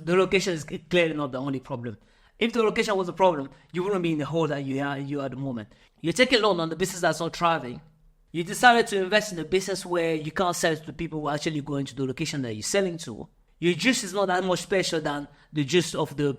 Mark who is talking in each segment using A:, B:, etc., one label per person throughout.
A: the location is clearly not the only problem. If the location was a problem, you wouldn't be in the hole that you are at the moment. You're taking a loan on the business that's not thriving. You decided to invest in a business where you can't sell it to people who are actually going to the location that you're selling to. Your juice is not that much special than the juice of the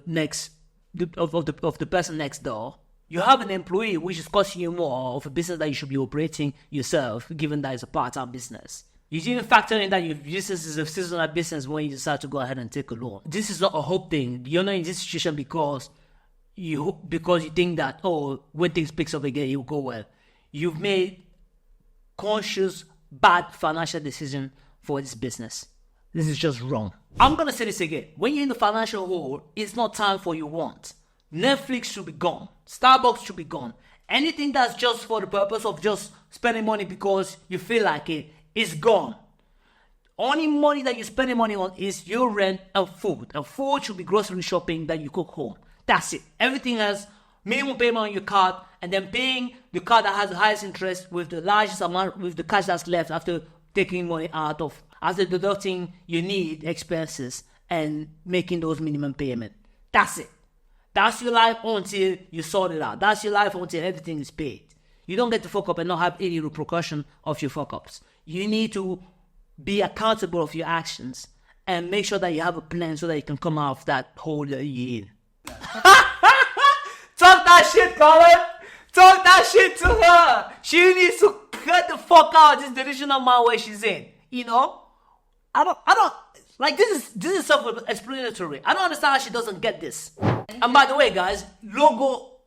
A: person next door. You have an employee which is costing you more of a business that you should be operating yourself, given that it's a part-time business. You didn't factor in that your business is a seasonal business when you decide to go ahead and take a loan. This is not a hope thing. You're not in this situation because you think that, when things picks up again, it will go well. You've made conscious, bad financial decision for this business. This is just wrong. I'm going to say this again. When you're in the financial hole, it's not time for your want. Netflix should be gone. Starbucks should be gone. Anything that's just for the purpose of just spending money because you feel like it is gone. Only money that you're spending money on is your rent and food. And food should be grocery shopping that you cook home. That's it. Everything else, minimum payment on your card, and then paying the card that has the highest interest with the largest amount, with the cash that's left after taking money out of, after deducting your need expenses and making those minimum payment. That's it. That's your life until you sort it out. That's your life until everything is paid. You don't get to fuck up and not have any repercussion of your fuck ups. You need to be accountable of your actions and make sure that you have a plan so that you can come out of that hole that you're in. Talk that shit, Colin. Talk that shit to her. She needs to cut the fuck out of this delusional mind where she's in. You know? I don't like this is self-explanatory. I don't understand how she doesn't get this. And by the way, guys,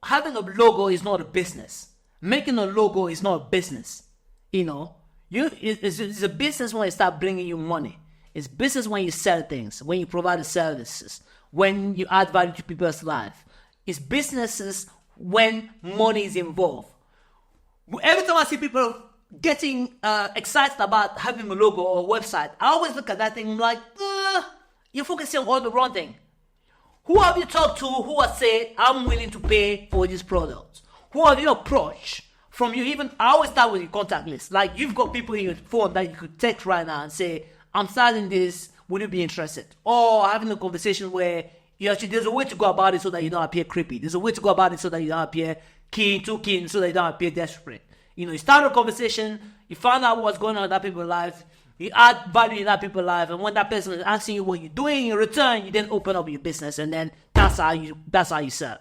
A: having a logo is not a business. Making a logo is not a business. You know? It's a business when it starts bringing you money. It's business when you sell things, when you provide services, when you add value to people's life. It's businesses when money is involved. Every time I see people getting excited about having a logo or a website, I always look at that thing and I'm like, you're focusing on all the wrong thing. Who have you talked to who has said, I'm willing to pay for this product? Who have you approached? From you, even I always start with your contact list. Like, you've got people in your phone that you could text right now and say, I'm starting this, would you be interested? Or having a conversation where there's a way to go about it so that you don't appear creepy. There's a way to go about it so that you don't appear too keen, so that you don't appear desperate. You know, you start a conversation, you find out what's going on in that people's life, you add value in that people's life, and when that person is asking you what you're doing in return, you then open up your business, and then that's how you sell.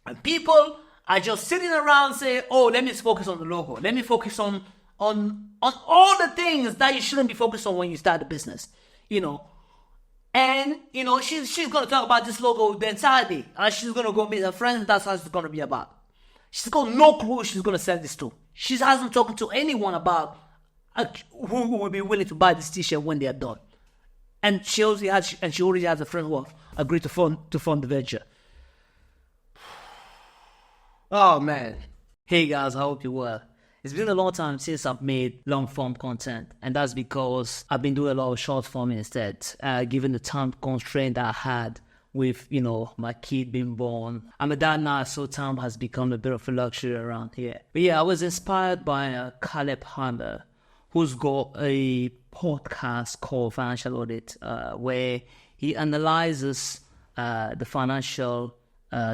A: And people are just sitting around saying, let me focus on the logo. Let me focus on all the things that you shouldn't be focused on when you start a business. You know. And, you know, she's going to talk about this logo the entire day. And she's going to go meet her friends, and that's how it's going to be about. She's got no clue who she's going to sell this to. She hasn't talked to anyone about who will be willing to buy this t-shirt when they are done. And she already has a friend who have agreed to fund the venture. Oh, man. Hey, guys, I hope you're well. It's been a long time since I've made long-form content, and that's because I've been doing a lot of short-form instead, given the time constraint that I had with, you know, my kid being born. I'm a dad now, so time has become a bit of a luxury around here. But yeah, I was inspired by Caleb Hammer, who's got a podcast called Financial Audit, where he analyzes the financial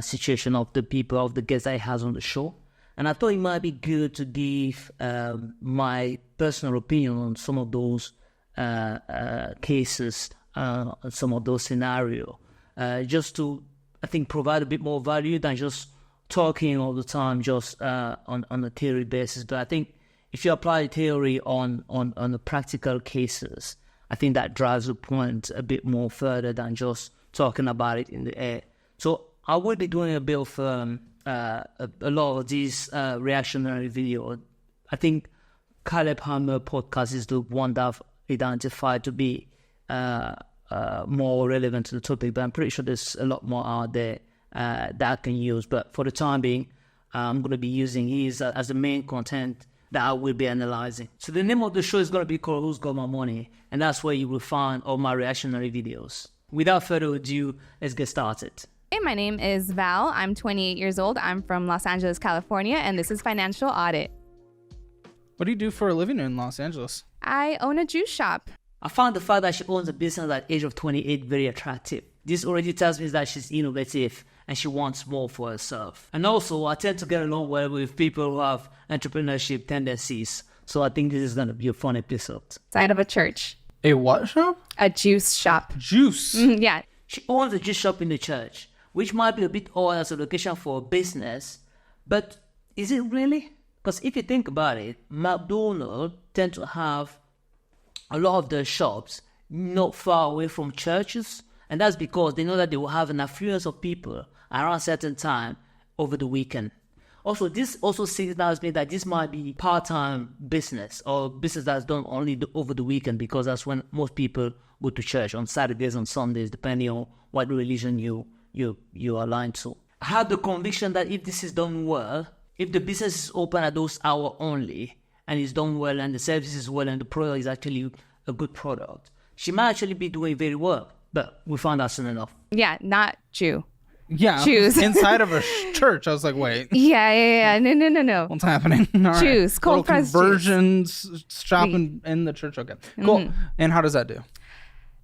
A: situation of the guests that he has on the show. And I thought it might be good to give my personal opinion on some of those cases, some of those scenarios, just to, I think, provide a bit more value than just talking all the time, just on a theory basis. But I think if you apply the theory on the practical cases, I think that drives the point a bit more further than just talking about it in the air. So I will be doing a bit of a lot of these reactionary videos. I think Caleb Hammer podcast is the one that I've identified to be more relevant to the topic, but I'm pretty sure there's a lot more out there that I can use. But for the time being, I'm going to be using his as the main content that I will be analyzing. So the name of the show is going to be called Who's Got My Money? And that's where you will find all my reactionary videos. Without further ado, let's get started.
B: Hey, my name is Val. I'm 28 years old. I'm from Los Angeles, California, and this is Financial Audit.
C: What do you do for a living in Los Angeles?
B: I own a juice shop.
A: I found the fact that she owns a business at the age of 28 very attractive. This already tells me that she's innovative and she wants more for herself. And also, I tend to get along well with people who have entrepreneurship tendencies. So I think this is going to be a fun episode.
B: Side of a church.
C: A what shop?
B: A juice shop.
C: Juice.
B: Yeah.
A: She owns a juice shop in the church, which might be a bit odd as a location for a business. But is it really? Because if you think about it, McDonald's tend to have a lot of their shops not far away from churches. And that's because they know that they will have an affluence of people around a certain time over the weekend. Also, this also signals me that this might be part-time business or business that's done only over the weekend, because that's when most people go to church, on Saturdays and Sundays, depending on what religion you are aligned to. I have the conviction that if this is done well, if the business is open at those hours only, and it's done well, and the service is well, and the product is actually a good product, she might actually be doing very well. But we found out soon enough.
B: Yeah, not Jew.
C: Yeah.
B: Jews.
C: Inside of a church. I was like, wait.
B: Yeah. No.
C: What's happening? All right.
B: Jews. Cold pressed
C: conversions shop in the church. Okay. Cool. And how does that do?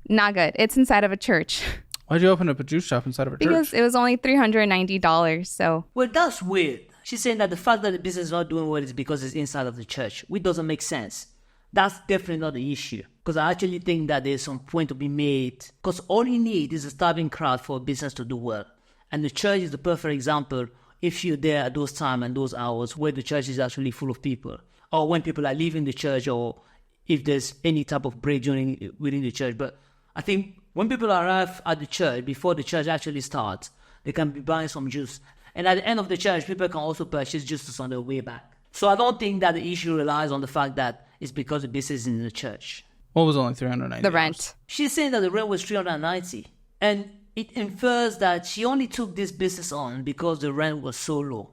B: Not good. It's inside of a church.
C: Why'd you open up a juice shop inside of a
B: Because
C: church?
B: it was only $390. So.
A: Well, that's weird. She's saying that the fact that the business is not doing well is because it's inside of the church, which doesn't make sense. That's definitely not the issue. Because I actually think that there's some point to be made. Because all you need is a starving crowd for a business to do well. And the church is the perfect example if you're there at those times and those hours where the church is actually full of people. Or when people are leaving the church, or if there's any type of break within the church. But I think when people arrive at the church, before the church actually starts, they can be buying some juice. And at the end of the church, people can also purchase juices on their way back. So I don't think that the issue relies on the fact that it's because the business is in the church.
C: What was only $390?
B: The rent.
A: She's saying that the rent was $390, and it infers that she only took this business on because the rent was so low,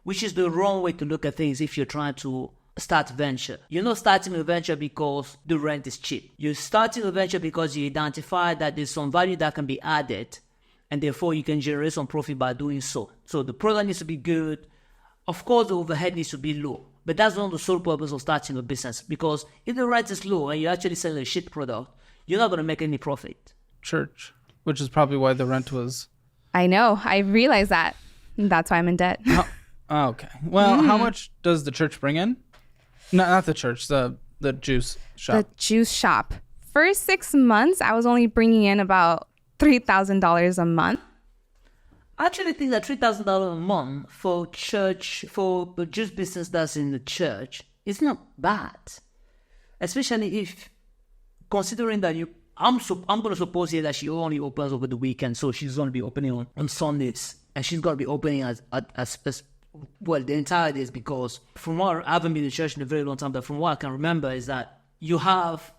A: which is the wrong way to look at things if you're trying to start a venture. You're not starting a venture because the rent is cheap. You're starting a venture because you identify that there's some value that can be added, and therefore you can generate some profit by doing so. So the product needs to be good. Of course, the overhead needs to be low. But that's not the sole purpose of starting a business, because if the rent is low and you're actually selling a shit product, you're not going to make any profit.
C: Church, which is probably why the rent was.
B: I know. I realized that. That's why I'm in debt.
C: Okay. Well, how much does the church bring in? No, not the church, the juice shop.
B: The juice shop. First 6 months, I was only bringing in about $3,000 a month.
A: I actually think that $3,000 a month for church, for the juice business that's in the church, is not bad. Especially if, considering that I'm going to suppose here that she only opens over the weekend, so she's going to be opening on Sundays, and she's going to be opening as well the entire days, because from what I haven't been in church in a very long time, but from what I can remember is that you have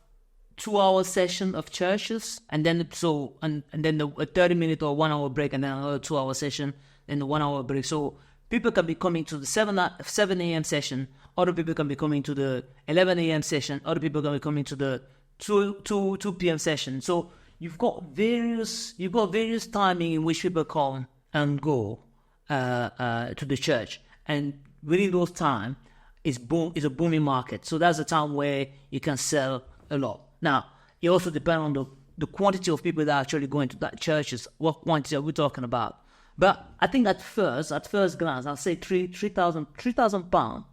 A: 2-hour session of churches, and then a 30-minute or 1 hour break, and then another 2-hour session, and the 1 hour break. So people can be coming to the 7 a.m. session, other people can be coming to the 11 a.m. session, other people can be coming to the 2 p.m. session. So you've got various timing in which people come and go to the church, and within those time is a booming market. So that's a time where you can sell a lot. Now, it also depends on the quantity of people that are actually going to that churches. What quantity are we talking about? But I think at first glance, I'll say £3,000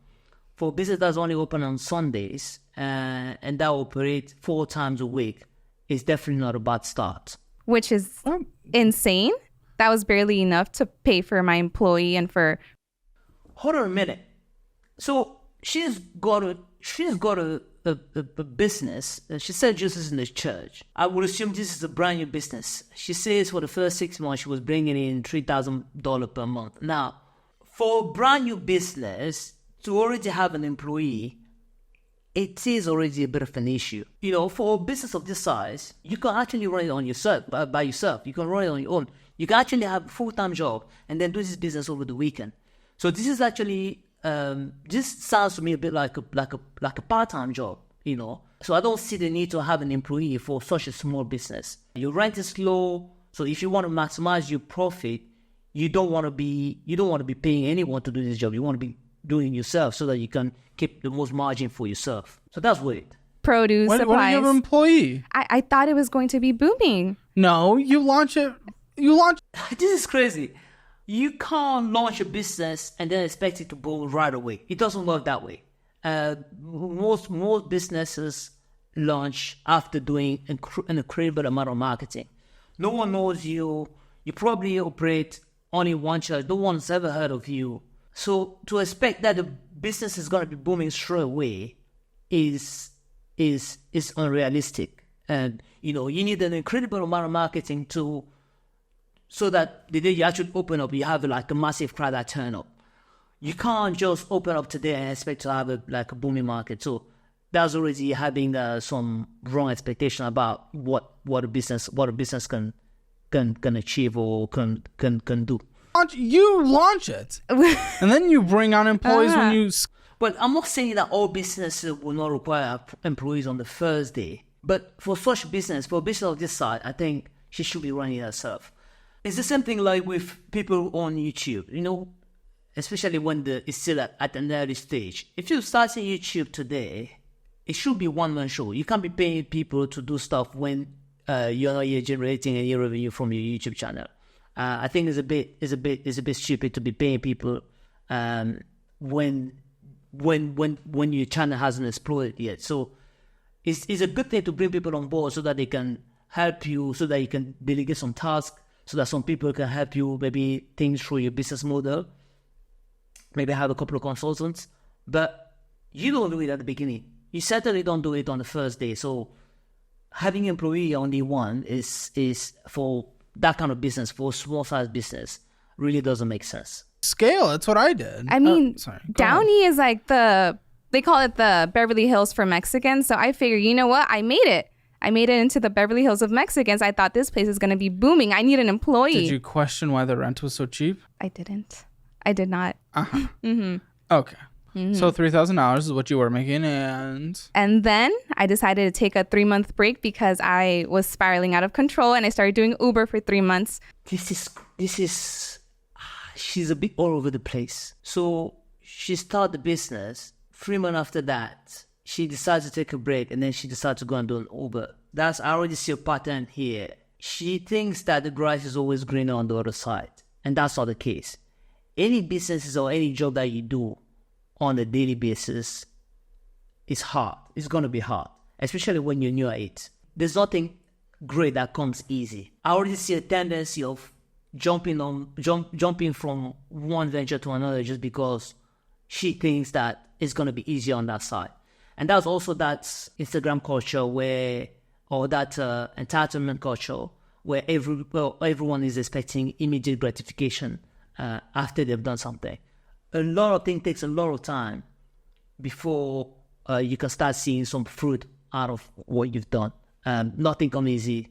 A: for a business that's only open on Sundays and that operate 4 times a week is definitely not a bad start.
B: Which is insane. That was barely enough to pay for my employee and for...
A: Hold on a minute. So she's got a business. She said juices in the church. I would assume this is a brand new business. She says for the first 6 months she was bringing in $3,000 per month. Now, for a brand new business to already have an employee, it is already a bit of an issue. You know, for a business of this size, you can actually run it on yourself, by yourself. You can run it on your own. You can actually have a full-time job and then do this business over the weekend. So this is actually, this sounds to me a bit like a part-time job, you know. So I don't see the need to have an employee for such a small business. Your rent is low, so if you want to maximize your profit, you don't want to be paying anyone to do this job. You want to be doing it yourself so that you can keep the most margin for yourself. So that's weird.
B: produce,
C: Why do you
B: supplies.
C: have an employee?
B: I thought it was going to be booming.
C: No, you launch it. You launch.
A: This is crazy. You can't launch a business and then expect it to boom right away. It doesn't work that way. Most businesses launch after doing an incredible amount of marketing. No one knows you. You probably operate only one channel. No one's ever heard of you. So to expect that the business is going to be booming straight away is unrealistic. And you need an incredible amount of marketing so that the day you actually open up, you have like a massive crowd that turn up. You can't just open up today and expect to have a booming market. So that's already having some wrong expectation about what a business can achieve or can do.
C: You launch it, and then you bring on employees when you.
A: But I'm not saying that all businesses will not require employees on the first day. But for such a business of this side, I think she should be running herself. It's the same thing like with people on YouTube, especially when it's still at an early stage. If you start seeing YouTube today, it should be one-man show. You can't be paying people to do stuff when you're not yet generating any revenue from your YouTube channel. I think it's a bit stupid to be paying people when your channel hasn't exploded yet. So it's a good thing to bring people on board so that they can help you, so that you can delegate some tasks, so that some people can help you maybe think through your business model. Maybe have a couple of consultants, but you don't do it at the beginning. You certainly don't do it on the first day. So having employee on day one is for that kind of business, for small size business, really doesn't make sense.
C: Scale. That's what I did.
B: I mean,
C: Go
B: Downey is like they call it the Beverly Hills for Mexicans. So I figure, you know what? I made it into the Beverly Hills of Mexicans. I thought this place is going to be booming. I need an employee.
C: Did you question why the rent was so cheap?
B: I didn't. I did not.
C: Okay. So $3,000 is what you were making, and
B: then I decided to take a 3-month break because I was spiraling out of control, and I started doing Uber for 3 months.
A: She's a bit all over the place. So she started the business. 3 months after that, she decided to take a break, and then she decided to go and do an Uber. I already see a pattern here. She thinks that the grass is always greener on the other side, and that's not the case. Any businesses or any job that you do on a daily basis is hard. It's going to be hard, especially when you're new at it. There's nothing great that comes easy. I already see a tendency of jumping from one venture to another just because she thinks that it's going to be easier on that side. And that's also that Instagram culture or that entitlement culture where everyone is expecting immediate gratification after they've done something. A lot of things takes a lot of time before you can start seeing some fruit out of what you've done. Nothing comes easy.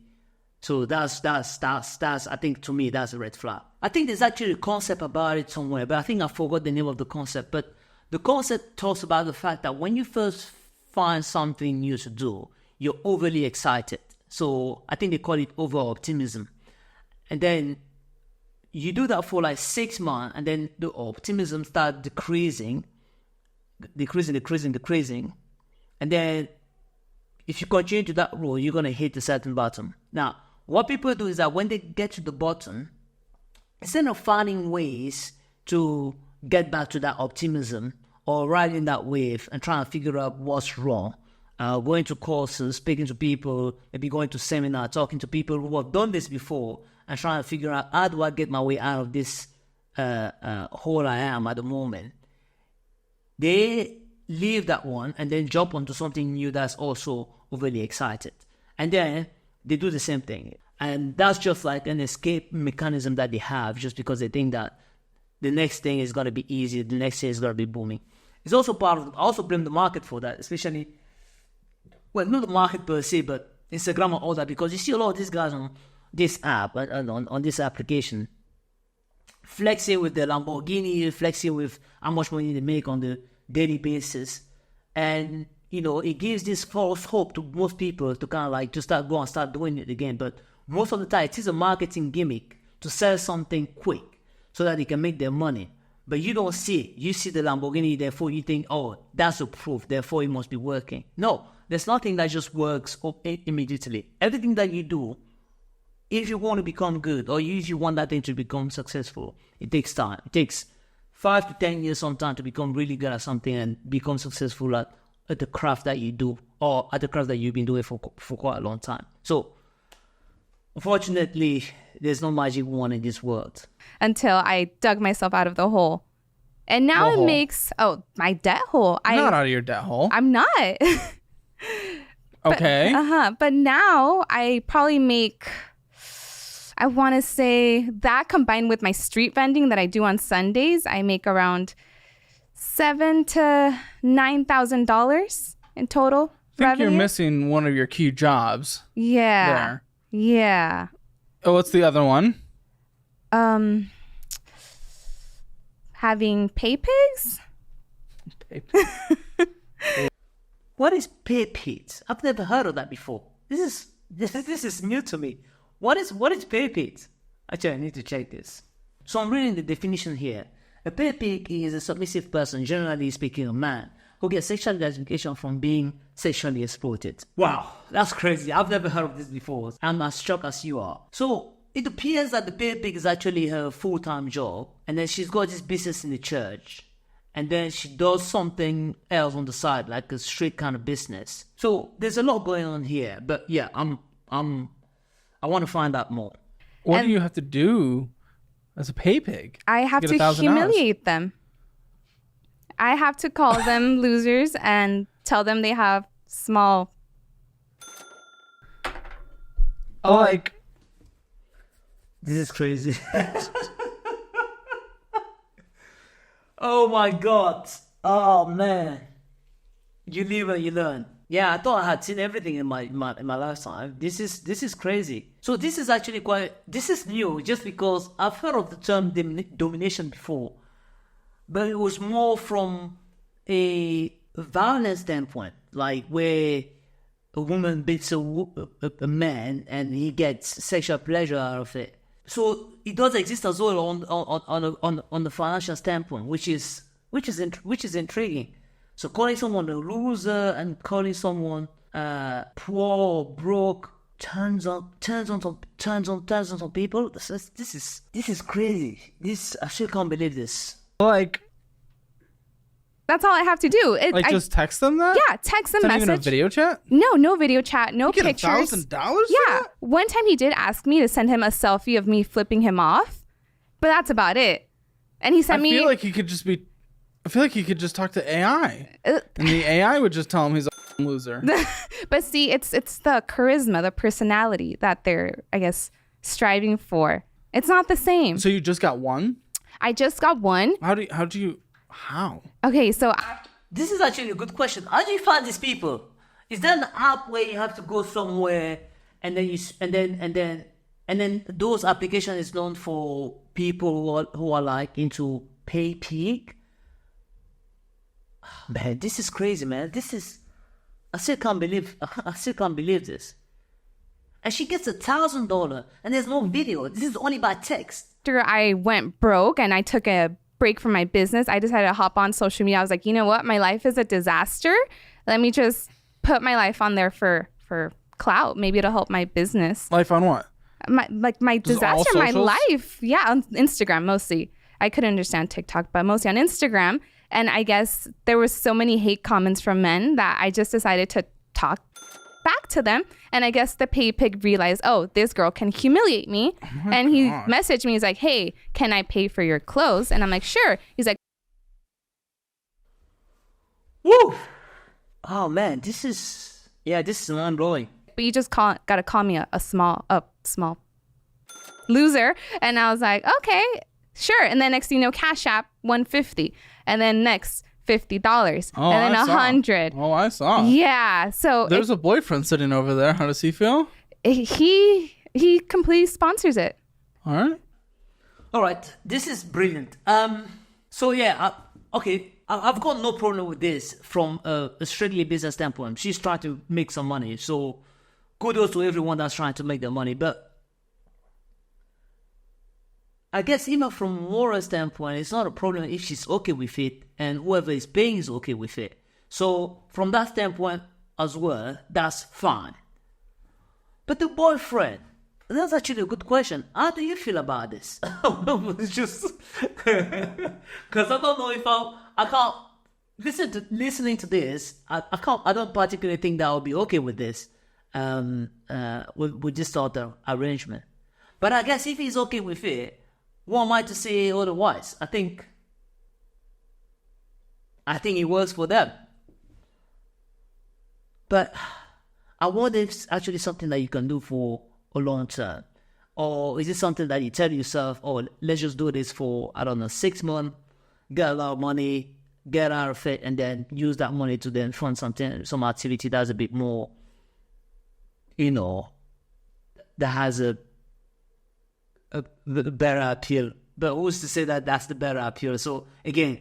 A: So that's I think to me that's a red flag. I think there's actually a concept about it somewhere, but I think I forgot the name of the concept. But the concept talks about the fact that when you first find something new to do, you're overly excited. So I think they call it over-optimism. And then you do that for like 6 months, and then the optimism starts decreasing. And then if you continue to that road, you're going to hit a certain bottom. Now, what people do is that when they get to the bottom, instead of finding ways to get back to that optimism or riding that wave and trying to figure out what's wrong, going to courses, speaking to people, maybe going to seminars, talking to people who have done this before and trying to figure out how do I get my way out of this hole I am at the moment, they leave that one and then jump onto something new that's also overly excited. And then they do the same thing. And that's just like an escape mechanism that they have just because they think that the next thing is going to be easy, the next thing is going to be booming. It's also I also blame the market for that, especially, well, not the market per se, but Instagram and all that, because you see a lot of these guys on this app, on this application, flexing with their Lamborghini, flexing with how much money they make on the daily basis. And, it gives this false hope to most people to kind of like just start doing it again. But most of the time, it is a marketing gimmick to sell something quick so that they can make their money. But you don't see it. You see the Lamborghini, therefore you think, oh, that's a proof, therefore it must be working. No, There's nothing that just works immediately. Everything that you do, if you want to become good or if you want that thing to become successful, it takes time. It takes 5 to 10 years sometimes to become really good at something and become successful at the craft that you do or at the craft that you've been doing for quite a long time. So, unfortunately, there's no magic wand in this world.
B: Until I dug myself out of the hole. And now it makes, my debt hole.
C: Not out of your debt hole.
B: I'm not.
C: Okay.
B: But now I probably make, I want to say that combined with my street vending that I do on Sundays, I make around $7,000 to $9,000 in total.
C: I think
B: revenue.
C: you're missing one of your key jobs.
B: Yeah.
C: There.
B: Yeah.
C: Oh, what's the other one?
B: Having pay pigs?
A: What is pay pigs? I've never heard of that before. This is new to me. What is pay pigs? Actually, I need to check this. So I'm reading the definition here. A pay pig is a submissive person, generally speaking a man, who gets sexual gratification from being sexually exploited. Wow, that's crazy. I've never heard of this before. I'm as shocked as you are. So it appears that the pay pig is actually her full-time job, and then she's got this business in the church, and then she does something else on the side, like a straight kind of business. So there's a lot going on here, but yeah, I want to find out more.
C: What do you have to do as a pay pig?
B: I have
C: Get
B: to
C: $1,000.
B: humiliate them. I have to call them losers and tell them they have small.
C: Like,
A: This is crazy. Oh my god. Oh man. You live and you learn. Yeah, I thought I had seen everything in my lifetime. This is crazy. So this is actually this is new just because I've heard of the term domination before. But it was more from a violence standpoint, like where a woman beats a man and he gets sexual pleasure out of it. So it does exist as well on the financial standpoint, which is intriguing. So calling someone a loser and calling someone poor, broke, turns on people. This is crazy. I still can't believe this.
C: like,
B: That's all I have to do.
C: just text them that?
B: Yeah, text them
C: Send
B: message.
C: even a video chat?
B: No video chat, no
C: You get
B: pictures.
C: $1,000?
B: Yeah. One time he did ask me to send him a selfie of me flipping him off, but that's about it. And he sent
C: I
B: me.
C: feel like he could just talk to AI, and the AI would just tell him he's a loser.
B: But see, it's the charisma, the personality that they're, I guess, striving for. It's not the same.
C: So you just got one?
B: I just got one.
C: How?
B: Okay, so
A: This is actually a good question. How do you find these people? Is there an app where you have to go somewhere and then those applications is known for people who are like into pay pig? Man, this is crazy, man. I still can't believe this. And she gets $1,000 and there's no video. This is only by text.
B: after I went broke and I took a break from my business, I decided to hop on social media. I was like, you know what? My life is a disaster. Let me just put my life on there for clout. Maybe it'll help my business.
C: Life on what?
B: My
C: Just all
B: disaster, my
C: socials?
B: life. Yeah, on Instagram mostly. I could understand TikTok, but mostly on Instagram. And I guess there was so many hate comments from men that I just decided to talk back to them. And I guess the pay pig realized, oh, this girl can humiliate me. And he messaged me. He's like, hey, can I pay for your clothes? And I'm like, sure. He's like,
A: Woo! Oh man, this is mind blowing.
B: but you just gotta call me a small loser. And I was like, okay, sure. And then next thing you know, Cash App $150, and then next $50,
C: Oh,
B: and then
C: I saw.
B: $100.
C: Oh, I saw.
B: Yeah. So
C: There's a boyfriend sitting over there. How does he feel?
B: he completely sponsors it.
C: All right.
A: All right, this is brilliant. So yeah, I've got no problem with this from a strictly business standpoint. She's trying to make some money, so kudos to everyone that's trying to make their money. But I guess even from a moral standpoint, it's not a problem if she's okay with it and whoever is paying is okay with it. So from that standpoint, as well, that's fine. But the boyfriend, that's actually a good question. How do you feel about this? It's just because I don't know if I can't listening to this. I don't particularly think that I'll be okay with this. With this sort of arrangement. But I guess if he's okay with it, what am I to say otherwise? I think it works for them. But I wonder if it's actually something that you can do for a long term. Or is it something that you tell yourself, oh, let's just do this for, 6 months, get a lot of money, get out of it, and then use that money to then fund some activity that's a bit more, that has a better appeal. But who's to say that that's the better appeal? So again,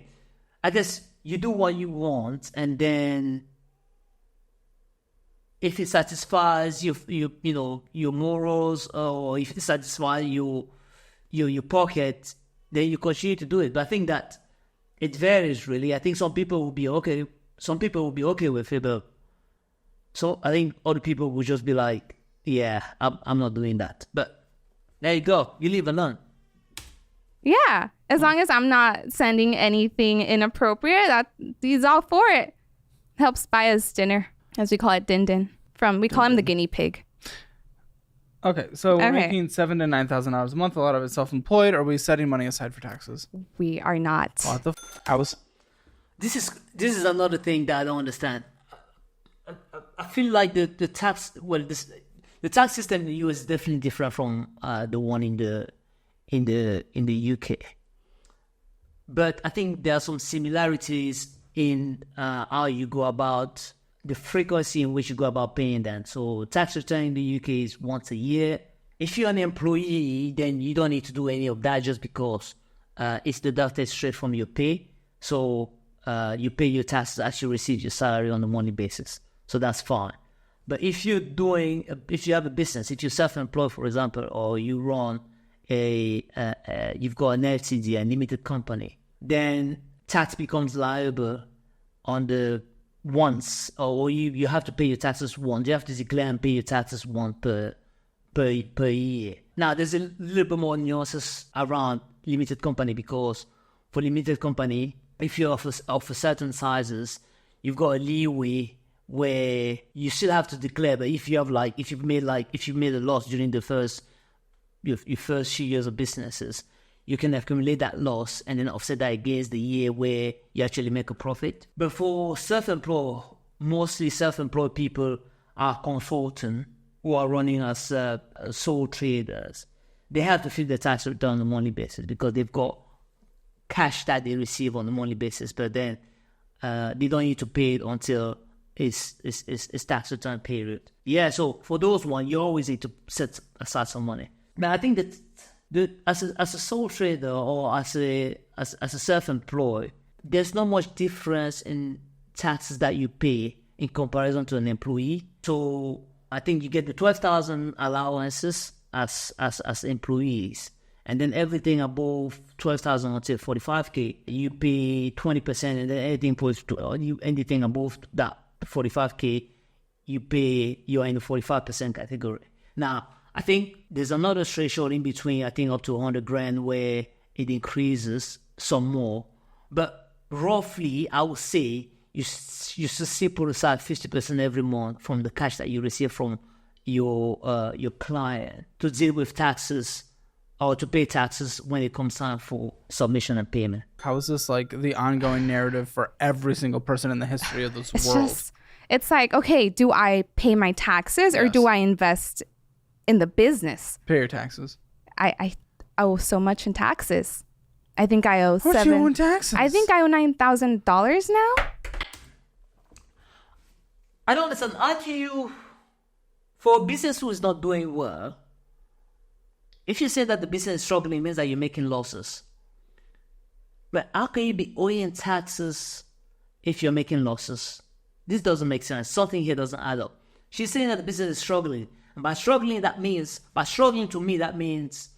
A: I guess you do what you want, and then if it satisfies your morals, or if it satisfies your pocket, then you continue to do it. But I think that it varies really. I think some people will be okay. Some people will be okay with it, but so I think other people will just be like, yeah, I'm not doing that. But there you go. You live alone.
B: Yeah. As long as I'm not sending anything inappropriate, he's all for it. Helps buy us dinner, as we call it, din. We call him the guinea pig.
C: Okay, so we're making $7,000 to $9,000 a month. A lot of it's self-employed. Are we setting money aside for taxes?
B: We are not.
C: What the house?
A: This is another thing that I don't understand. I feel like the tax tax system in the US is definitely different from the one in the UK. But I think there are some similarities in how you go about the frequency in which you go about paying them. So tax return in the UK is once a year. If you're an employee, then you don't need to do any of that just because it's deducted straight from your pay. So you pay your taxes as you receive your salary on a monthly basis. So that's fine. But if you have a business, if you're self-employed, for example, or you run you've got an LTD, a limited company, then tax becomes liable on the once, or you have to pay your taxes once. You have to declare and pay your taxes once per year. Now, there's a little bit more nuances around limited company, because for limited company, if you're of a certain sizes, you've got a leeway where you still have to declare. But if you've made a loss during your first few years of businesses, you can accumulate that loss and then offset that against the year where you actually make a profit. But for mostly self-employed people are consultants who are running as sole traders. They have to fill the tax return on a monthly basis because they've got cash that they receive on a monthly basis, but then they don't need to pay it until it's tax return period. Yeah, so for those ones, you always need to set aside some money. But I think that as a sole trader or as a self-employed, there's not much difference in taxes that you pay in comparison to an employee. So I think you get the 12,000 allowances as employees, and then everything above 12,000 until 45k, you pay 20%, and then anything above that 45k, you're in the 45% category. Now, I think there's another threshold in between, I think up to 100 grand, where it increases some more. But roughly, I would say you should still put aside 50% every month from the cash that you receive from your client to deal with taxes or to pay taxes when it comes time for submission and payment.
C: How is this like the ongoing narrative for every single person in the history of this world?
B: It's like, okay, do I pay my taxes or do I invest in the business?
C: Pay your taxes.
B: I owe so much in taxes. I think I owe
C: How much do you owe in taxes?
B: I think I owe $9,000 now.
A: I don't understand. Aren't you, for a business who is not doing well, if you say that the business is struggling, it means that you're making losses. But how can you be owing taxes if you're making losses? This doesn't make sense. Something here doesn't add up. She's saying that the business is struggling. And by struggling to me, that means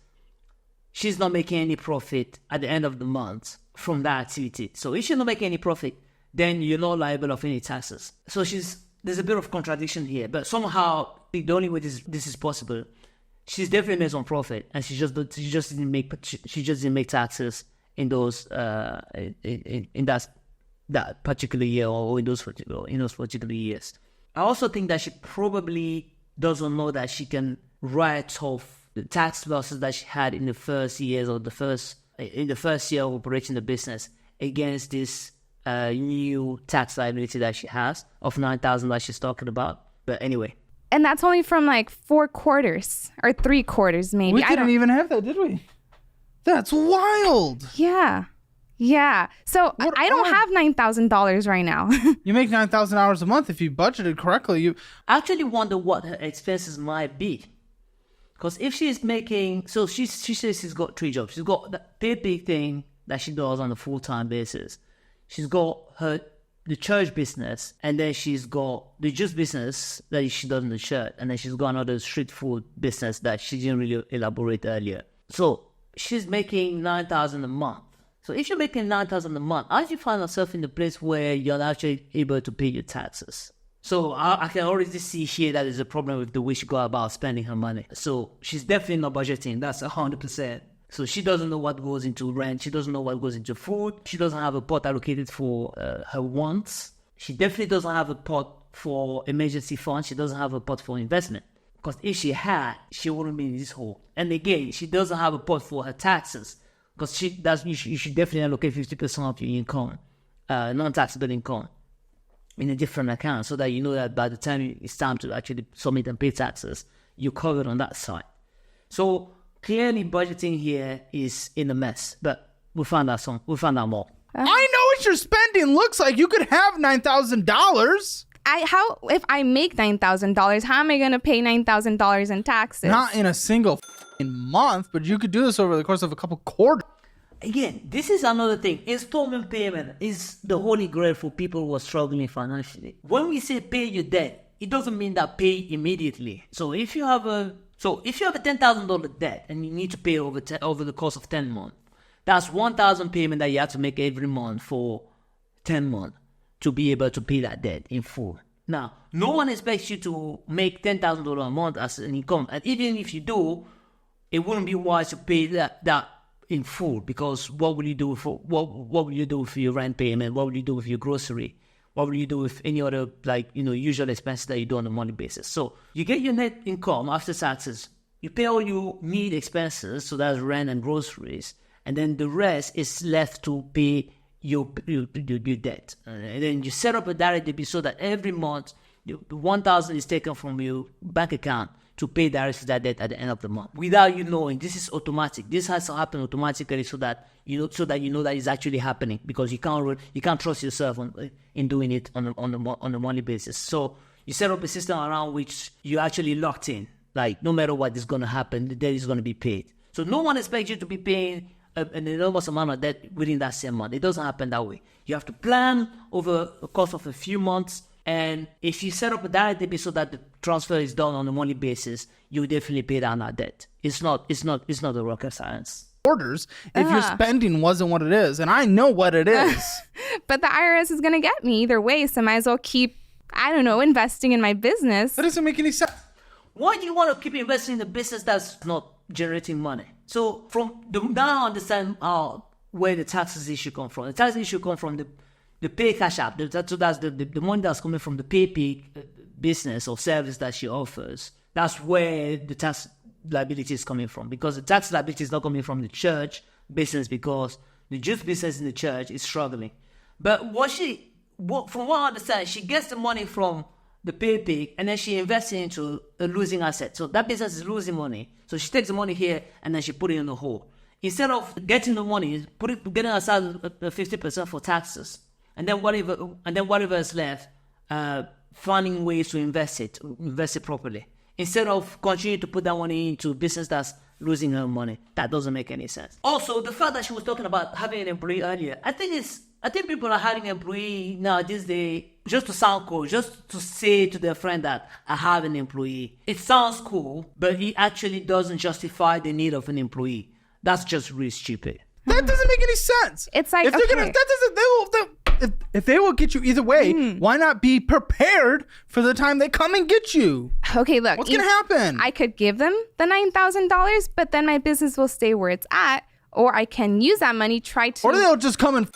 A: she's not making any profit at the end of the month from that activity. So if she's not making any profit, then you're not liable of any taxes. So she's there's a bit of contradiction here, but somehow the only way this is possible, she's definitely made some profit, and she just didn't make taxes in those in that particular year or in those particular years. I also think that she probably doesn't know that she can write off the tax losses that she had in the first years or in the first year of operating the business against this new tax liability that she has of $9,000 that she's talking about. But anyway.
B: And that's only from like 4 quarters or 3 quarters, maybe.
C: We didn't even have that, did we? That's wild.
B: Yeah. So I don't have $9,000 right now.
C: You make $9,000 a month if you budgeted correctly.
A: I actually wonder what her expenses might be. Because if she's making... So she says she's got 3 jobs. She's got the big thing that she does on a full-time basis. She's got the church business, and then she's got the juice business that she does in the church, and then she's got another street food business that she didn't really elaborate earlier. So she's making $9,000 a month. So if you're making $9,000 a month, how do you find yourself in the place where you're actually able to pay your taxes? So I can already see here that there's a problem with the way she go about spending her money. So she's definitely not budgeting. That's 100%. So she doesn't know what goes into rent. She doesn't know what goes into food. She doesn't have a pot allocated for her wants. She definitely doesn't have a pot for emergency funds. She doesn't have a pot for investment. Because if she had, she wouldn't be in this hole. And again, she doesn't have a pot for her taxes. Because you should definitely allocate 50% of your income, non-taxable income, in a different account, so that you know that by the time it's time to actually submit and pay taxes, you're covered on that side. So clearly, budgeting here is in a mess. But we'll find out more.
C: I know what your spending looks like. You could have $9,000.
B: If I make $9,000, how am I going to pay $9,000 in taxes?
C: Not in a single month, but you could do this over the course of a couple quarters.
A: Again, this is another thing. Installment payment is the holy grail for people who are struggling financially. When we say pay your debt, it doesn't mean that pay immediately. So if you have a $10,000 debt and you need to pay over the course of 10 months, that's $1,000 payment that you have to make every month for 10 months to be able to pay that debt in full. Now, no one expects you to make $10,000 a month as an income, and even if you do, it wouldn't be wise to pay that in full, because what will you do for your rent payment? What will you do with your grocery? What will you do with any other usual expenses that you do on a monthly basis? So you get your net income after taxes, you pay all your need expenses, so that's rent and groceries, and then the rest is left to pay your debt. And then you set up a direct debit so that every month the $1,000 is taken from your bank account to pay directly that debt at the end of the month, without you knowing. This is automatic. This has to happen automatically so that you know that it's actually happening, because you can't trust yourself in doing it on a monthly basis. So you set up a system around which you actually locked in. Like, no matter what is going to happen, the debt is going to be paid. So no one expects you to be paying an enormous amount of debt within that same month. It doesn't happen that way. You have to plan over the course of a few months. And if you set up a direct debit so that the transfer is done on a monthly basis, you definitely pay down that debt. It's not a rocket science.
C: Orders if your spending wasn't what it is, and I know what it is.
B: But the IRS is going to get me either way, so I might as well keep, investing in my business.
C: That doesn't make any sense.
A: Why do you want to keep investing in a business that's not generating money? So now I understand where the taxes issue come from. The tax issue come from the pay cash app. So that's the money that's coming from the pay business or service that she offers. That's where the tax liability is coming from, because the tax liability is not coming from the church business, because the juice business in the church is struggling. But from what I understand, she gets the money from the pay and then she invests it into a losing asset. So that business is losing money. So she takes the money here and then she put it in the hole. Instead of getting the money, getting aside 50% for taxes, and then whatever is left, finding ways to invest it properly. Instead of continuing to put that money into a business that's losing her money. That doesn't make any sense. Also, the fact that she was talking about having an employee earlier, I think people are hiring an employee now these days just to sound cool, just to say to their friend that I have an employee. It sounds cool, but it actually doesn't justify the need of an employee. That's just really stupid.
C: That doesn't make any sense.
B: It's like,
C: if they're
B: okay.
C: gonna, that doesn't. if they will get you either way, why not be prepared for the time they come and get you?
B: Okay, look.
C: What's gonna happen?
B: I could give them the $9,000, but then my business will stay where it's at, or I can use that money,
C: Or they'll just come and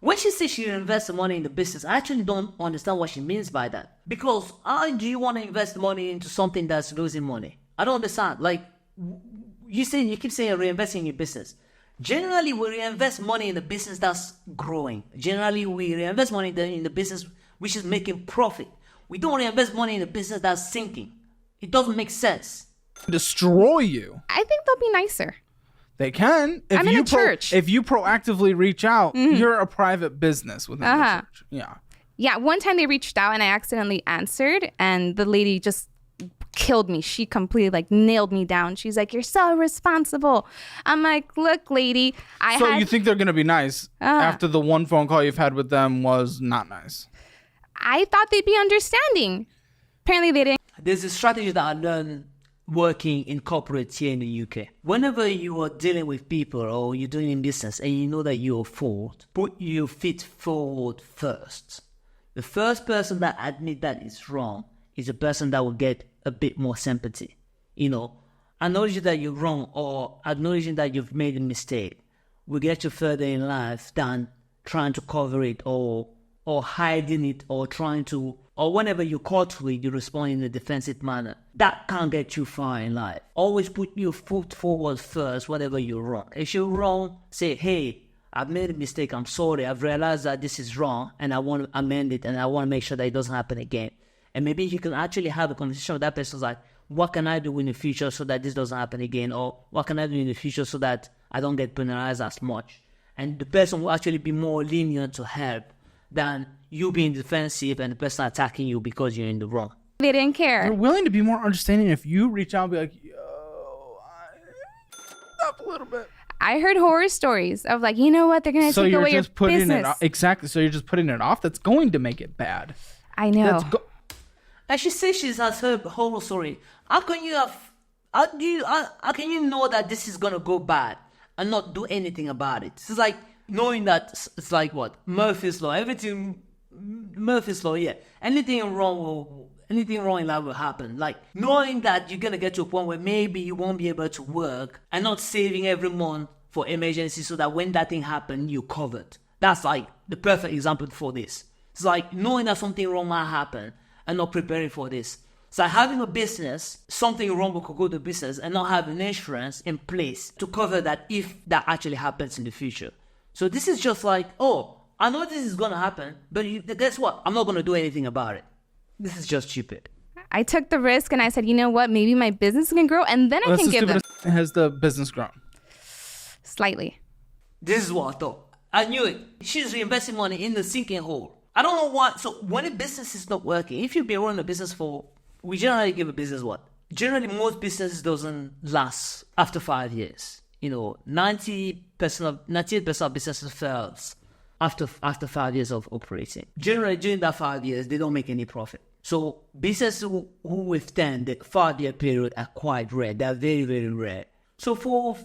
A: When she says she invests the money in the business, I actually don't understand what she means by that. Because how do you want to invest money into something that's losing money? I don't understand. Like, you keep saying reinvesting in your business. Generally, we reinvest money in the business that's growing. Generally, we reinvest money in the business which is making profit. We don't reinvest money in the business that's sinking. It doesn't make sense.
C: destroy you.
B: I think they'll be nicer.
C: They can. If
B: I'm in a church.
C: If you proactively reach out, you're a private business within the church. Yeah.
B: Yeah, one time they reached out and I accidentally answered, and the lady just killed me. She completely nailed me down. She's like, "You're so irresponsible." I'm like, "Look, lady,
C: you think they're gonna be nice after the one phone call you've had with them was not nice?
B: I thought they'd be understanding. Apparently they didn't.
A: There's a strategy that I learned working in corporate here in the UK. Whenever you are dealing with people or you're doing in business and you know that you're fault, put your feet forward first. The first person that admit that it's wrong is a person that will get a bit more sympathy. Acknowledging that you're wrong or acknowledging that you've made a mistake will get you further in life than trying to cover it or hiding it or whenever you're caught to it, you respond in a defensive manner. That can't get you far in life. Always put your foot forward first whenever you're wrong. If you're wrong, say, "Hey, I've made a mistake. I'm sorry. I've realized that this is wrong and I want to amend it and I want to make sure that it doesn't happen again." And maybe you can actually have a conversation with that person like, "What can I do in the future so that this doesn't happen again?" Or "What can I do in the future so that I don't get penalized as much?" And the person will actually be more lenient to help than you being defensive and the person attacking you because you're in the wrong.
B: They didn't care.
C: They're willing to be more understanding if you reach out and be like, "Yo, up a little bit."
B: I heard horror stories of they're going to take away your business.
C: Exactly. So you're just putting it off. That's going to make it bad.
B: I know.
A: And she says she's has heard the whole story. How can you know that this is gonna go bad and not do anything about it? It's like knowing that it's like what? Murphy's Law. Murphy's Law, yeah. Anything wrong in life will happen. Like knowing that you're gonna get to a point where maybe you won't be able to work and not saving every month for emergency so that when that thing happens, you're covered. That's like the perfect example for this. It's like knowing that something wrong might happen and not preparing for this. So having a business, something wrong could go to business and not having insurance in place to cover that if that actually happens in the future. So this is just like, oh, I know this is going to happen, but guess what? I'm not going to do anything about it. This is just stupid.
B: I took the risk and I said, you know what? Maybe my business can grow and then I can give them.
C: Has the business grown?
B: Slightly.
A: This is what I thought. I knew it. She's reinvesting money in the sinking hole. I don't know why. So when a business is not working, if you've been running a business we generally give a business what? Generally, most businesses doesn't last after 5 years. 98% of businesses fails after 5 years of operating. Generally, during that 5 years, they don't make any profit. So businesses who withstand the 5-year period are quite rare. They're very, very rare. So for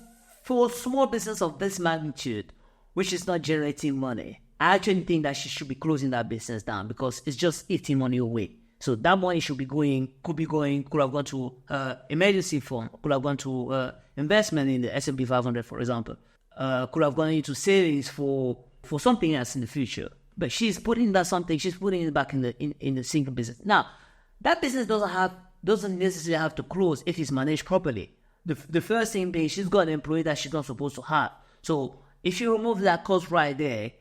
A: a small business of this magnitude, which is not generating money, I actually think that she should be closing that business down because it's just eating money away. So that money could have gone to emergency fund, could have gone to investment in the S&P 500, for example, could have gone into savings for something else in the future. But she's putting it back in the single business. Now, that business doesn't necessarily have to close if it's managed properly. The first thing being, she's got an employee that she's not supposed to have. So if you remove that cost right there,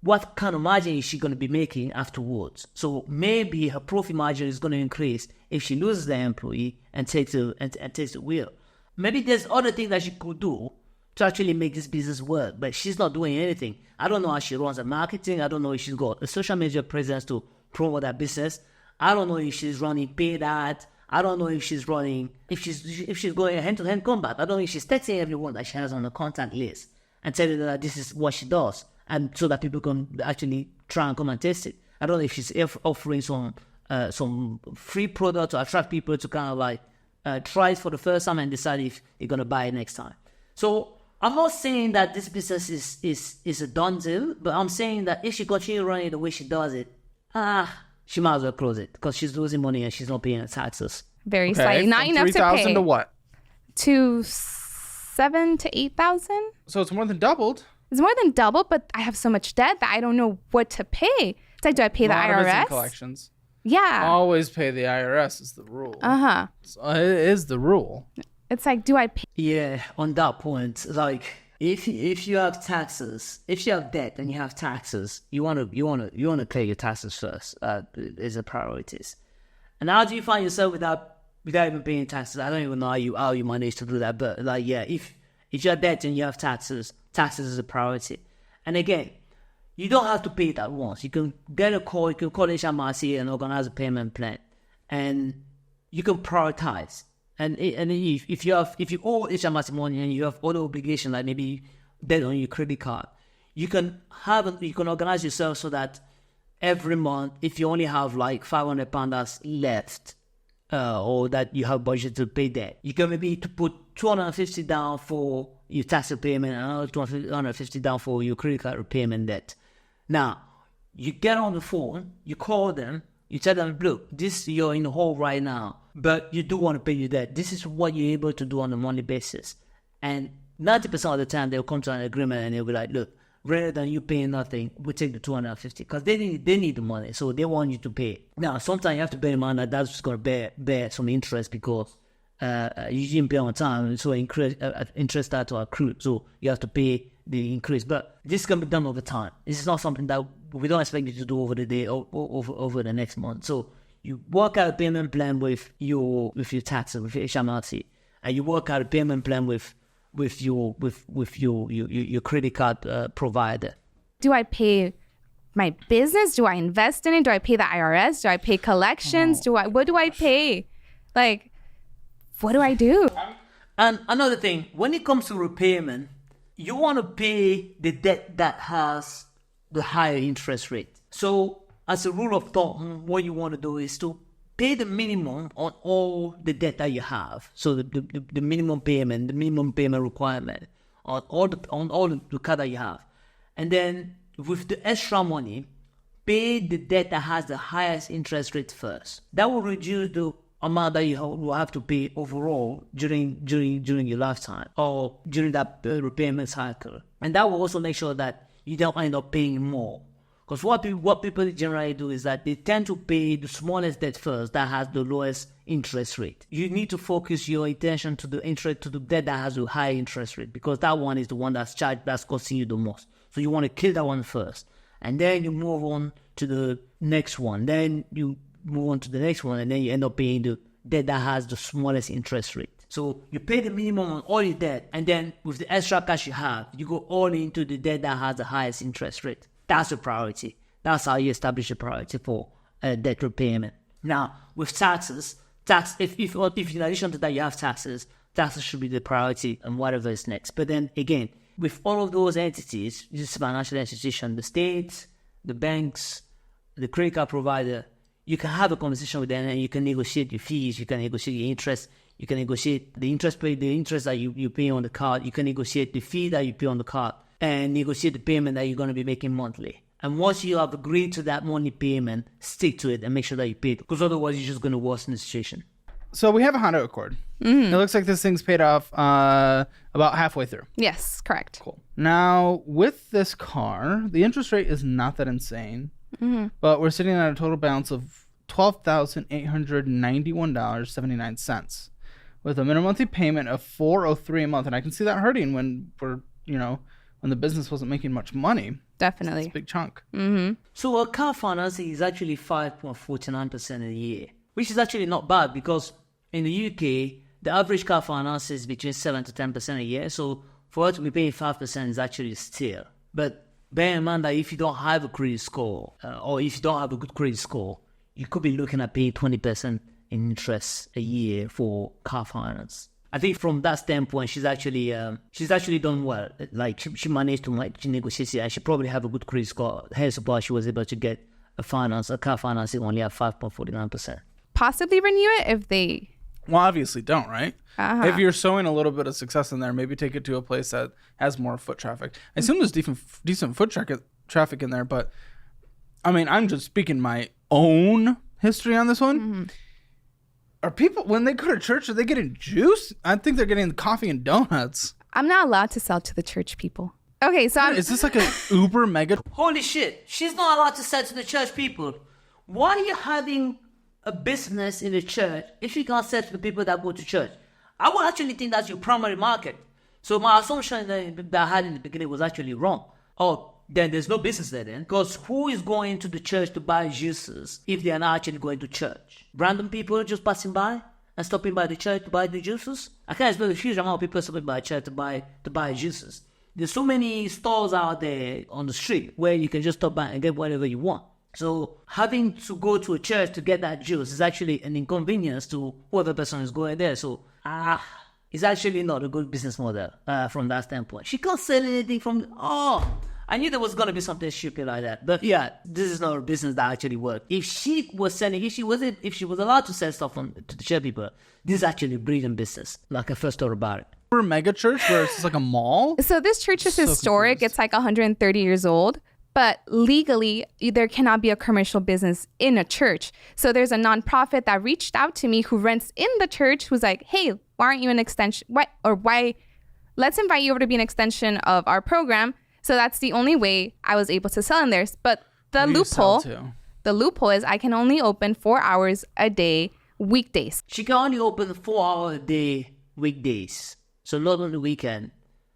A: what kind of margin is she going to be making afterwards? So maybe her profit margin is going to increase if she loses the employee and takes the wheel. Maybe there's other things that she could do to actually make this business work, but she's not doing anything. I don't know how she runs her marketing. I don't know if she's got a social media presence to promote that business. I don't know if she's running paid ads. I don't know if she's going hand-to-hand combat. I don't know if she's texting everyone that she has on the contact list and telling them that this is what she does, and so that people can actually try and come and test it. I don't know if she's offering some free product to attract people to kind of try it for the first time and decide if they're going to buy it next time. So I'm not saying that this business is a done deal, but I'm saying that if she continue running the way she does it, she might as well close it because she's losing money and she's not paying her taxes.
B: Very
C: Okay,
B: slightly, not
C: from
B: enough to
C: 3,000
B: pay.
C: to what?
B: To 7,000 to 8,000.
C: So it's more than doubled.
B: It's more than double, but I have so much debt that I don't know what to pay. It's like, do I pay the
C: A lot of it's in
B: IRS?
C: collections.
B: Yeah.
C: Always pay the IRS is the rule. So it is the rule.
B: It's like, do I pay?
A: Yeah, on that point, like if you have taxes, if you have debt and you have taxes, you wanna pay your taxes first. Is a priorities. And how do you find yourself without even paying taxes? I don't even know how you manage to do that. But like, yeah, if you have debt and you have taxes is a priority. And again, you don't have to pay it at once. You can get a call. You can call HMRC and organize a payment plan, and you can prioritize. And if you owe HMRC money and you have other obligations like maybe debt on your credit card, you can organize yourself so that every month, if you only have like £500 left, or that you have budget to pay debt, you can maybe put 250 down for your tax repayment and another 250 down for your credit card repayment debt. Now, you get on the phone, you call them, you tell them, look, you're in the hole right now, but you do want to pay your debt. This is what you're able to do on a monthly basis. And 90% of the time, they'll come to an agreement and they'll be like, look, rather than you paying nothing, we take the 250 because they need the money, so they want you to pay. Now, sometimes you have to bear in mind that that's just going to bear some interest because you didn't pay on time, so interest start to accrue, so you have to pay the increase. But this can be done over time. This is not something that we don't expect you to do over the day or over the next month. So you work out a payment plan with your taxes, with your HMRC, and you work out a payment plan with your credit card provider.
B: Do I pay my business? Do I invest in it? Do I pay the IRS? Do I pay collections? What do I pay? Like, what do I do?
A: And another thing, when it comes to repayment, you want to pay the debt that has the higher interest rate. So as a rule of thumb, what you want to do is to pay the minimum on all the debt that you have. So the minimum payment requirement on all the card that you have. And then with the extra money, pay the debt that has the highest interest rate first. That will reduce the amount that you will have to pay overall during your lifetime or during that repayment cycle. And that will also make sure that you don't end up paying more. Because what people generally do is that they tend to pay the smallest debt first that has the lowest interest rate. You need to focus your attention to the debt that has a high interest rate, because that one is the one that's costing you the most. So you want to kill that one first, and then you move on to the next one. Then you move on to the next one, and then you end up paying the debt that has the smallest interest rate. So you pay the minimum on all your debt, and then with the extra cash you have, you go all into the debt that has the highest interest rate. That's a priority. That's how you establish a priority for debt repayment. Now, with taxes, if in addition to that you have taxes should be the priority and whatever is next. But then again, with all of those entities, this financial institution, the states, the banks, the credit card provider, you can have a conversation with them and you can negotiate your fees, you can negotiate your interest, you can negotiate the interest that you pay on the card, you can negotiate the fee that you pay on the card, and negotiate the payment that you're going to be making monthly. And once you have agreed to that monthly payment, stick to it and make sure that you pay it, because otherwise you're just going to worsen the situation.
C: So we have a Honda Accord. It looks like this thing's paid off about halfway through.
B: Yes, correct.
C: Cool. Now, with this car, the interest rate is not that insane, but we're sitting at a total balance of $12,891.79 with a minimum monthly payment of $403 a month. And I can see that hurting when when the business wasn't making much money.
B: Definitely.
C: It's a big chunk.
A: So a car finance is actually 5.49% a year, which is actually not bad, because in the UK, the average car finance is between 7 to 10% a year. So for us to be paying 5% is actually still. But bear in mind that if you don't have a credit score, or if you don't have a good credit score, you could be looking at paying 20% in interest a year for car finance. I think from that standpoint, she's actually done well. Like she managed to negotiate it, and she probably have a good credit score. Hence why she was able to get a car financing only at 5.49%.
B: Possibly renew it if they
C: Well, obviously don't, right? If you're showing a little bit of success in there, maybe take it to a place that has more foot traffic. I assume there's decent foot traffic in there, but I mean, I'm just speaking my own history on this one. Are people, when they go to church, are they getting juice? I think they're getting coffee and donuts.
B: I'm not allowed to sell to the church people. Okay, so
C: Is this like an uber mega?
A: Holy shit, she's not allowed to sell to the church people. Why are you having a business in the church if you can't sell to the people that go to church? I would actually think that's your primary market. So my assumption that I had in the beginning was actually wrong. Oh, then there's no business there then. Because who is going to the church to buy juices if they are not actually going to church? Random people just passing by and stopping by the church to buy the juices? I can't expect a huge amount of people stopping by church to buy juices. There's so many stores out there on the street where you can just stop by and get whatever you want. So having to go to a church to get that juice is actually an inconvenience to whoever person is going there. So it's actually not a good business model from that standpoint. She can't sell anything from. I knew there was gonna be something stupid like that. But yeah, this is not a business that actually worked. If she was selling, if she was allowed to sell stuff to the church people, this is actually a brilliant business. Like I first thought about it.
C: Uber mega church where it's just like a mall.
B: So this church is historic.
C: Confused.
B: It's like 130 years old. But legally, there cannot be a commercial business in a church. So there's a nonprofit that reached out to me who rents in the church who's like, hey, why aren't you an extension? Why? Let's invite you over to be an extension of our program. So that's the only way I was able to sell in there. But the loophole is I can only open 4 hours a day weekdays.
A: She can only open 4 hours a day weekdays. So not on the weekend.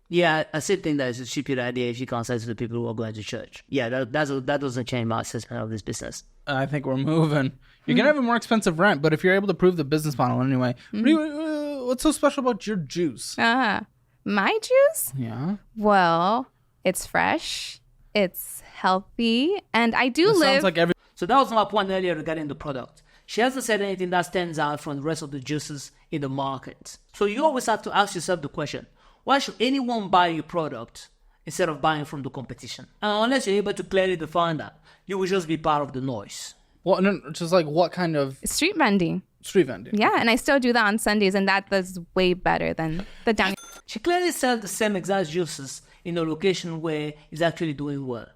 A: Yeah, I still think that is a stupid idea if you can't sell to the people who are going to church. Yeah, that doesn't change my assessment of this business.
C: I think we're moving. You're going to have a more expensive rent, but if you're able to prove the business model anyway, what's so special about your juice?
B: My juice?
C: Yeah.
B: Well, it's fresh, it's healthy, and I do
C: It
B: live...
C: sounds like
A: So that was my point earlier regarding the product. She hasn't said anything that stands out from the rest of the juices in the market. So you always have to ask yourself the question, why should anyone buy your product instead of buying from the competition? And unless you're able to clearly define that, you will just be part of the noise.
C: Well, no, just like what kind of...
B: Street vending.
C: Street vending.
B: Yeah, and I still do that on Sundays, and that does way better than the down...
A: She clearly sells the same exact juices in a location where it's actually doing well.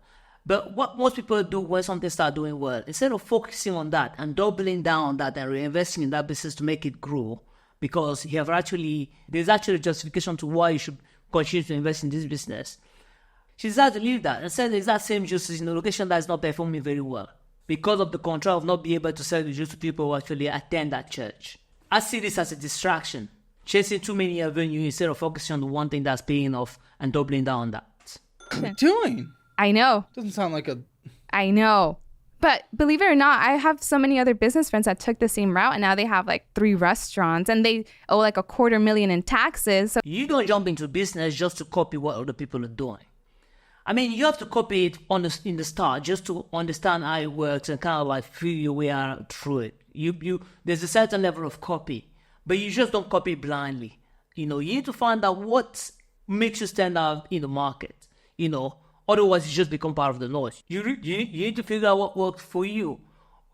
A: But what most people do when something starts doing well, instead of focusing on that and doubling down on that and reinvesting in that business to make it grow, because there's actually justification to why you should continue to invest in this business. She decided to leave that and sell the exact same juices in a location that is not performing very well because of the control of not being able to sell the juice to people who actually attend that church. I see this as a distraction, chasing too many avenues instead of focusing on the one thing that's paying off and doubling down on that.
C: What are you doing?
B: I know.
C: Doesn't sound like a...
B: I know. But believe it or not, I have so many other business friends that took the same route, and now they have like 3 restaurants, and they owe like $250,000 in taxes. So
A: You don't jump into business just to copy what other people are doing. I mean, you have to copy it in the start just to understand how it works and kind of like feel your way out through it. There's a certain level of copy, but you just don't copy blindly. You need to find out what makes you stand out in the market. Otherwise, you just become part of the noise. You need to figure out what works for you.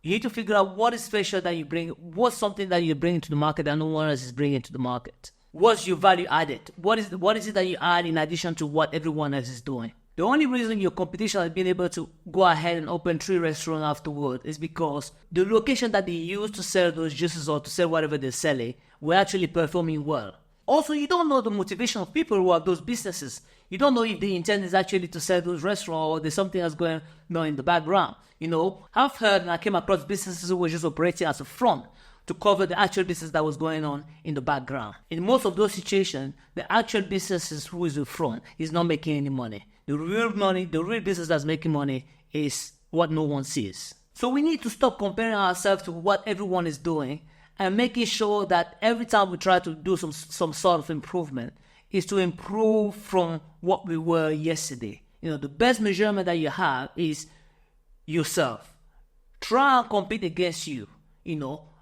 A: You need to figure out what is special that you bring, what's something that you bring to the market that no one else is bringing to the market. What's your value added? What is it that you add in addition to what everyone else is doing? The only reason your competition has been able to go ahead and open 3 restaurants afterward is because the location that they use to sell those juices or to sell whatever they're selling were actually performing well. Also, you don't know the motivation of people who have those businesses. You don't know if the intent is actually to sell those restaurants or there's something else going on in the background. I've heard and I came across businesses who were just operating as a front to cover the actual business that was going on in the background. In most of those situations, the actual business who is the front is not making any money. The real business that's making money is what no one sees. So we need to stop comparing ourselves to what everyone is doing and making sure that every time we try to do some sort of improvement is to improve from what we were yesterday. The best measurement that you have is yourself. Try and compete against you.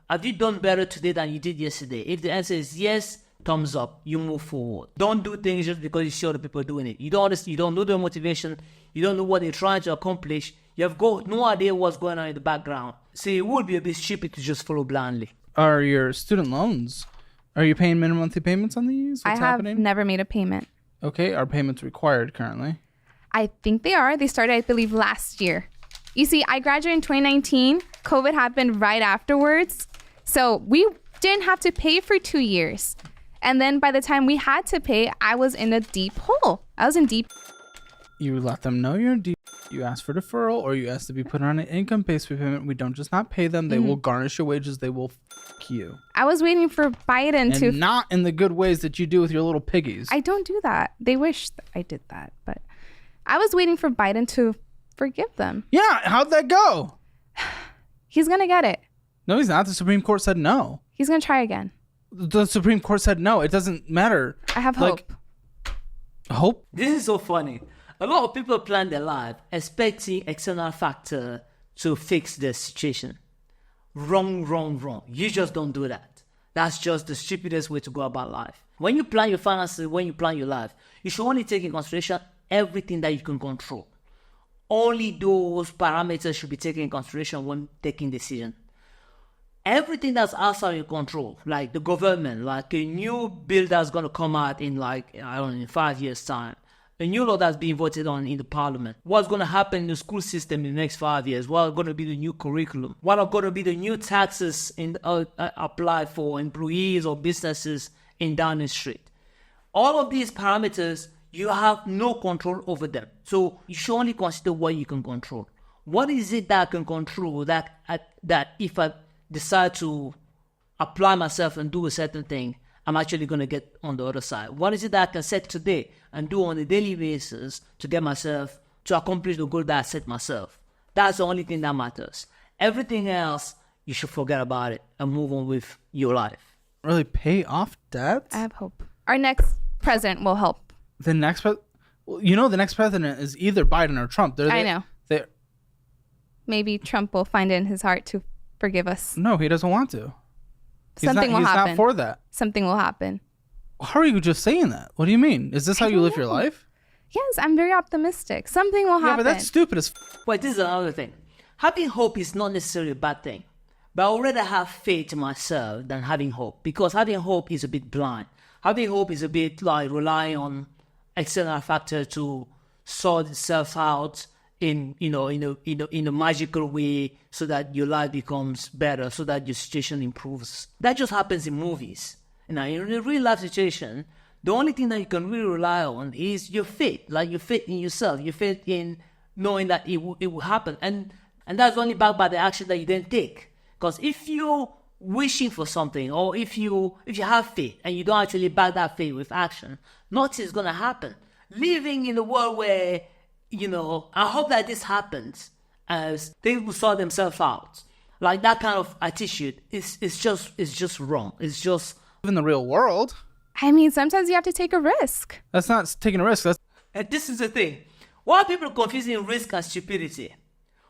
A: Have you done better today than you did yesterday? If the answer is yes, thumbs up, you move forward. Don't do things just because you see other people doing it. You don't know their motivation, you don't know what they're trying to accomplish, you have got no idea what's going on in the background. So it would be a bit stupid to just follow blindly.
C: are your student loans? Are you paying minimum monthly payments on these? What's
B: I have
C: happening?
B: never made a payment.
C: Okay, are payments required currently?
B: I think they are. They started, I believe, last year. You see, I graduated in 2019. COVID happened right afterwards. So we didn't have to pay for 2 years. And then by the time we had to pay, I was in a deep hole. I was in deep.
C: You let them know you're in deep. You ask for deferral, or you ask to be put on an income-based repayment. We don't just not pay them. They will garnish your wages. They will you.
B: I was waiting for Biden to...
C: And not in the good ways that you do with your little piggies.
B: I don't do that. They wish I did that. But I was waiting for Biden to forgive them.
C: Yeah, how'd that go?
B: He's going to get it.
C: No, he's not. The Supreme Court said no.
B: He's going to try again.
C: The Supreme Court said no. It doesn't matter.
B: I have hope.
C: Hope?
A: This is so funny. A lot of people plan their life expecting external factor to fix the situation. Wrong. You just don't do that. That's just the stupidest way to go about life. When you plan your finances, when you plan your life, you should only take in consideration everything that you can control. Only those parameters should be taken in consideration when taking decisions. Everything that's outside your control, like the government, like a new bill that's going to come out in in 5 years' time, a new law that's being voted on in the parliament, what's going to happen in the school system in the next 5 years, what are going to be the new curriculum, what are going to be the new taxes applied for employees or businesses in Downing Street. All of these parameters, you have no control over them. So you should only consider what you can control. What is it that I can control that if I decide to apply myself and do a certain thing, I'm actually going to get on the other side? What is it that I can set today and do on a daily basis to get myself to accomplish the goal that I set myself? That's the only thing that matters. Everything else, you should forget about it and move on with your life.
C: Really pay off debt?
B: I have hope. Our next president will help.
C: The next the next president is either Biden or Trump.
B: I know. Maybe Trump will find it in his heart to forgive us.
C: No, he doesn't want to.
B: Something will happen.
C: He's not for that.
B: Something will happen.
C: How are you just saying that? What do you mean? Is this how you live your life?
B: Yes, I'm very optimistic. Something will happen.
C: Yeah, but that's stupid as
A: But this is another thing. Having hope is not necessarily a bad thing. But I would rather have faith in myself than having hope. Because having hope is a bit blind. Having hope is a bit like relying on external factor to sort itself out in a magical way so that your life becomes better, so that your situation improves. That just happens in movies. Now, in a real life situation, the only thing that you can really rely on is your faith, like your faith in yourself, your faith in knowing that it will happen. And that's only backed by the action that you then take. Because if you're wishing for something, or if you have faith and you don't actually back that faith with action, nothing is going to happen. Living in a world where, I hope that this happens as things will sort themselves out. Like that kind of attitude is just wrong. It's just
C: in the real world.
B: I mean, sometimes you have to take a risk.
C: That's not taking a risk.
A: And this is the thing. Why are people confusing risk and stupidity?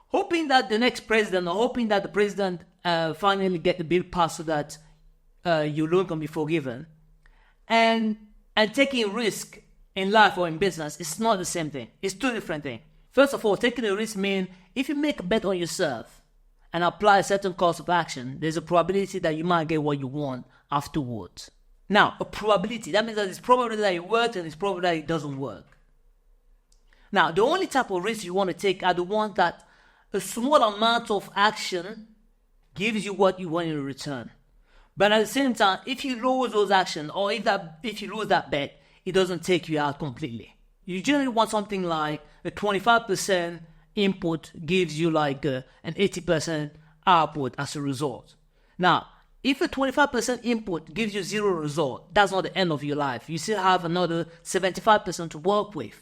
A: Hoping that the next president, or hoping that the president finally get the bill passed so that your loan can be forgiven, and taking risk in life or in business is not the same thing. It's two different things. First of all, taking a risk means if you make a bet on yourself and apply a certain course of action, there's a probability that you might get what you want afterwards. Now, a probability, that means that it's probable that it works and it's probable that it doesn't work. Now, the only type of risk you want to take are the ones that a small amount of action gives you what you want in return. But at the same time, if you lose those actions, or if you lose that bet, it doesn't take you out completely. You generally want something like a 25% input gives you like an 80% output as a result. Now, if a 25% input gives you 0 result, that's not the end of your life. You still have another 75% to work with.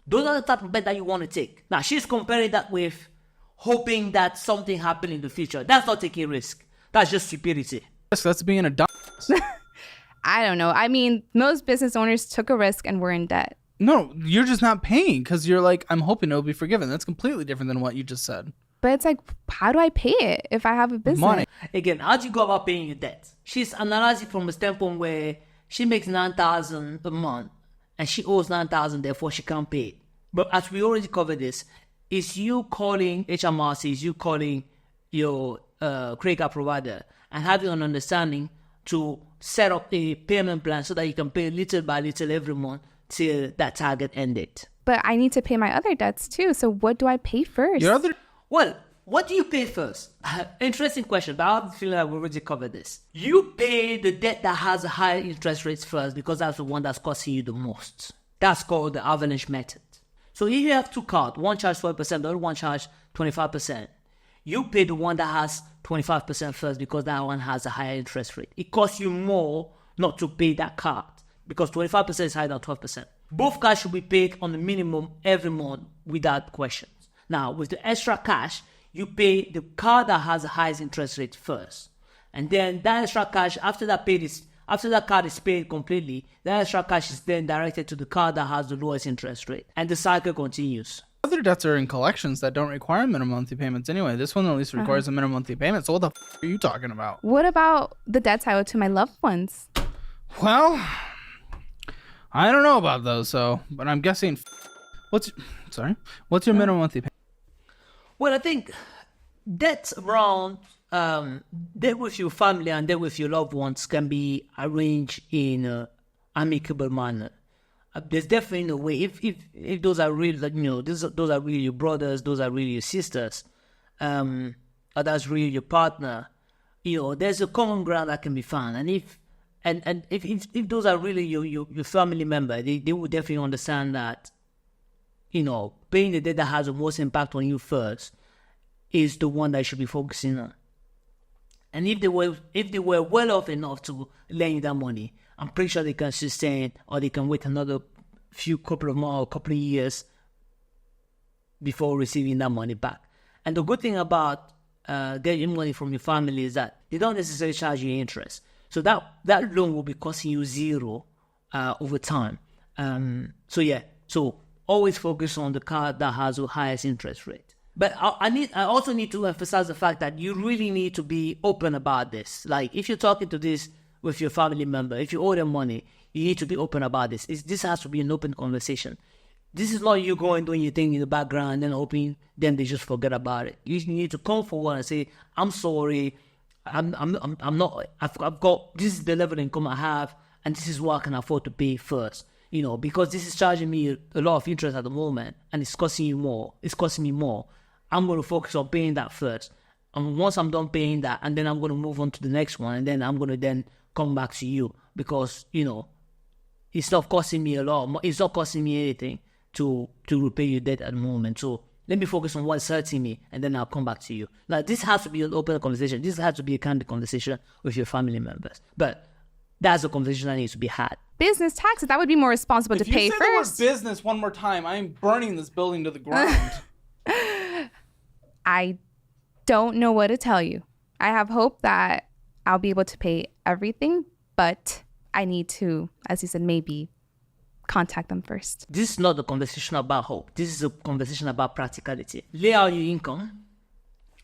A: Those are the type of bet that you want to take. Now, she's comparing that with hoping that something happens in the future. That's not taking risk. That's just stupidity.
C: That's being a dumb.
B: I don't know. I mean, most business owners took a risk and were in debt.
C: No, you're just not paying because you're like, I'm hoping it'll be forgiven. That's completely different than what you just said.
B: But it's like, how do I pay it if I have a business?
C: Money.
A: Again, how do you go about paying your debt? She's analyzing from a standpoint where she makes $9,000 a month and she owes $9,000, therefore she can't pay it. But as we already covered this, is you calling HMRC, is you calling your credit card provider and having an understanding to set up a payment plan so that you can pay little by little every month till that target end date.
B: But I need to pay my other debts too. So what do I pay first?
A: Well, what do you pay first? Interesting question, but I have a feeling I've already covered this. You pay the debt that has a higher interest rates first because that's the one that's costing you the most. That's called the avalanche method. So if you have two cards, one charge 12%, the other one charge 25%, you pay the one that has 25% first because that one has a higher interest rate. It costs you more not to pay that card because 25% is higher than 12%. Both cards should be paid on the minimum every month without questions. Now, with the extra cash, you pay the card that has the highest interest rate first. And then that extra cash, after that card is paid completely, that extra cash is then directed to the card that has the lowest interest rate. And the cycle continues.
C: Other debts are in collections that don't require minimum monthly payments anyway. This one at least requires a minimum monthly payment. So what the are you talking about?
B: What about the debts I owe to my loved ones?
C: Well, I don't know about those, but I'm guessing what's your minimum monthly payment?
A: Well, I think debts around debt with your family and debt with your loved ones can be arranged in an amicable manner. There's definitely no way. If those are really, those are really your brothers, those are really your sisters, or that's really your partner, there's a common ground that can be found. And if those are really your family member, they will definitely understand that, paying the debt that has the most impact on you first is the one that you should be focusing on. And if they were well off enough to lend you that money, I'm pretty sure they can sustain, or they can wait another couple of months or couple of years before receiving that money back. And the good thing about getting money from your family is that they don't necessarily charge you interest. So that loan will be costing you zero over time. So always focus on the card that has the highest interest rate. But I also need to emphasize the fact that you really need to be open about this. Like, if you're talking to this with your family member, if you owe them money, you need to be open about this. This has to be an open conversation. This is not you going doing your thing in the background and then hoping then they just forget about it. You need to come forward and say, "I'm sorry. I'm not. I've got, this is the level of income I have, and this is what I can afford to pay first. Because this is charging me a lot of interest at the moment, and it's costing you more. It's costing me more. I'm going to focus on paying that first. And once I'm done paying that, and then I'm going to move on to the next one, and then I'm going to then come back to you because, it's not costing me a lot. It's not costing me anything to repay your debt at the moment. So let me focus on what's hurting me, and then I'll come back to you." Like, this has to be an open conversation. This has to be a candid conversation with your family members. But that's a conversation that needs to be had.
B: Business taxes, that would be more responsible to pay
C: If you say
B: first.
C: the word business one more time, I'm burning this building to the ground.
B: I don't know what to tell you. I have hope that I'll be able to pay everything, but I need to, as you said, maybe contact them first.
A: This is not a conversation about hope. This is a conversation about practicality. Lay out your income,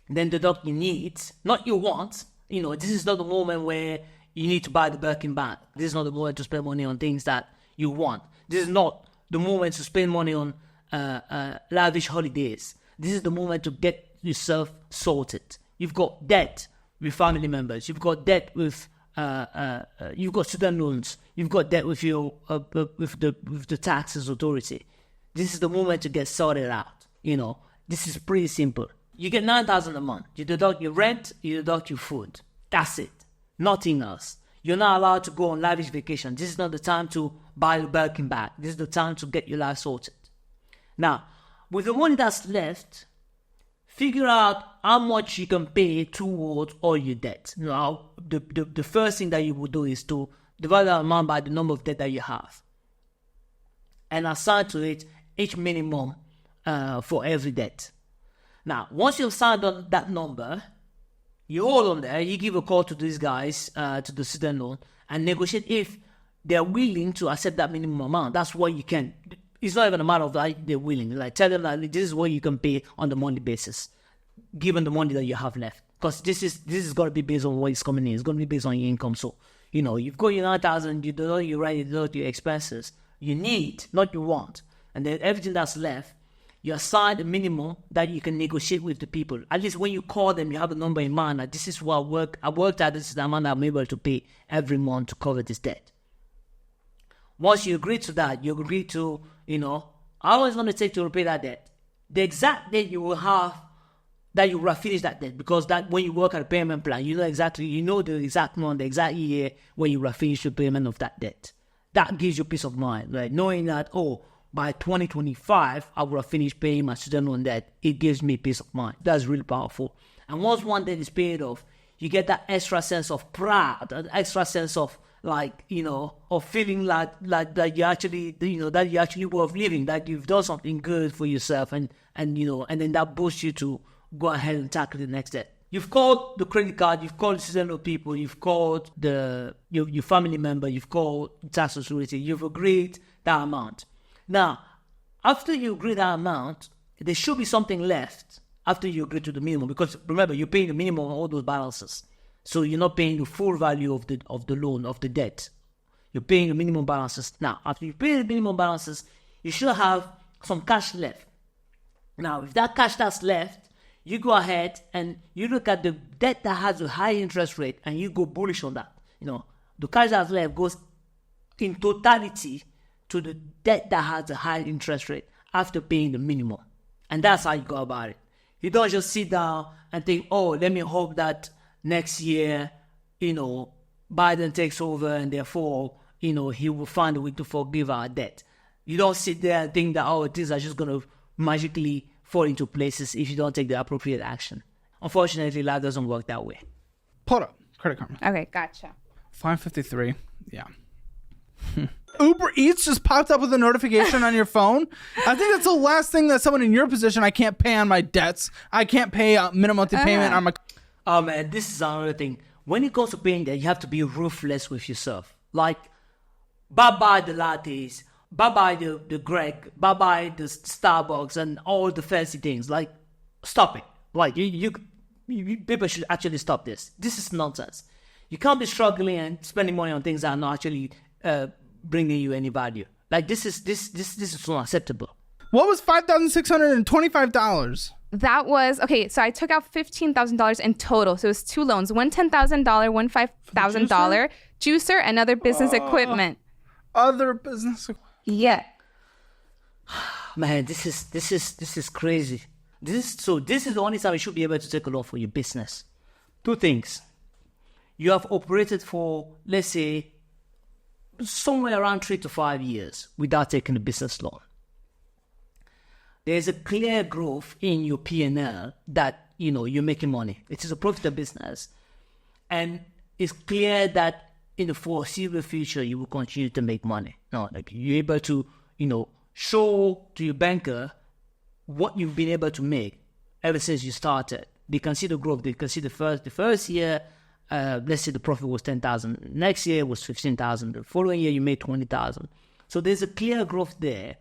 A: then deduct your needs, not your wants. This is not the moment where you need to buy the Birkin bag. This is not the moment to spend money on things that you want. This is not the moment to spend money on lavish holidays. This is the moment to get yourself sorted. You've got debt with family members. You've got debt with you've got student loans. You've got debt with your with the taxes authority. This is the moment to get sorted out. This is pretty simple. You get $9,000 a month. You deduct your rent. You deduct your food. That's it. Nothing else. You're not allowed to go on lavish vacation. This is not the time to buy the Birkin bag. This is the time to get your life sorted. Now, with the money that's left, figure out how much you can pay towards all your debt. Now, the first thing that you will do is to divide that amount by the number of debt that you have, and assign to it each minimum for every debt. Now, once you've signed on that number, you hold on there, you give a call to these guys, to the student loan, and negotiate if they're willing to accept that minimum amount. That's what you can. It's not even a matter of like they're willing. Like, tell them that this is what you can pay on the monthly basis, given the money that you have left. Because this is going to be based on what is coming in. It's going to be based on your income. So, you've got your 9,000, you deduct your rent, you deduct your expenses. You need, not you want. And then everything that's left, you assign a minimum that you can negotiate with the people. At least when you call them, you have a number in mind. Like, this is what I worked at, this is the amount I'm able to pay every month to cover this debt. Once you agree to that, you agree to, how long it's going to take to repay that debt. The exact date you will have that you will have finished that debt, because that when you work at a payment plan, you know the exact month, the exact year when you will have finished the payment of that debt. That gives you peace of mind, right? Knowing that, by 2025, I will have finished paying my student loan debt. It gives me peace of mind. That's really powerful. And once one debt is paid off, you get that extra sense of pride, that extra sense of of feeling like that you actually, that you're actually worth living, that you've done something good for yourself, and then that boosts you to go ahead and tackle the next debt. You've called the credit card, you've called the student loan people, you've called your family member, you've called tax authority, you've agreed that amount. Now, after you agree that amount, there should be something left after you agree to the minimum, because remember, you're paying the minimum on all those balances. So you're not paying the full value of the loan, of the debt. You're paying the minimum balances. Now, after you pay the minimum balances, you should have some cash left. Now, if that cash that's left, you go ahead and you look at the debt that has a high interest rate and you go bullish on that. The cash that's left goes in totality to the debt that has a high interest rate after paying the minimum. And that's how you go about it. You don't just sit down and think, let me hope that next year, Biden takes over and therefore, he will find a way to forgive our debt. You don't sit there and think that, things are just going to magically fall into places if you don't take the appropriate action. Unfortunately, life doesn't work that way.
C: Pull up. Credit Karma.
B: Okay, gotcha.
C: 553. Yeah. Uber Eats just popped up with a notification on your phone. I think that's the last thing that someone in your position, I can't pay on my debts. I can't pay a minimum monthly payment on my...
A: Oh man, this is another thing. When it comes to paying debt, you have to be ruthless with yourself. Like, bye-bye the lattes, bye-bye the Greg, bye-bye the Starbucks and all the fancy things. Like, stop it. Like, you people should actually stop this. This is nonsense. You can't be struggling and spending money on things that are not actually bringing you any value. Like, this is unacceptable.
C: What was $5,625?
B: That was, okay, so I took out $15,000 in total. So it was two loans, one $10,000, one $5,000 juicer and other business equipment.
C: Other business equipment.
B: Yeah.
A: Man, this is crazy. This is the only time you should be able to take a loan for your business. Two things. You have operated for, let's say, somewhere around 3 to 5 years without taking a business loan. There's a clear growth in your P&L that, you're making money. It is a profitable business. And it's clear that in the foreseeable future, you will continue to make money. Like, you're able to, show to your banker what you've been able to make ever since you started. They can see the growth. They can see the first year, let's say the profit was 10,000. Next year was 15,000. The following year, you made 20,000. So there's a clear growth there.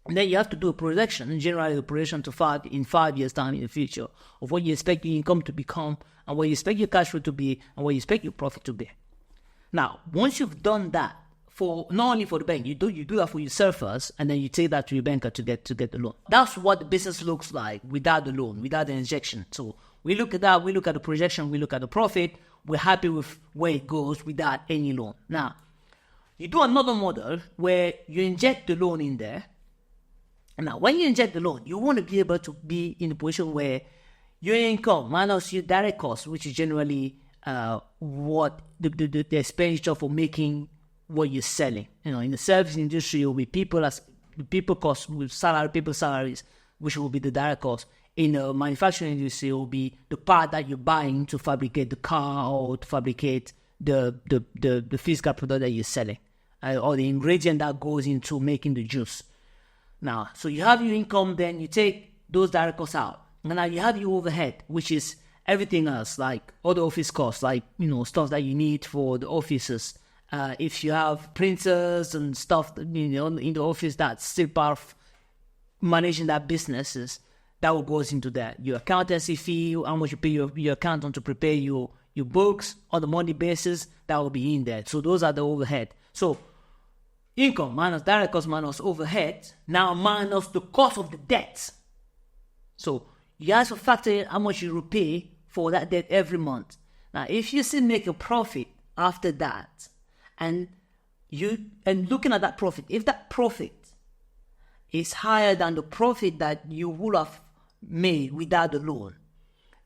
A: And then you have to do a projection, and generally a projection in 5 years' time in the future of what you expect your income to become, and what you expect your cash flow to be, and what you expect your profit to be. Now, once you've done that, for not only for the bank, you do that for yourself first, and then you take that to your banker to get the loan. That's what the business looks like without the loan, without the injection. So we look at that, we look at the projection, we look at the profit. We're happy with where it goes without any loan. Now, you do another model where you inject the loan in there. Now, when you inject the loan, you want to be able to be in a position where your income minus your direct costs, which is generally what the expenditure for making what you're selling. In the service industry, it will be people costs with people's salaries, which will be the direct cost. In the manufacturing industry, it will be the part that you're buying to fabricate the car or to fabricate the physical product that you're selling, or the ingredient that goes into making the juice. Now, so you have your income, then you take those direct costs out. And now you have your overhead, which is everything else, like all the office costs, like, stuff that you need for the offices. If you have printers and stuff, in the office, that's still part of managing that businesses, that will goes into that. Your accountancy fee, how much you pay your accountant to prepare your books on a monthly basis, that will be in there. So those are the overhead. So income minus direct cost minus overhead, now minus the cost of the debt. So you have to factor in how much you repay for that debt every month. Now, if you still make a profit after that, and looking at that profit, if that profit is higher than the profit that you would have made without the loan,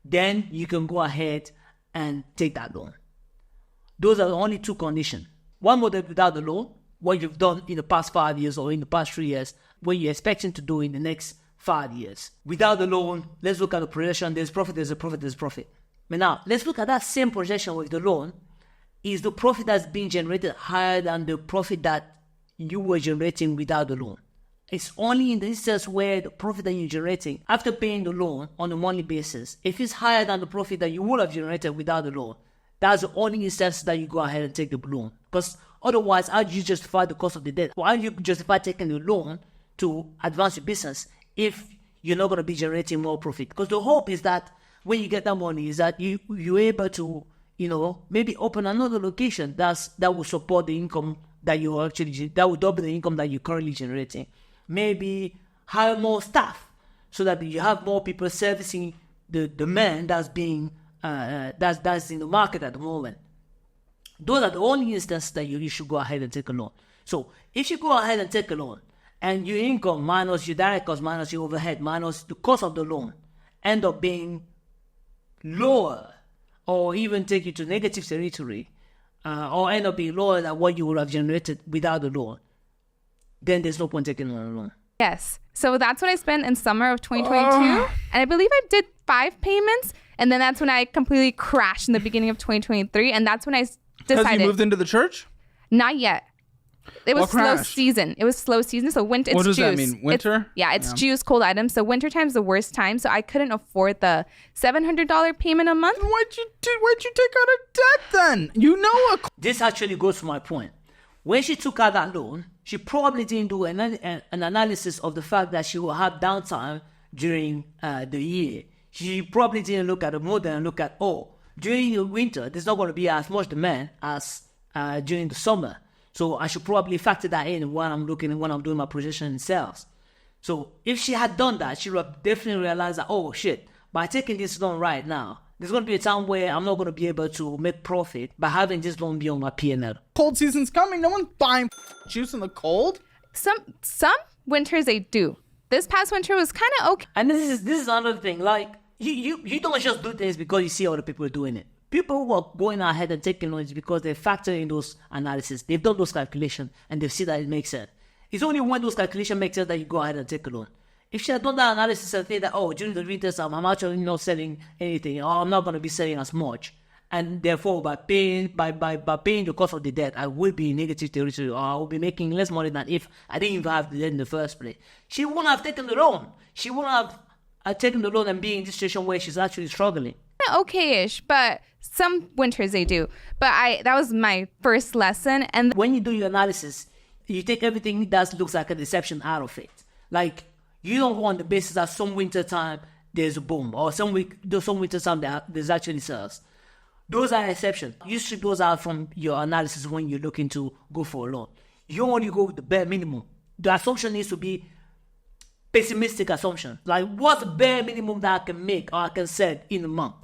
A: then you can go ahead and take that loan. Those are the only two conditions. One model without the loan, what you've done in the past 5 years or in the past 3 years, what you're expecting to do in the next 5 years. Without the loan, let's look at the projection. There's profit, there's a profit, there's profit. But now, let's look at that same projection with the loan. Is the profit that's being generated higher than the profit that you were generating without the loan? It's only in the instance where the profit that you're generating after paying the loan on a monthly basis, if it's higher than the profit that you would have generated without the loan, that's the only instance that you go ahead and take the loan. Because otherwise, how do you justify the cost of the debt? Why do you justify taking the loan to advance your business if you're not going to be generating more profit? Because the hope is that when you get that money, is that you're able to, maybe open another location that will support the income that you actually, that will double the income that you're currently generating. Maybe hire more staff so that you have more people servicing the demand that's being that's in the market at the moment. Those are the only instances that you should go ahead and take a loan. So if you go ahead and take a loan and your income minus your direct cost minus your overhead minus the cost of the loan end up being lower or even take you to negative territory or end up being lower than what you would have generated without the loan, then there's no point taking on a loan.
B: Yes. So that's what I spent in summer of 2022. And I believe I did 5 payments. And then that's when I completely crashed in the beginning of 2023. And that's when I decided.
C: Because you moved into the church?
B: Not yet. It was slow
C: crashed?
B: season. It was slow season. So winter.
C: What does
B: juice.
C: that mean? Winter?
B: It's juice, cold items. So winter time is the worst time. So I couldn't afford the $700 payment a month.
C: Why'd you take out a debt then?
A: This actually goes to my point. When she took out that loan, she probably didn't do an analysis of the fact that she will have downtime during the year. She probably didn't look at the model and look at, during the winter, there's not going to be as much demand as during the summer. So I should probably factor that in when I'm doing my projection in sales. So if she had done that, she would have definitely realized that, oh shit, by taking this loan right now, there's going to be a time where I'm not going to be able to make profit by having this loan be on my P&L.
C: Cold season's coming. No one's buying juice in the cold.
B: Some winters they do. This past winter was kind of okay.
A: And this is another thing. Like you don't just do things because you see other people doing it. People who are going ahead and taking loans because they factor in those analysis. They've done those calculations and they see that it makes sense. It's only when those calculations make sense that you go ahead and take a loan. If she had done that analysis and think that, during the winter time, I'm actually not selling anything, or I'm not going to be selling as much, and therefore by paying the cost of the debt, I will be in negative territory, or I will be making less money than if I didn't even have the debt in the first place. She wouldn't have taken the loan. She wouldn't have taken the loan and be in this situation where she's actually struggling.
B: Okay-ish, but some winters they do. But that was my first lesson. And
A: when you do your analysis, you take everything that looks like a deception out of it. Like, you don't go on the basis that some winter time there's a boom, or some winter time there's actually sales. Those are exceptions. You strip those out from your analysis when you're looking to go for a loan. You only go with the bare minimum. The assumption needs to be pessimistic assumption. Like, what's the bare minimum that I can make or I can set in a month?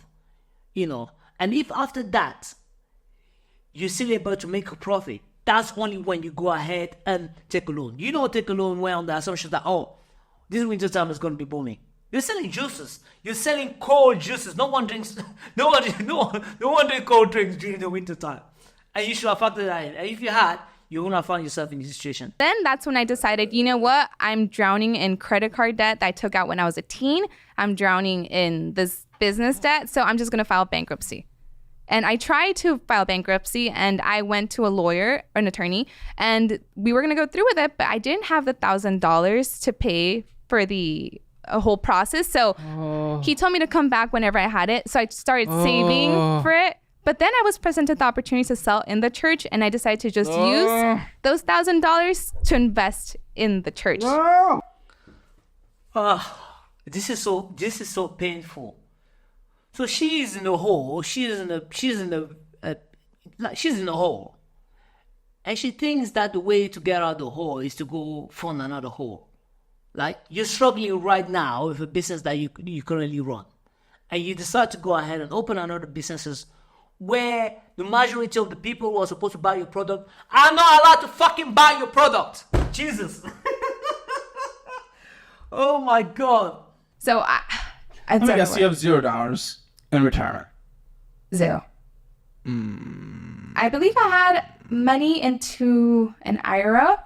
A: And if after that you're still able to make a profit, that's only when you go ahead and take a loan. You don't take a loan when on the assumption that, this winter time is going to be booming. You're selling juices. You're selling cold juices. No one drinks cold drinks during the winter time. And you should have factored that in. And if you had, you wouldn't have found yourself in this situation.
B: Then that's when I decided, you know what? I'm drowning in credit card debt that I took out when I was a teen. I'm drowning in this business debt. So I'm just going to file bankruptcy. And I tried to file bankruptcy, and I went to a lawyer, an attorney, and we were going to go through with it, but I didn't have the $1,000 to pay for the whole process. So he told me to come back whenever I had it. So I started saving for it. But then I was presented the opportunity to sell in the church, and I decided to just use those $1,000 to invest in the church.
A: This is so painful. So she's in the hole. She's in the hole. And she thinks that the way to get out of the hole is to go fund another hole. Like, you're struggling right now with a business that you currently run. And you decide to go ahead and open another businesses where the majority of the people who are supposed to buy your product are not allowed to fucking buy your product. Jesus. Oh my God.
B: So
C: I guess you have $0 in retirement.
B: Zero. I believe I had money into an IRA,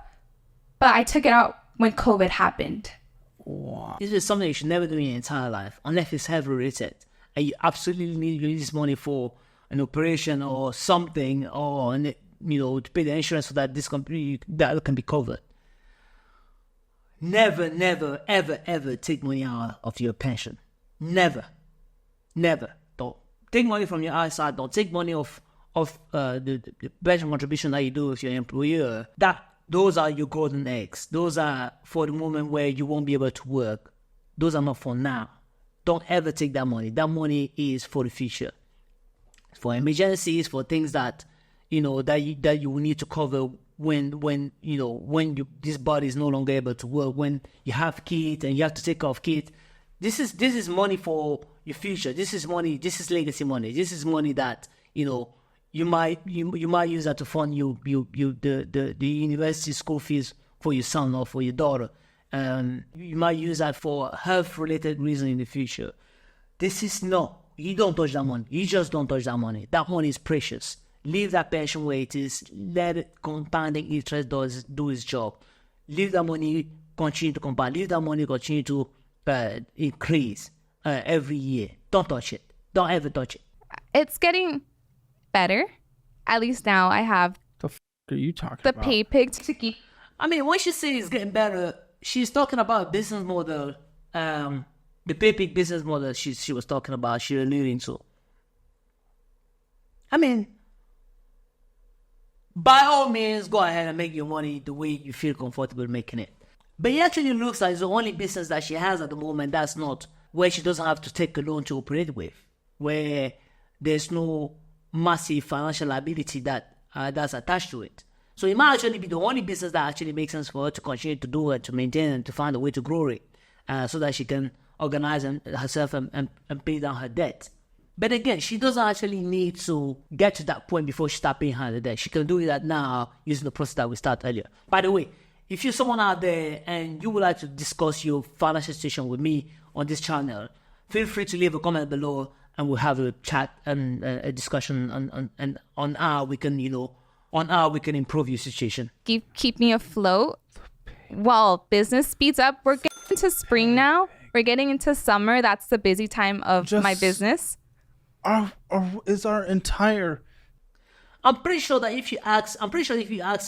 B: but I took it out when COVID happened.
C: Wow.
A: This is something you should never do in your entire life unless it's heavily rated and you absolutely need to use this money for an operation or something, or to pay the insurance so that that can be covered. Never, never, ever, ever take money out of your pension. Never. Don't take money from your ISA. Don't take money off the pension contribution that you do with your employer. Those are your golden eggs. Those are for the moment where you won't be able to work. Those are not for now. Don't ever take that money. That money is for the future. For emergencies, for things that that you will need to cover when this body is no longer able to work, when you have kids and you have to take off kids. This is money for your future. This is money. This is legacy money. This is money that you might use that to fund the university school fees for your son or for your daughter. You might use that for health related reason in the future. You don't touch that money. You just don't touch that money. That money is precious. Leave that pension where it is. Let it compounding interest do its job. Leave that money continue to compound. Leave that money continue to increase every year. Don't touch it. Don't ever touch it.
B: It's getting better. At least now I have
C: Are you talking
B: the
C: about?
B: pay pig to keep.
A: I mean, when she says it's getting better, she's talking about business model. The pay pig business model she was talking about, she alluding to. I mean, by all means, go ahead and make your money the way you feel comfortable making it. But it actually looks like the only business that she has at the moment that's not where she doesn't have to take a loan to operate with, where there's no massive financial liability that's attached to it. So it might actually be the only business that actually makes sense for her to continue to do it, to maintain and to find a way to grow it, so that she can organize herself and pay down her debt. But again, she doesn't actually need to get to that point before she starts paying her debt. She can do that now using the process that we started earlier. By the way, if you're someone out there and you would like to discuss your financial situation with me on this channel, feel free to leave a comment below and we'll have a chat and a discussion on how we can, improve your situation.
B: Keep me afloat while business speeds up. We're getting into spring now. We're getting into summer. That's the busy time of my business.
C: Is our entire...
A: I'm pretty sure if you ask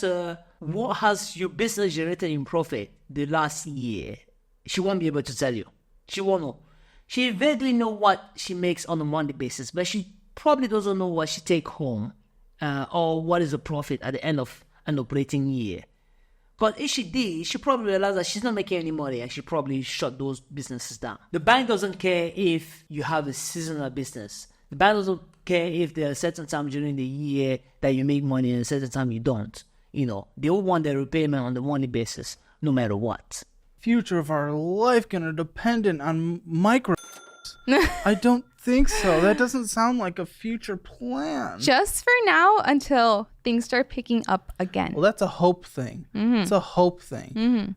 A: her, what has your business generated in profit the last year, she won't be able to tell you. She won't know. She vaguely know what she makes on a monthly basis, but she probably doesn't know what she take home or what is the profit at the end of an operating year. But if she did, she probably realized that she's not making any money and she probably shut those businesses down. The bank doesn't care if you have a seasonal business. The bank doesn't care if there are certain times during the year that you make money and a certain time you don't. They all want their repayment on the monthly basis, no matter what.
C: Future of our life gonna dependent on micro. I don't think so. That doesn't sound like a future plan.
B: Just for now until things start picking up again.
C: Well, that's a hope thing. Mm-hmm. It's a hope thing.
B: Mm-hmm.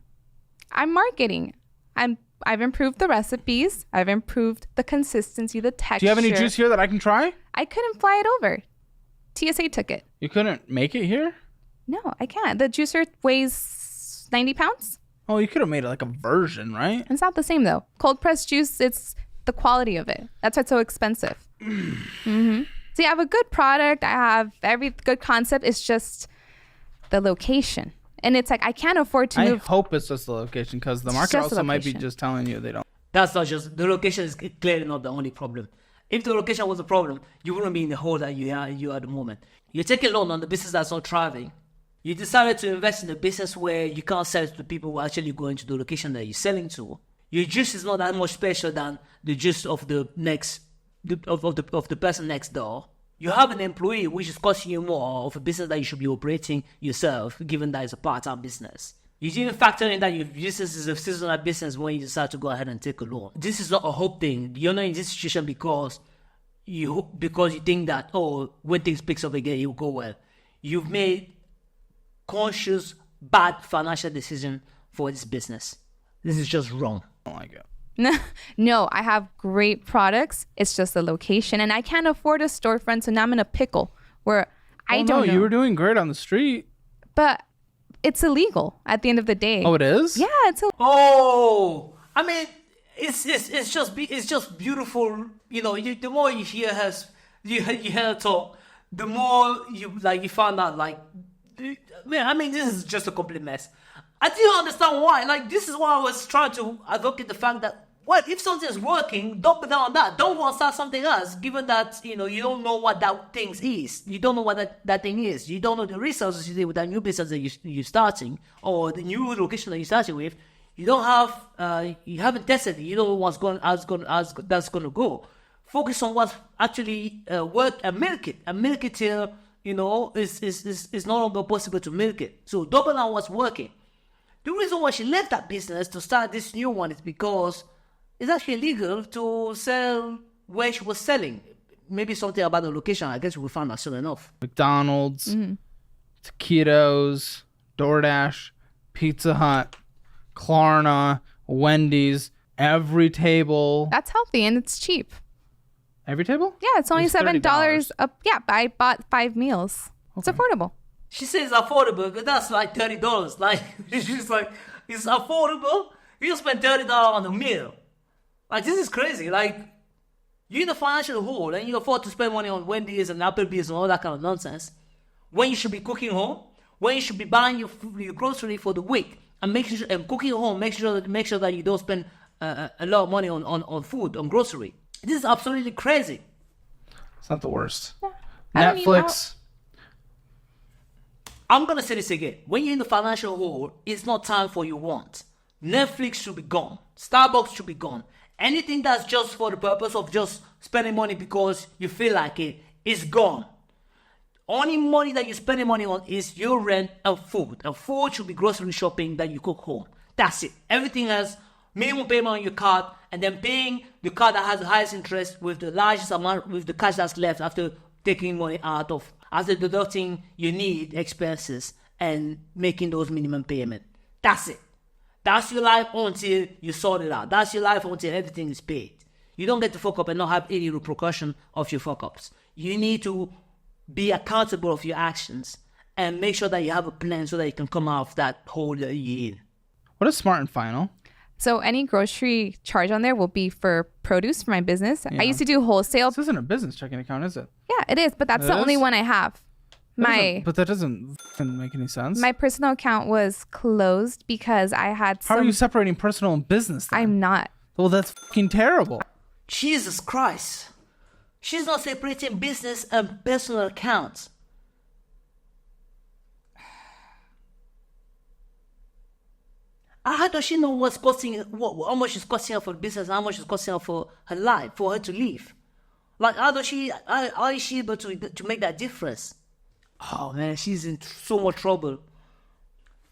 B: I'm marketing. I've improved the recipes. I've improved the consistency, the texture.
C: Do you have any juice here that I can try?
B: I couldn't fly it over. TSA took it.
C: You couldn't make it here?
B: No, I can't. The juicer weighs 90 pounds.
C: Oh, you could have made it like a version, right?
B: It's not the same though. Cold pressed juice, it's the quality of it. That's why it's so expensive. Mm-hmm. See, I have a good product. I have every good concept. It's just the location. And it's like, I can't afford to move.
C: I hope it's just the location because the market also might be just telling you they don't.
A: That's not just, the location is clearly not the only problem. If the location was a problem, you wouldn't be in the hole that you are at the moment. You're taking a loan on the business that's not thriving. You decided to invest in a business where you can't sell it to people who are actually going to the location that you're selling to. Your juice is not that much special than the juice of the person next door. you have an employee which is costing you more of a business that you should be operating yourself, given that it's a part-time business. You didn't factor in that your business is a seasonal business when you decide to go ahead and take a loan. This is not a hope thing. You're not in this situation because you think that, when things picks up again, it will go well. You've made conscious, bad financial decision for this business. This is just wrong.
C: I don't like it.
B: No, I have great products. It's just the location, and I can't afford a storefront, so now I'm in a pickle where I don't know.
C: You were doing great on the street.
B: But it's illegal at the end of the day.
C: Oh, it is?
B: Yeah, it's illegal.
A: Oh, I mean, it's just beautiful. You know, the more you hear her talk, the more you find out man, I mean, this is just a complete mess. I didn't understand why. Like, this is why I was trying to advocate the fact that, what if something is working, double down on that. Don't go and start something else, given that, you don't know what that thing is. You don't know what that thing is. You don't know the resources you did with that new business that you're starting, or the new location that you're starting with. You don't have, you haven't tested it. You don't know how that's going to go. Focus on what's actually work and milk it. And milk it till, it's no longer possible to milk it. So double on what's working. The reason why she left that business to start this new one is because it's actually illegal to sell where she was selling. Maybe something about the location. I guess we found out soon enough.
C: McDonald's, Taquitos, DoorDash, Pizza Hut, Klarna, Wendy's, every table.
B: That's healthy and it's cheap.
C: Every table?
B: Yeah, it's only $7. Yeah, I bought 5 meals. Okay. It's affordable.
A: She says affordable, but that's like $30. Like, she's like, it's affordable. You spend $30 on a meal. Like, this is crazy. Like, you're in a financial hole and you afford to spend money on Wendy's and Applebee's and all that kind of nonsense. When you should be cooking home, when you should be buying your grocery for the week and cooking home, make sure that you don't spend a lot of money on food, on grocery. This is absolutely crazy.
C: It's not the worst.
B: Yeah.
C: Netflix.
A: I'm going to say this again. When you're in the financial hole, it's not time for your wants. Netflix should be gone. Starbucks should be gone. Anything that's just for the purpose of just spending money because you feel like it is gone. Only money that you're spending money on is your rent and food. And food should be grocery shopping that you cook home. That's it. Everything else, minimum payment on your card, and then paying the card that has the highest interest with the largest amount, with the cash that's left after taking money out of, after deducting your need expenses and making those minimum payment. That's it. That's your life until you sort it out. That's your life until everything is paid. You don't get to fuck up and not have any repercussion of your fuck ups. You need to be accountable of your actions and make sure that you have a plan so that you can come out of that hole that you're in.
C: What is Smart and Final?
B: So any grocery charge on there will be for produce for my business. Yeah. I used to do wholesale.
C: This isn't a business checking account, is it?
B: Yeah, it is, but that's the only one I have.
C: But that doesn't make any sense.
B: My personal account was closed because I had
C: How are you separating personal and business then?
B: I'm not.
C: Well, that's fucking terrible.
A: Jesus Christ. She's not separating business and personal accounts. How does she know what's costing, how much is costing her for the business, how much is costing her for her life, for her to live? Like, how is she able to make that difference? Oh man, she's in so much trouble.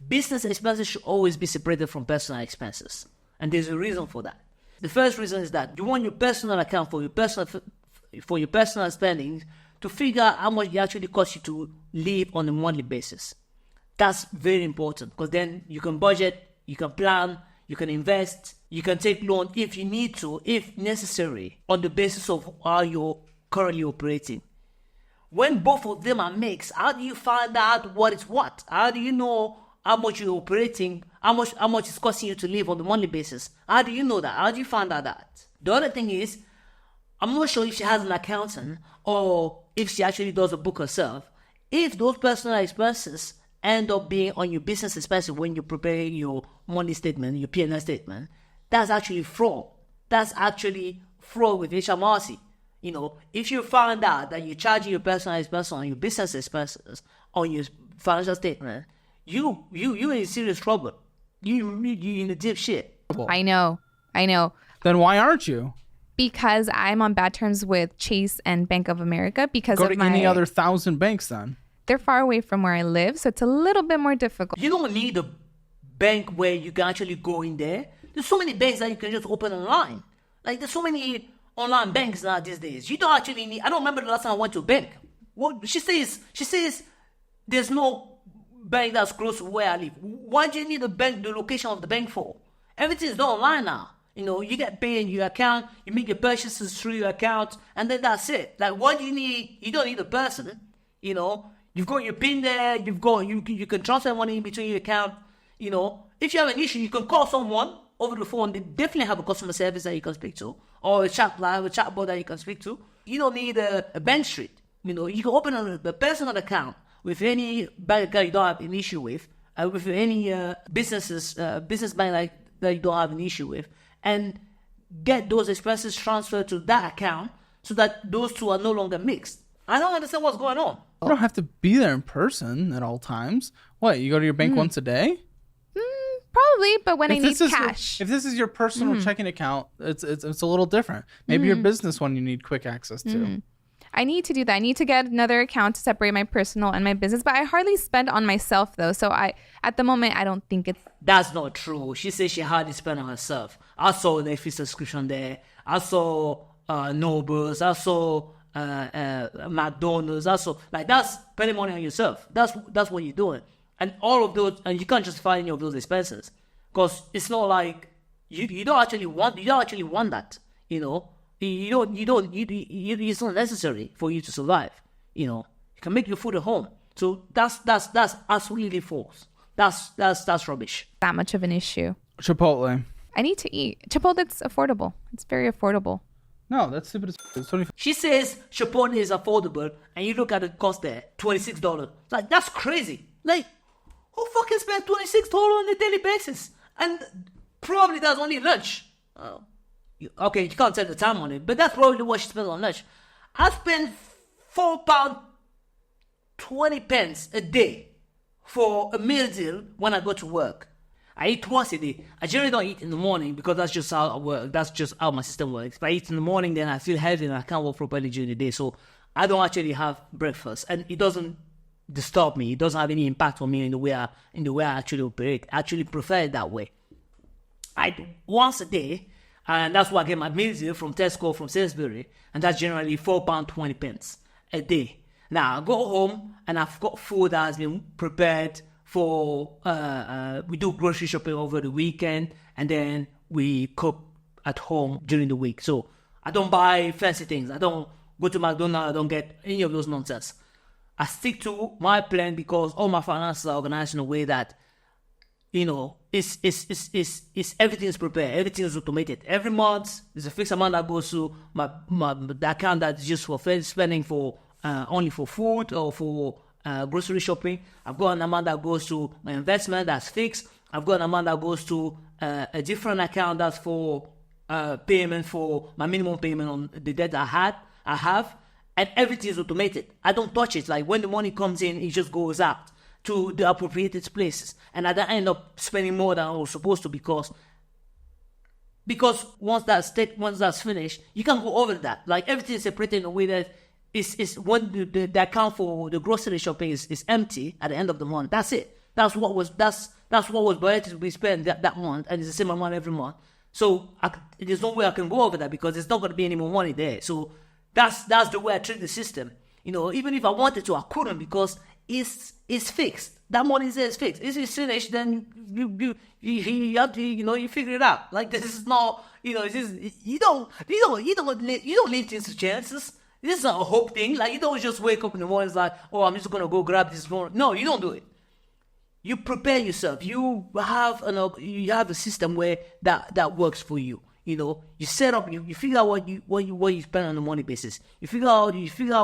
A: Business expenses should always be separated from personal expenses. And there's a reason for that. The first reason is that you want your personal account for your personal spending to figure out how much it actually costs you to live on a monthly basis. That's very important because then you can budget, you can plan, you can invest, you can take loan if you need to, if necessary, on the basis of how you're currently operating. When both of them are mixed, how do you find out what is what? How do you know how much you're operating, how much it's costing you to live on a monthly basis? How do you know that? How do you find out that? The other thing is, I'm not sure if she has an accountant or if she actually does a book herself. If those personal expenses end up being on your business expenses when you're preparing your money statement, your P&L statement, that's actually fraud. That's actually fraud with HMRC. You know, if you find out that you're charging your personal expenses on your business expenses on your financial statement, you're in serious trouble. You're in a deep shit.
B: I know.
C: Then why aren't you?
B: because I'm on bad terms with Chase and Bank of America because
C: Go
B: of
C: to any other 1,000 banks then.
B: They're far away from where I live, so it's a little bit more difficult.
A: You don't need a bank where you can actually go in there. There's so many banks that you can just open online. Like, there's so many online banks now these days. You don't actually need... I don't remember the last time I went to a bank. What she says there's no bank that's close to where I live. Why do you need the location of the bank for? Everything is done online now. You know, you get paid in your account, you make your purchases through your account, and then that's it. Like, what do you need? You don't need a person, you know. You've got your PIN there, you can transfer money in between your account, you know. If you have an issue, you can call someone over the phone. They definitely have a customer service that you can speak to, or a chatbot that you can speak to. You don't need a bank street. You know, you can open a personal account with any bank account you don't have an issue with any business bank that you don't have an issue with, and get those expenses transferred to that account so that those two are no longer mixed. I don't understand what's going on.
C: You don't have to be there in person at all times. What, you go to your bank once a day?
B: Probably, but when I need cash.
C: If this is your personal checking account, it's a little different. Maybe your business one you need quick access to.
B: I need to do that. I need to get another account to separate my personal and my business, but I hardly spend on myself though. So at the moment, I don't think it's...
A: That's not true. She says she hardly spend on herself. I saw the Netflix subscription there. I saw Nobles. I saw McDonald's. I saw, like, that's spending money on yourself. That's what you're doing. And all of those, and you can't justify any of those expenses because it's not like you don't actually want that, you know. It's not necessary for you to survive. You know, you can make your food at home. So that's absolutely false. That's rubbish.
B: That much of an issue.
C: Chipotle.
B: I need to eat. Chipotle's affordable. It's very affordable.
C: No, that's stupid as f***. It's 25.
A: She says Chipotle is affordable, and you look at the cost there, $26. Like, that's crazy. Like, who fucking spends $26 on a daily basis? And probably that's only lunch. Okay, you can't tell the time on it, but that's probably what she spends on lunch. I spend £4.20 a day for a meal deal when I go to work. I eat twice a day. I generally don't eat in the morning because that's just how I work. That's just how my system works. If I eat in the morning, then I feel heavy and I can't work properly during the day. So I don't actually have breakfast, and it doesn't disturb me. It doesn't have any impact on me in the way I actually operate. I actually prefer it that way. I do once a day. And that's why I get my meal deal from Tesco, from Sainsbury. And that's generally £4.20 a day. Now, I go home and I've got food that has been prepared for... we do grocery shopping over the weekend. And then we cook at home during the week. So I don't buy fancy things. I don't go to McDonald's. I don't get any of those nonsense. I stick to my plan because all my finances are organized in a way that, you know, it's everything is prepared, everything is automated. Every month there's a fixed amount that goes to the account that's just for spending for only for food or for grocery shopping. I've got an amount that goes to my investment that's fixed. I've got an amount that goes to a different account that's for payment for my minimum payment on the debt I have, and everything is automated. I don't touch it. Like, when the money comes in, it just goes out to the appropriated places, and I end up spending more than I was supposed to because once that's finished, you can't go over that. Like, everything is separated in a way that is when the account for the grocery shopping is empty at the end of the month. That's it. That's what was budgeted to be spent that month, and it's the same amount every month. So there's no way I can go over that because there's not going to be any more money there. So that's the way I treat the system. You know, even if I wanted to, I couldn't because it's fixed. That money is fixed. If it's finished, then you have to, you know, you figure it out. Like, this is not, you know, you don't leave things to chances. This is not a hope thing. Like, you don't just wake up in the morning and like, oh, I'm just gonna go grab this morning. No, you don't do it. You prepare yourself. You have a system where that works for you. You know, you set up, you figure out what you spend on a monthly basis. You figure out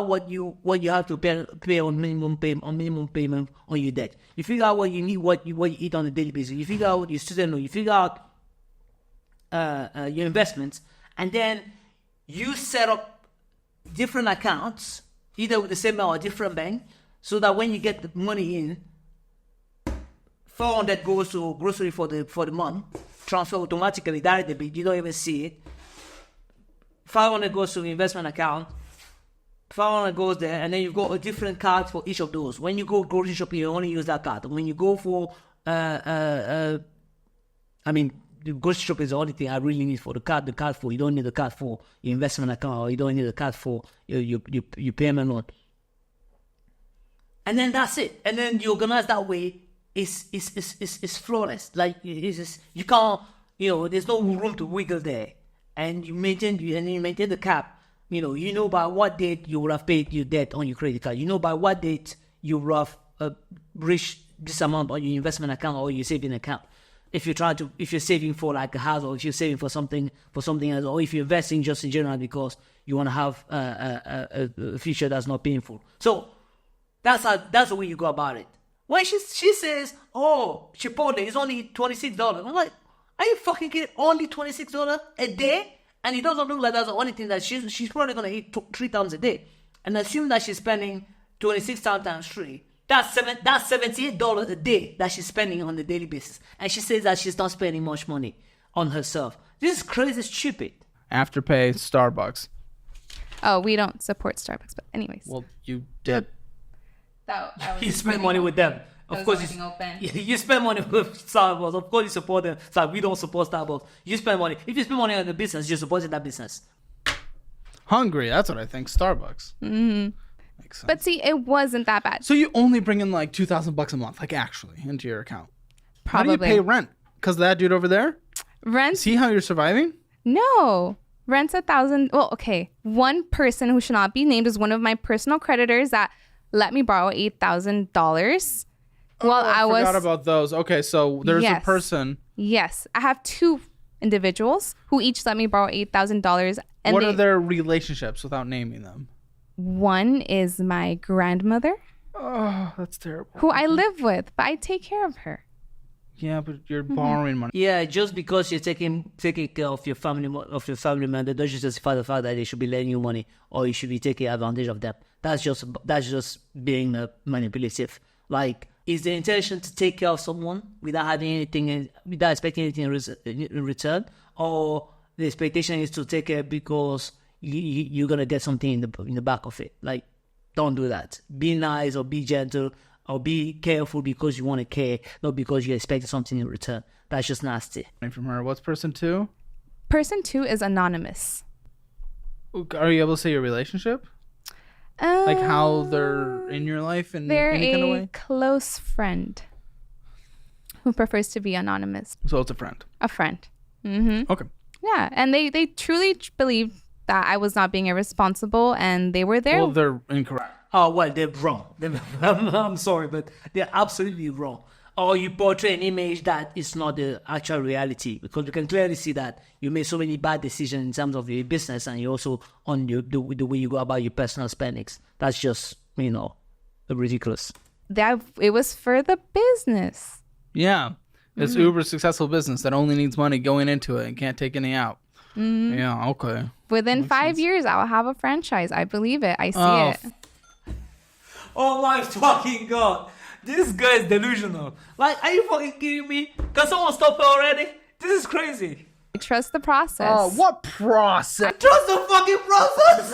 A: what you have to pay on minimum payment on your debt. You figure out what you need, what you eat on a daily basis. You figure out what your student loan. You figure out your investments, and then you set up different accounts, either with the same bank or a different bank, so that when you get the money in, 400 goes to grocery for the month. Transfer automatically, direct debit, you don't even see it. 500 goes to the investment account. 500 goes there, and then you've got a different card for each of those. When you go grocery shopping, you only use that card. When you go for, the grocery shop is the only thing I really need for the card for. You don't need the card for your investment account, or you don't need the card for your payment loan. And then that's it. And then you organize that way. It's flawless. Like you can't, there's no room to wiggle there. And you maintain the cap. You know by what date you would have paid your debt on your credit card. You know by what date you would have reached this amount on your investment account or your saving account. If you're saving for like a house, or if you're saving for something else, or if you're investing just in general because you want to have a future that's not painful. So that's the way you go about it. When she says, "Oh, Chipotle is only $26," I'm like, are you fucking kidding? Only $26 a day? And it doesn't look like that's the only thing that she's probably gonna eat 3 times a day. And assume that she's spending 26 times 3. That's $78 a day that she's spending on a daily basis. And she says that she's not spending much money on herself. This is crazy stupid.
C: Afterpay, Starbucks.
B: Oh, we don't support Starbucks, but anyways.
C: Well, you did.
A: You spend money with them. Of course, you spend money with Starbucks. Of course, you support them. So we don't support Starbucks. You spend money. If you spend money on the business, you're supporting that business.
C: Hungry. That's what I think. Starbucks.
B: Mm-hmm.
C: Makes sense.
B: But see, it wasn't that bad.
C: So you only bring in like $2,000 a month, like actually, into your account.
B: Probably.
C: How do you pay rent? Because of that dude over there?
B: Rent?
C: See how you're surviving?
B: No. Rent's $1,000. Well, okay. One person who should not be named is one of my personal creditors that let me borrow $8,000. Well, I
C: forgot about those. Okay, so there's a person.
B: Yes, I have 2 individuals who each let me borrow $8,000. And
C: what are their relationships without naming them?
B: One is my grandmother.
C: Oh, that's terrible.
B: Who I live with, but I take care of her.
C: Yeah, but you're borrowing money.
A: Yeah, just because you're taking care of your family member, that doesn't justify the fact that they should be lending you money or you should be taking advantage of them. That's just being manipulative. Like, is the intention to take care of someone without having anything, without expecting anything in return, or the expectation is to take care because you're gonna get something in the back of it? Like, don't do that. Be nice or be gentle or be careful because you want to care, not because you expect something in return. That's just nasty.
C: From her, what's person 2?
B: Person 2 is anonymous.
C: Are you able to say your relationship? Like how they're in your life in any kind of way?
B: They're a close friend who prefers to be anonymous.
C: So it's a friend.
B: A friend. Mm-hmm.
C: Okay.
B: Yeah, and they truly believe that I was not being irresponsible, and they were there.
C: Well, they're incorrect.
A: Oh, well, they're wrong. I'm sorry, but they're absolutely wrong. Or you portray an image that is not the actual reality, because you can clearly see that you made so many bad decisions in terms of your business, and you also on the way you go about your personal spendings. That's just ridiculous.
B: It was for the business.
C: Yeah, it's uber successful business that only needs money going into it and can't take any out. Mm-hmm. Yeah, okay.
B: Within 5 years, I'll have a franchise. I believe it. I see it.
A: Oh my fucking god. This guy is delusional. Like, are you fucking kidding me? Can someone stop her already? This is crazy.
B: I trust the process.
C: Oh, what process?
A: Trust the fucking process.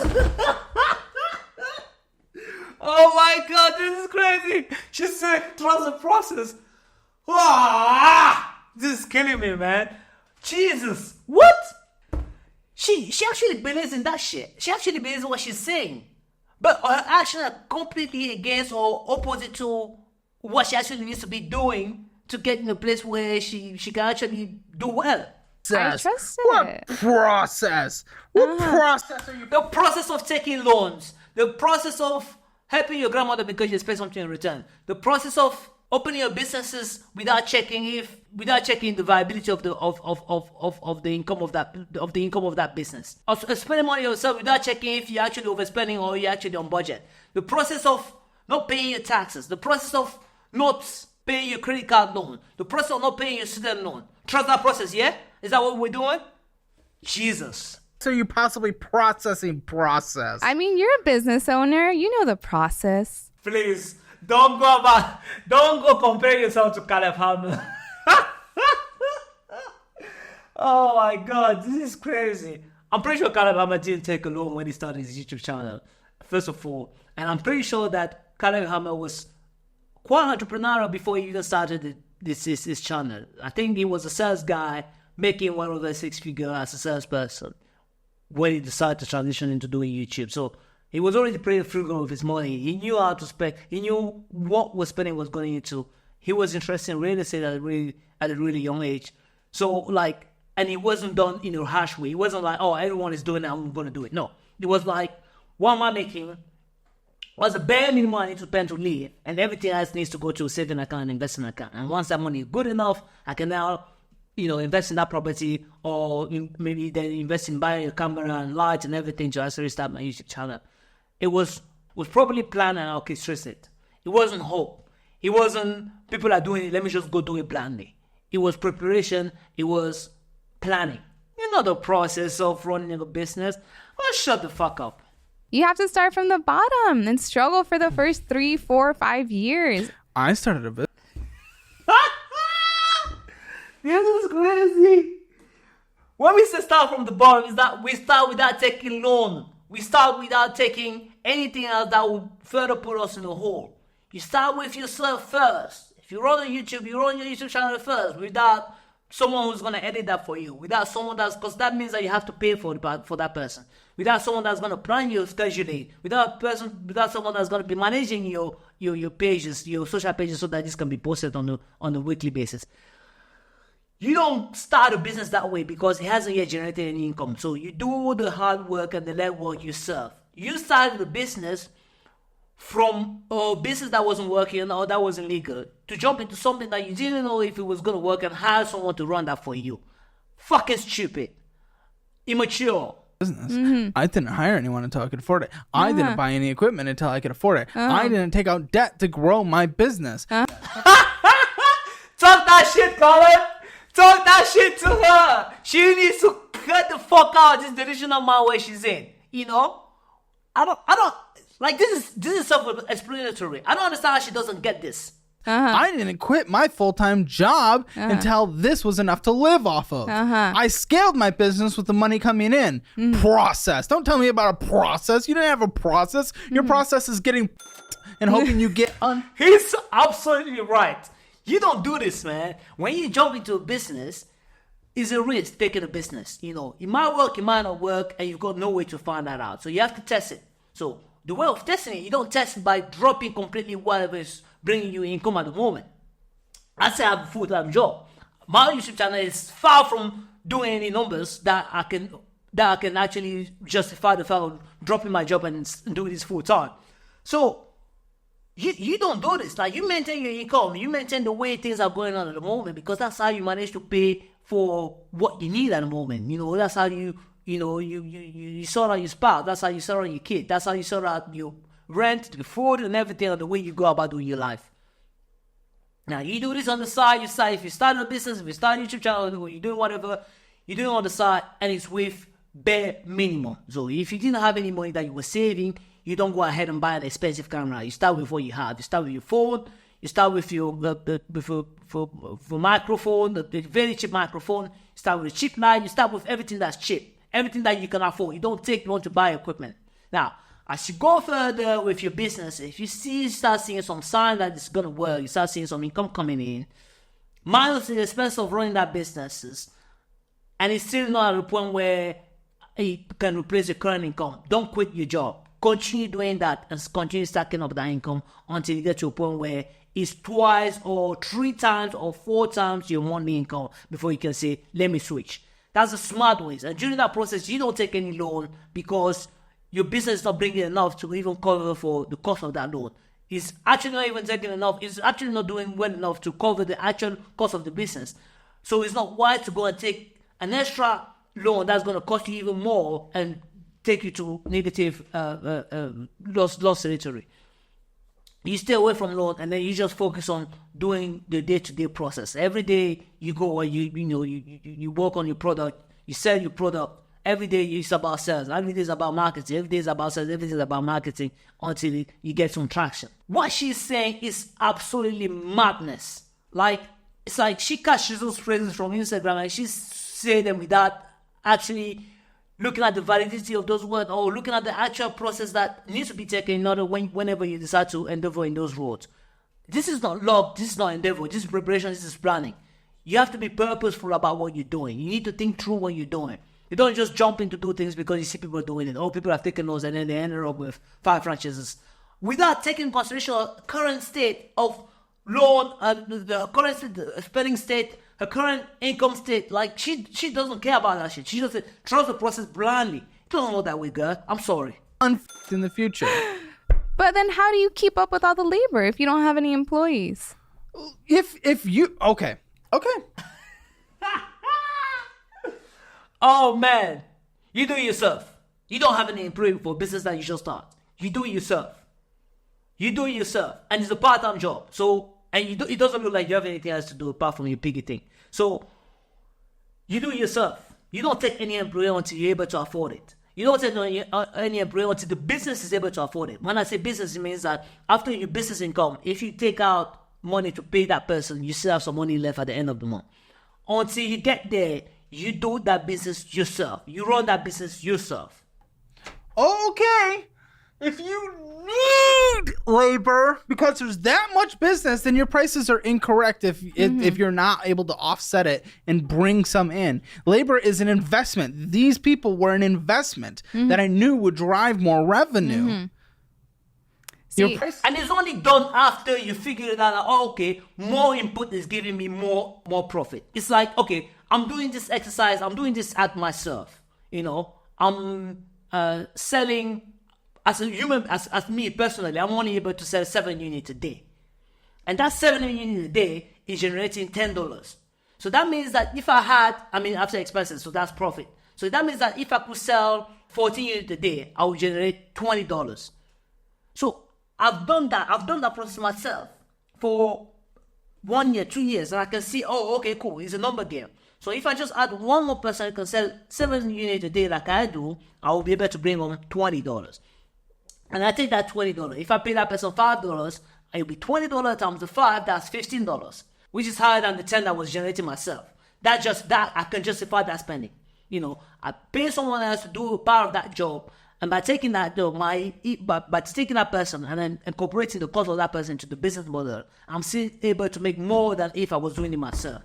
A: Oh my god, this is crazy. She said trust the process. This is killing me, man. Jesus. What? She actually believes in that shit. She actually believes in what she's saying. But her actions are completely against or opposite to what she actually needs to be doing to get in a place where she can actually do well.
B: I trust
C: What
B: it.
C: process? What process are you?
A: The process of taking loans. The process of helping your grandmother because you expect something in return. The process of opening your businesses without checking the viability of the income of that business. Also, spending money on yourself without checking if you're actually overspending or you're actually on budget. The process of not paying your taxes. The process of not paying your credit card loan. The process of not paying your student loan. Trust that process, yeah? Is that what we're doing? Jesus.
C: So you possibly processing process?
B: I mean, you're a business owner. You know the process.
A: Please, don't go compare yourself to Caleb Hammer. Oh my god, this is crazy. I'm pretty sure Khaled Ahmed didn't take a loan when he started his YouTube channel, first of all. And I'm pretty sure that Khaled Ahmed was quite entrepreneurial before he even started this channel. I think he was a sales guy making one of the 6 figures as a salesperson when he decided to transition into doing YouTube. So he was already pretty frugal with his money. He knew how to spend. He knew what was spending was going into. He was interested in real estate at a really young age. So like, and he wasn't done in a harsh way. He wasn't like, oh, everyone is doing it, I'm going to do it. No, it was like, what am I making? What's the bare minimum I need to spend to live? And everything else needs to go to a saving account and investment account. And once that money is good enough, I can now, invest in that property, or maybe then invest in buying a camera and lights and everything to actually start my YouTube channel. It was probably planned and orchestrated. It wasn't hope. It wasn't people are doing it, let me just go do it blindly. It was preparation. It was planning. The process of running a business. Well, shut the fuck up.
B: You have to start from the bottom and struggle for the first 3, 4, 5 years.
C: I started a bit.
A: This is crazy. When we say start from the bottom, is that we start without taking loan. We start without taking anything else that will further put us in a hole. You start with yourself first. If you run on YouTube, you run your YouTube channel first without someone who's going to edit that for you. Without someone because that means that you have to pay for that person. Without someone that's going to plan your scheduling. Without someone that's going to be managing your pages, your social pages, so that this can be posted on a weekly basis. You don't start a business that way because it hasn't yet generated any income. So you do the hard work and the legwork yourself. You started the business from a business that wasn't working or that wasn't legal to jump into something that you didn't know if it was going to work and hire someone to run that for you. Fucking stupid. Immature.
C: Business. Mm-hmm. I didn't hire anyone until I could afford it. I didn't buy any equipment until I could afford it. I didn't take out debt to grow my business.
A: Talk that shit, Colin. Talk that shit to her. She needs to cut the fuck out this delusional mind where she's in. I don't like this is self-explanatory. I don't understand how she doesn't get this.
C: I didn't quit my full-time job until this was enough to live off of. I scaled my business with the money coming in. Process. Don't tell me about a process. You didn't have a process. Your process is getting and hoping you get on.
A: He's absolutely right. You don't do this, man. When you jump into a business, it's a risk taking a business. It might work, it might not work, and you've got no way to find that out. So you have to test it. So the way of testing it, you don't test it by dropping completely whatever is bringing you income at the moment. I say I have a full-time job. My YouTube channel is far from doing any numbers that I can actually justify the fact of dropping my job and doing this full-time. So you don't do this. Like, you maintain your income. You maintain the way things are going on at the moment, because that's how you manage to pay for what you need at the moment. That's how you sort out your spouse. That's how you sort out your kid. That's how you sort out your rent, the food, and everything, and the way you go about doing your life. Now, you do this on the side. If you start a business, if you start a YouTube channel, you're doing whatever, you're doing on the side, and it's with bare minimum. So if you didn't have any money that you were saving, you don't go ahead and buy an expensive camera. You start with what you have. You start with your phone. You start with your microphone, the very cheap microphone. You start with a cheap light. You start with everything that's cheap, everything that you can afford. You don't want to buy equipment. Now, as you go further with your business, if you start seeing some sign that it's gonna work, you start seeing some income coming in, minus the expense of running that business, and it's still not at a point where it can replace your current income, don't quit your job. Continue doing that and continue stacking up that income until you get to a point where it's 2 or 3 times or 4 times your monthly income before you can say, let me switch. That's the smart ways. And during that process, you don't take any loan because your business is not bringing enough to even cover for the cost of that loan. It's actually not even taking enough. It's actually not doing well enough to cover the actual cost of the business. So it's not wise to go and take an extra loan that's going to cost you even more and take you to negative loss territory. You stay away from loan, and then you just focus on doing the day-to-day process. Every day you go and you work on your product, you sell your product. Every day it's about sales. Every day is about marketing. Every day is about sales. Every day is about marketing until you get some traction. What she's saying is absolutely madness. It's like she catches those phrases from Instagram and she say them without actually looking at the validity of those words, or looking at the actual process that needs to be taken in order whenever you decide to endeavor in those roads. This is not luck, this is not endeavor, this is preparation, this is planning. You have to be purposeful about what you're doing. You need to think through what you're doing. You don't just jump into do things because you see people doing it. Oh, people have taken those and then they ended up with 5 franchises. Without taking consideration of current state of loan, the current state, the spending state, her current income state. Like, she doesn't care about that shit. She just trust the process blindly. You don't know that way, girl. I'm sorry.
C: In the future.
B: But then how do you keep up with all the labor if you don't have any employees?
C: If you... Okay.
A: Oh, man. You do it yourself. You don't have any employee for a business that you just start. You do it yourself. And it's a part-time job. So, and it doesn't look like you have anything else to do apart from your piggy thing. So, you do it yourself. You don't take any employee until you're able to afford it. You don't take any employee until the business is able to afford it. When I say business, it means that after your business income, if you take out money to pay that person, you still have some money left at the end of the month. Until you get there, you do that business yourself. You run that business yourself.
C: Okay. If you need labor because there's that much business, then your prices are incorrect if you're not able to offset it and bring some in. Labor is an investment. These people were an investment that I knew would drive more revenue.
B: See,
A: And it's only done after you figure it out. Oh, okay, more input is giving me more profit. It's like, okay, I'm doing this exercise. I'm doing this at myself. You know, I'm selling as a human, as me personally. I'm only able to sell 7 units a day, and that 7 units a day is generating $10. So that means that if I had, after expenses, so that's profit. So that means that if I could sell 14 units a day, I would generate $20. So I've done that process myself for 1 year, 2 years, and I can see, oh, okay, cool, it's a number game. So if I just add one more person who can sell 7 units a day like I do, I will be able to bring home $20. And I take that $20. If I pay that person $5, it will be $20 times the 5, that's $15, which is higher than the 10 that was generating myself. That I can justify that spending. You know, I pay someone else to do part of that job, and by taking that job, by taking that person and then incorporating the cost of that person into the business model, I'm still able to make more than if I was doing it myself.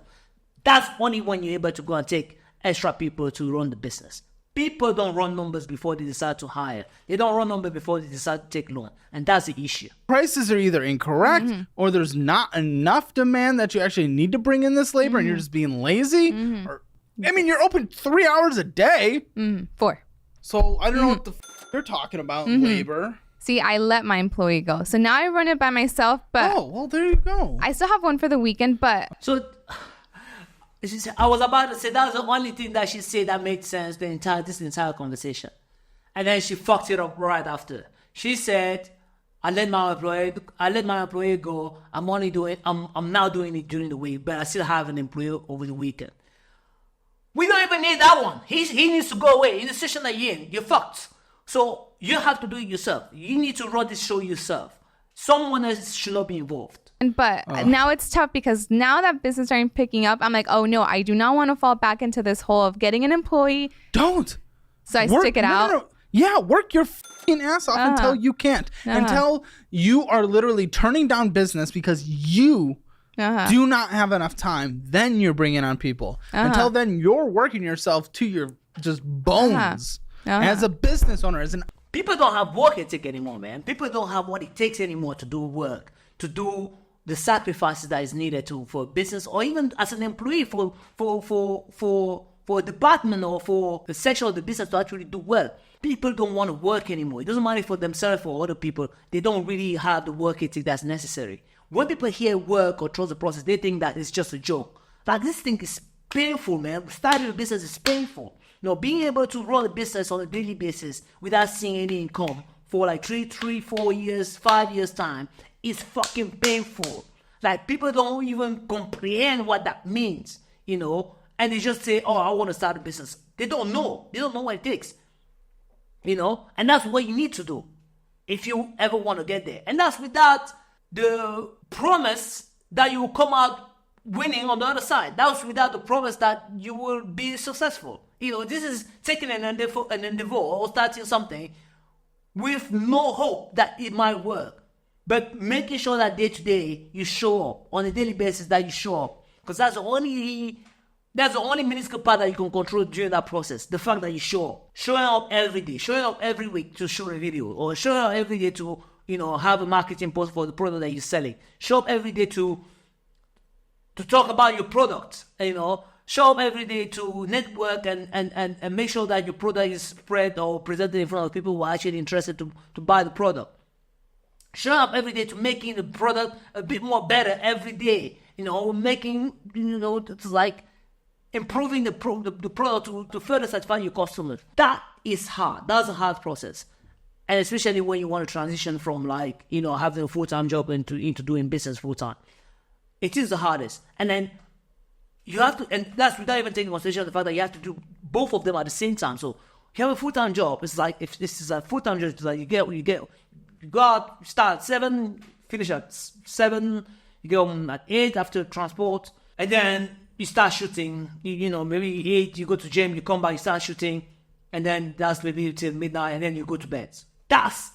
A: That's only when you're able to go and take extra people to run the business. People don't run numbers before they decide to hire. They don't run numbers before they decide to take loan. And that's the issue.
C: Prices are either incorrect or there's not enough demand that you actually need to bring in this labor and you're just being lazy. Or, you're open 3 hours a day.
B: 4.
C: So I don't know what the you're talking about labor.
B: See, I let my employee go. So now I run it by myself, but...
C: Oh, well, there you go.
B: I still have one for the weekend, but...
A: So... I was about to say that was the only thing that she said that made sense this entire conversation, and then she fucked it up right after. She said, "I let my employee go. I'm now doing it during the week, but I still have an employee over the weekend." We don't even need that one. He needs to go away. In the session that you're in, you're fucked. So you have to do it yourself. You need to run this show yourself. Someone else should not be involved.
B: But now it's tough because now that business starting picking up, I'm like, oh no, I do not want to fall back into this hole of getting an employee.
C: Don't.
B: So I stick it out.
C: No. Yeah, work your fucking ass off until you can't. Until you are literally turning down business because you do not have enough time. Then you're bringing on people. Until then, you're working yourself to your just bones as a business owner.
A: People don't have work ethic anymore, man. People don't have what it takes anymore to do work, to do the sacrifices that is needed for business, or even as an employee for a department or for the section of the business to actually do well. People don't want to work anymore. It doesn't matter for themselves or other people. They don't really have the work ethic that's necessary. When people hear work or trust the process, they think that it's just a joke. Like, this thing is painful, man. Starting a business is painful. Being able to run a business on a daily basis without seeing any income for like 3, 4 years, 5 years time is fucking painful. Like, people don't even comprehend what that means, and they just say, oh, I want to start a business. They don't know what it takes, and that's what you need to do if you ever want to get there. And that's without the promise that you will come out winning on the other side. That's without the promise that you will be successful. This is taking an endeavor or starting something with no hope that it might work. But making sure that day to day you show up, on a daily basis that you show up. Because that's the only minuscule part that you can control during that process. The fact that you show up. Showing up every day, showing up every week to show a video, or showing up every day to, have a marketing post for the product that you're selling. Show up every day to talk about your product, Show up every day to network and make sure that your product is spread or presented in front of people who are actually interested to buy the product. Show up every day to making the product a bit more better every day. Making, it's like improving the product to further satisfy your customers. That is hard. That's a hard process. And especially when you want to transition from having a full-time job into doing business full-time. It is the hardest. And then you have to, and that's without even taking consideration of the fact that you have to do both of them at the same time. So you have a full-time job. It's like, if this is a full-time job, it's like you go out, you start at 7, finish at 7, you go home at 8 after transport, and then you start shooting. Maybe 8, you go to gym, you come back, you start shooting, and then that's maybe till midnight, and then you go to bed. That's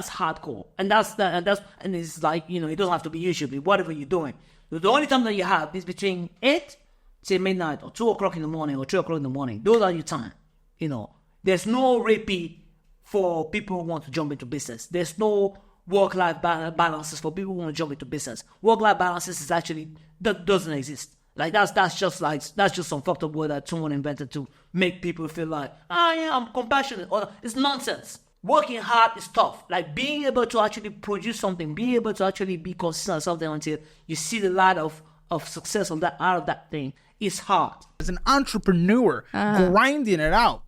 A: hardcore, and and it's like, it doesn't have to be usually whatever you're doing. The only time that you have is between 8 till midnight, or 2 o'clock in the morning, or 3 o'clock in the morning. Those are your time. There's no repeat for people who want to jump into business. There's no work-life balances for people who want to jump into business. Work-life balances is actually, that doesn't exist. Like that's just some fucked up word that someone invented to make people feel like, I'm compassionate. Or it's nonsense. Working hard is tough. Like being able to actually produce something, being able to actually be consistent on something until you see the light of success out of that thing is hard.
C: As an entrepreneur, grinding it out.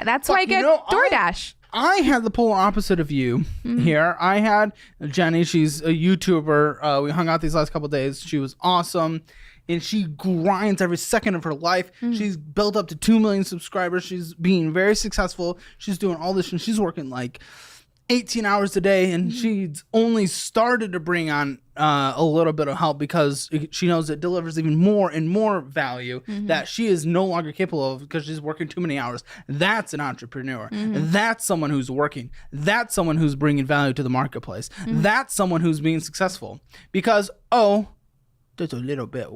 B: That's why I get DoorDash.
C: I had the polar opposite of you here. I had Jenny. She's a YouTuber. We hung out these last couple of days. She was awesome. And she grinds every second of her life. She's built up to 2 million subscribers. She's being very successful. She's doing all this. And she's working like 18 hours a day. And she's only started to bring on a little bit of help because she knows it delivers even more and more value that she is no longer capable of because she's working too many hours. That's an entrepreneur. That's someone who's working. That's someone who's bringing value to the marketplace. That's someone who's being successful because, there's a little bit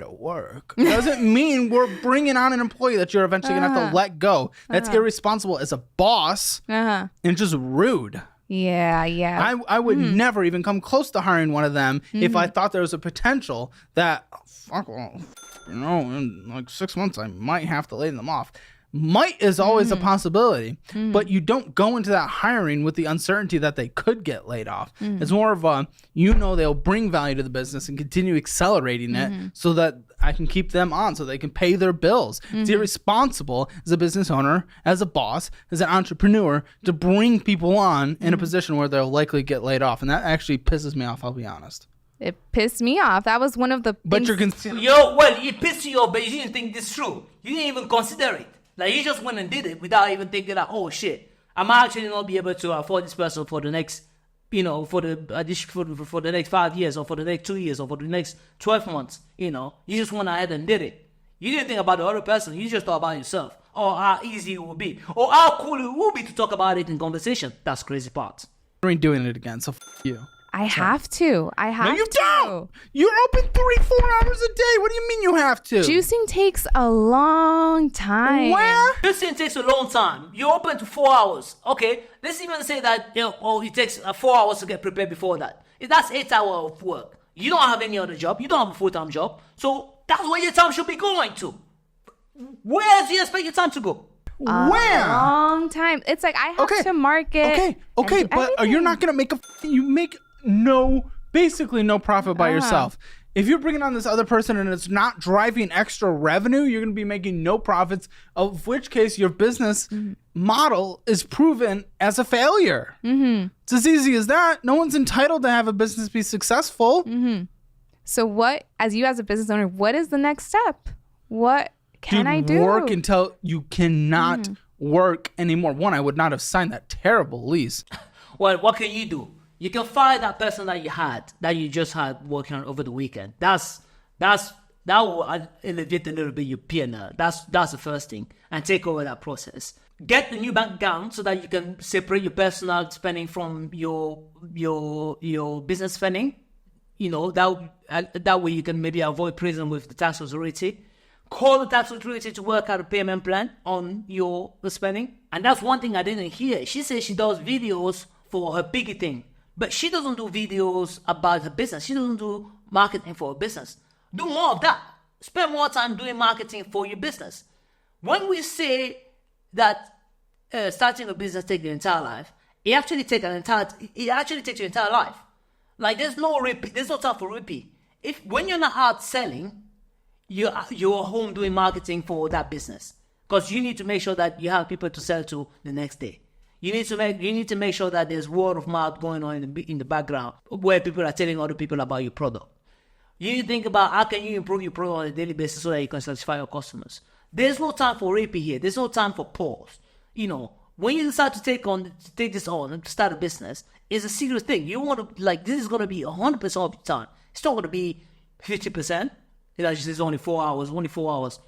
C: of work. Doesn't mean we're bringing on an employee that you're eventually going to have to let go. That's irresponsible as a boss and just rude.
B: Yeah.
C: I would never even come close to hiring one of them if I thought there was a potential that, in like 6 months, I might have to lay them off. Might is always a possibility, but you don't go into that hiring with the uncertainty that they could get laid off. It's more of a, they'll bring value to the business and continue accelerating it so that I can keep them on so they can pay their bills. It's irresponsible as a business owner, as a boss, as an entrepreneur to bring people on in a position where they'll likely get laid off. And that actually pisses me off, I'll be honest.
B: It pissed me off. That was one of the
C: But you're
A: it pissed you off, but you didn't think this through. You didn't even consider it. Like, you just went and did it without even thinking that, oh shit, I might actually not be able to afford this person for the next, for the next 5 years, or for the next 2 years, or for the next 12 months. You just went ahead and did it. You didn't think about the other person. You just thought about yourself, or how easy it would be, or how cool it would be to talk about it in conversation. That's crazy part.
C: I ain't doing it again, so you.
B: I have to.
C: No, you don't. You're open 3-4 hours a day. What do you mean you have to?
B: Juicing takes a long time.
C: Where?
A: Juicing takes a long time. You're open to 4 hours. Okay, let's even say that it takes 4 hours to get prepared before that. That's 8 hours of work. You don't have any other job. You don't have a full-time job. So that's where your time should be going to. Where do you expect your time to go?
C: Where?
B: Long time. It's like I have to market.
C: Okay, but you're not gonna make you make basically no profit by yourself. If you're bringing on this other person and it's not driving extra revenue, you're gonna be making no profits. Of which case, your business model is proven as a failure. It's as easy as that. No one's entitled to have a business be successful.
B: So, what, as a business owner, what is the next step? What can I do?
C: Work until you cannot work anymore. One, I would not have signed that terrible lease.
A: Well, what can you do? You can fire that person that you just had working on over the weekend. That's That will elevate a little bit your P&L. That's the first thing, and take over that process. Get the new bank account so that you can separate your personal spending from your business spending. That way you can maybe avoid prison with the tax authority. Call the tax authority to work out a payment plan on your spending. And that's one thing I didn't hear. She says she does videos for her biggie thing, but she doesn't do videos about her business. She doesn't do marketing for her business. Do more of that. Spend more time doing marketing for your business. When we say that starting a business takes your entire life, it actually takes your entire life. Like there's no time for repeat. When you're not out selling, you're home doing marketing for that business, because you need to make sure that you have people to sell to the next day. You need to make sure that there's word of mouth going on in the background where people are telling other people about your product. You need to think about how can you improve your product on a daily basis so that you can satisfy your customers. There's no time for repeat here. There's no time for pause. When you decide to take this on and start a business, it's a serious thing. You want to, like, this is going to be 100% of your time. It's not going to be 50%. It's only 4 hours,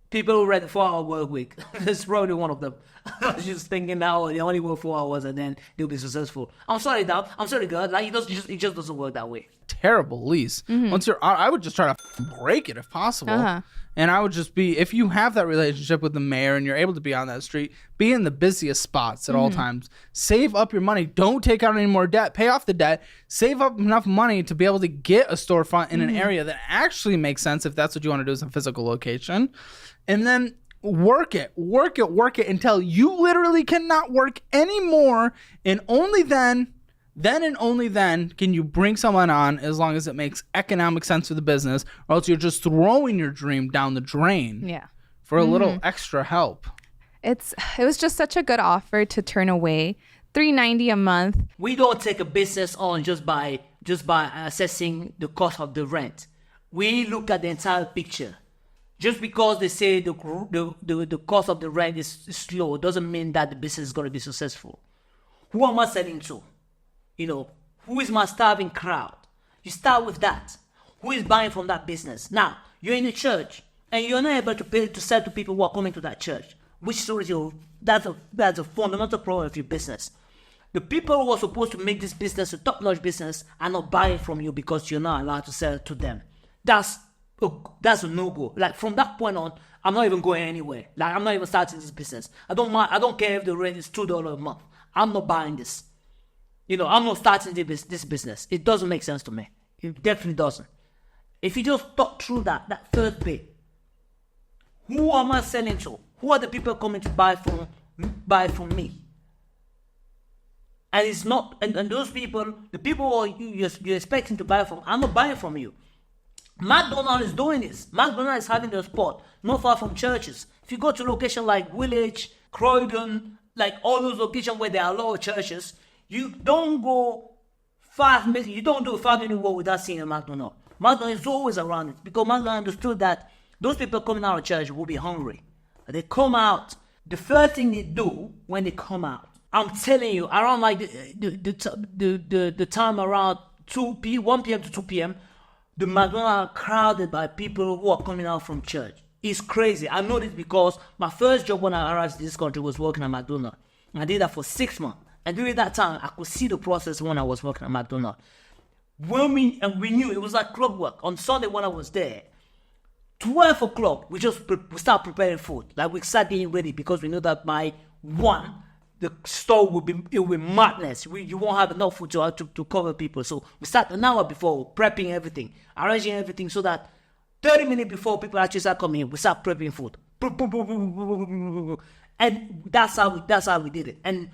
A: People who read the 4-hour work week, that's probably one of them. I was just thinking now, they only work 4 hours and then they'll be successful. I'm sorry, Dad. I'm sorry, God. Like, it just doesn't work that way.
C: Terrible lease. Once you're out, I would just try to break it if possible. And I would just be, if you have that relationship with the mayor and you're able to be on that street, be in the busiest spots at all times. Save up your money. Don't take out any more debt. Pay off the debt. Save up enough money to be able to get a storefront in an area that actually makes sense if that's what you want to do as a physical location. And then work it until you literally cannot work anymore. And only then and only then can you bring someone on, as long as it makes economic sense for the business, or else you're just throwing your dream down the drain for a little extra help.
B: It was just such a good offer to turn away. $390 a month.
A: We don't take a business on just by assessing the cost of the rent. We look at the entire picture. Just because they say the cost of the rent is low doesn't mean that the business is going to be successful. Who am I selling to? Who is my starving crowd? You start with that. Who is buying from that business? Now, you're in a church and you're not able to sell to people who are coming to that church, which is already, that's a fundamental problem of your business. The people who are supposed to make this business a top-notch business are not buying from you because you're not allowed to sell to them. That's a no-go. Like, from that point on, I'm not even going anywhere. Like, I'm not even starting this business. I don't care if the rent is $2 a month. I'm not buying this. I'm not starting this business. It doesn't make sense to me. It definitely doesn't. If you just thought through that first bit, who am I selling to? Who are the people coming to buy from me? And it's not, and those people, the people who you're expecting to buy from, I'm not buying from you. McDonald's is doing this. McDonald's is having their spot not far from churches. If you go to a location like Village, Croydon, like all those locations where there are a lot of churches, you don't go 5 minutes, you don't do 5 minutes walk without seeing a McDonald's. McDonald's is always around it because McDonald's understood that those people coming out of church will be hungry. They come out, the first thing they do when they come out, I'm telling you, around like the time around 1 p.m. to 2 p.m., the McDonald's are crowded by people who are coming out from church. It's crazy. I know this because my first job when I arrived in this country was working at McDonald's. I did that for 6 months. And during that time, I could see the process when I was working at McDonald's. We knew it was like clockwork. On Sunday when I was there, 12 o'clock, we start preparing food. Like, we start getting ready because we know that by 1, the store will be madness. You won't have enough food to cover people. So we start an hour before, prepping everything, arranging everything so that 30 minutes before people actually start coming in, we start prepping food. And that's how we did it. And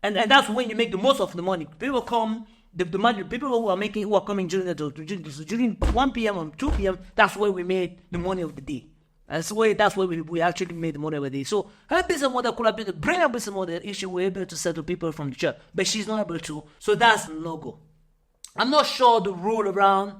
A: that's when you make the most of the money. People come, the people who are coming during 1 p.m. and 2 p.m., that's where we made the money of the day. That's where we actually made the money of the day. So her business model could have been a brilliant business model if she were able to settle people from the church, but she's not able to. So that's no go. I'm not sure the rule around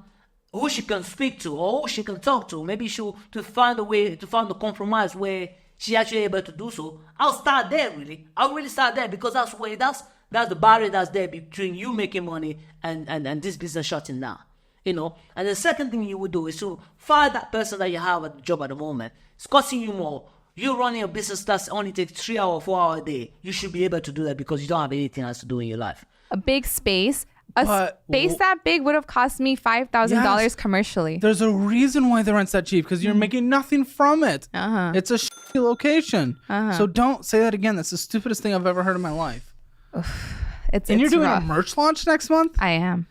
A: who she can speak to or who she can talk to. Maybe to find the compromise where she's actually able to do so. I'll start there, really. I'll really start there because that's the barrier that's there between you making money and this business shutting down. And the second thing you would do is to fire that person that you have at the job at the moment. It's costing you more. You're running a business that's only takes 3 hours, 4 hours a day. You should be able to do that because you don't have anything else to do in your life.
B: A big space. A space that big would have cost me $5,000 commercially.
C: There's a reason why the rent's that cheap, because you're making nothing from it. It's a shitty location. So don't say that again. That's the stupidest thing I've ever heard in my life. And you're doing
B: rough.
C: a merch launch next month?
B: I am.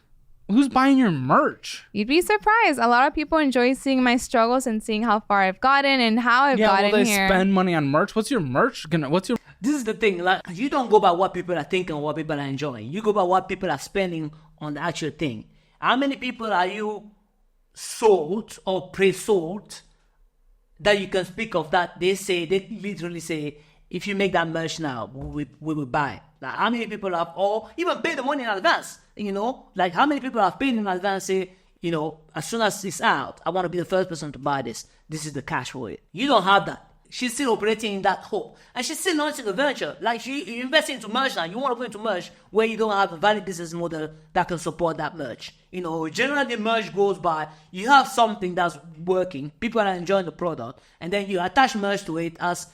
C: Who's buying your merch?
B: You'd be surprised. A lot of people enjoy seeing my struggles and seeing how far I've gotten and how I've gotten
C: will they
B: here.
C: spend money on merch? What's your merch?
A: This is the thing. Like, you don't go by what people are thinking or what people are enjoying. You go by what people are spending on the actual thing. How many people are you sold or pre-sold that you can speak of that they literally say, if you make that merch now, we will buy it. Like, how many people have, or even paid the money in advance, like how many people have paid in advance, say, as soon as it's out, I want to be the first person to buy this. This is the cash for it. You don't have that. She's still operating in that hope. And she's still launching a venture. Like, you invest into merch now. You want to go into merch where you don't have a valid business model that can support that merch. Generally the merch goes by, you have something that's working, people are enjoying the product, and then you attach merch to it as,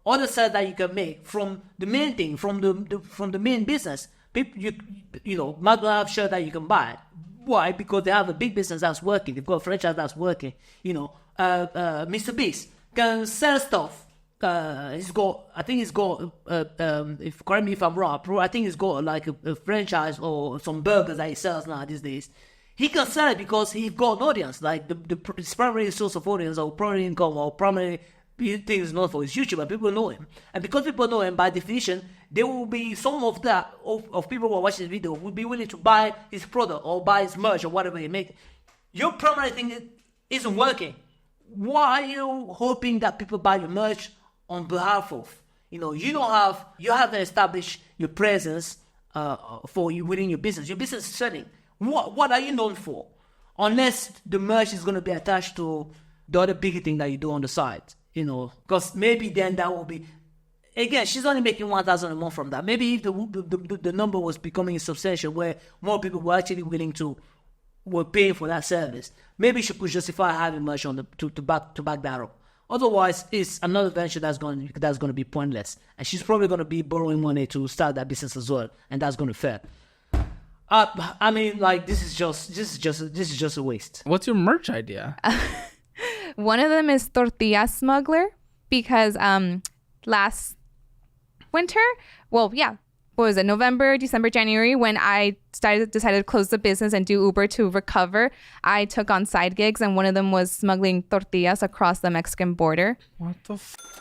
A: other sales that you can make from the main thing, from the main business. People, might well have shirts that you can buy. Why? Because they have a big business that's working. They've got a franchise that's working. Mr. Beast can sell stuff. If correct me if I'm wrong, I think he's got like a franchise or some burgers that he sells now these days. He can sell it because he's got an audience. Like his primary source of audience or primary income or primary thing is known for his YouTube, and people know him. And because people know him, by definition, there will be some of that of people who are watching this video will be willing to buy his product or buy his merch or whatever he makes. Your primary thing isn't working. Why are you hoping that people buy your merch on behalf of? You haven't established your presence for you within your business. Your business is selling. What are you known for? Unless the merch is going to be attached to the other big thing that you do on the side, because maybe then that will be. Again, she's only making $1,000 a month from that. Maybe if the number was becoming substantial, where more people were actually willing to. Were paying for that service, maybe she could justify having merch on to back that up. Otherwise, it's another venture that's going to be pointless, and she's probably going to be borrowing money to start that business as well, and that's going to fail. This is just a waste.
C: What's your merch idea?
B: One of them is tortilla smuggler, because last winter, what was it, November, December, January, when I decided to close the business and do Uber to recover, I took on side gigs, and one of them was smuggling tortillas across the Mexican border.
C: What the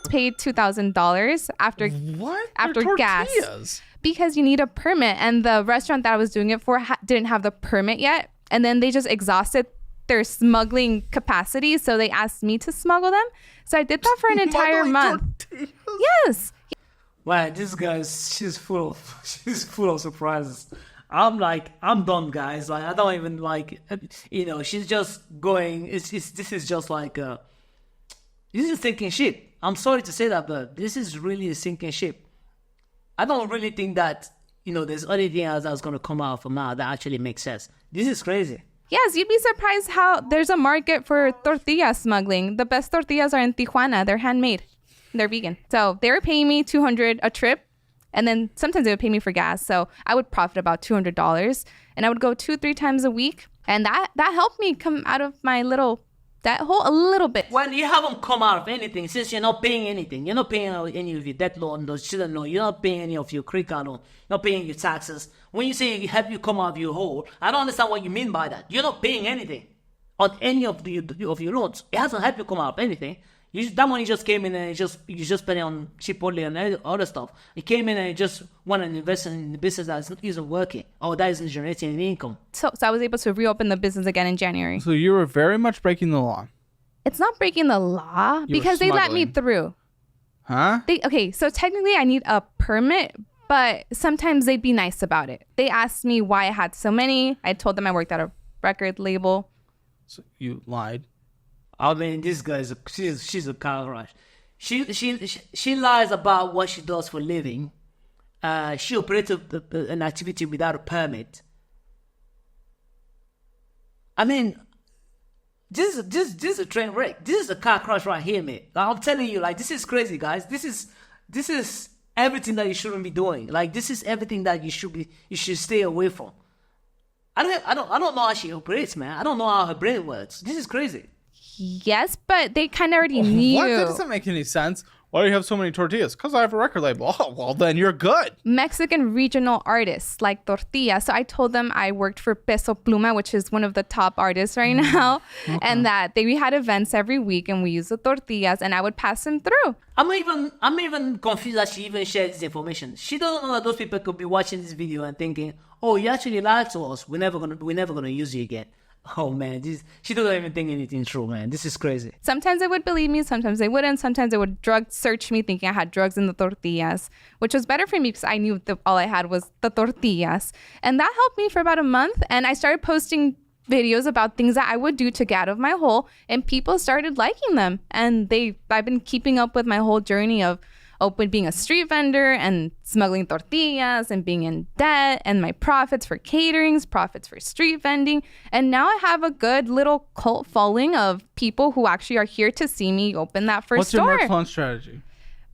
B: Paid $2,000 after gas, because you need a permit, and the restaurant that I was doing it for didn't have the permit yet, and then they just exhausted their smuggling capacity, so they asked me to smuggle them. So I did that for an entire month. Tortillas? Yes.
A: Wow, this guy, she's full of surprises. I'm done, guys. Like, I don't even she's just going. This is just like this is a sinking ship. I'm sorry to say that, but this is really a sinking ship. I don't really think that there's anything else that's gonna come out from now that actually makes sense. This is crazy.
B: Yes, you'd be surprised how there's a market for tortilla smuggling. The best tortillas are in Tijuana. They're handmade. They're vegan. So they were paying me $200 a trip, and then sometimes they would pay me for gas. So I would profit about $200, and I would go 2-3 times a week, and that helped me come out of my a little bit.
A: When you haven't come out of anything, since you're not paying anything, you're not paying any of your debt loan, those student loan, you're not paying any of your credit card loan, you're not paying your taxes. When you say help you come out of your hole, I don't understand what you mean by that. You're not paying anything on any of your loans. It hasn't helped you come out of anything. That money just came in and you just spent it on Chipotle and other stuff. It came in and you just went and invested in the business that isn't working or that isn't generating any income. So
B: I was able to reopen the business again in January.
C: So you were very much breaking the law.
B: It's not breaking the law because they let me through.
C: Huh?
B: So technically I need a permit, but sometimes they'd be nice about it. They asked me why I had so many. I told them I worked at a record label.
C: So you lied?
A: I mean, this guy she's a car crash. She lies about what she does for a living. She operates an activity without a permit. I mean, this is a train wreck. This is a car crash right here, man. I'm telling you, like, this is crazy, guys. This is everything that you shouldn't be doing. Like, this is everything that you should stay away from. I don't know how she operates, man. I don't know how her brain works. This is crazy.
B: Yes, but they kind of already knew.
C: What? That doesn't make any sense. Why do you have so many tortillas? Because I have a record label. Oh, well, then you're good.
B: Mexican regional artists like Tortilla. So I told them I worked for Peso Pluma, which is one of the top artists right now, and that we had events every week and we used the tortillas and I would pass them through.
A: I'm even confused that she even shared this information. She doesn't know that those people could be watching this video and thinking, "Oh, you actually lied to us. We're never gonna use you again." Oh man, she doesn't even think anything true, man. This is crazy.
B: Sometimes they would believe me, sometimes they wouldn't. Sometimes they would drug search me thinking I had drugs in the tortillas, which was better for me because I knew all I had was the tortillas. And that helped me for about a month. And I started posting videos about things that I would do to get out of my hole, and people started liking them. And I've been keeping up with my whole journey of being a street vendor and smuggling tortillas and being in debt, and my profits for caterings, profits for street vending. And now I have a good little cult following of people who actually are here to see me open that first store.
C: What's your merch launch strategy?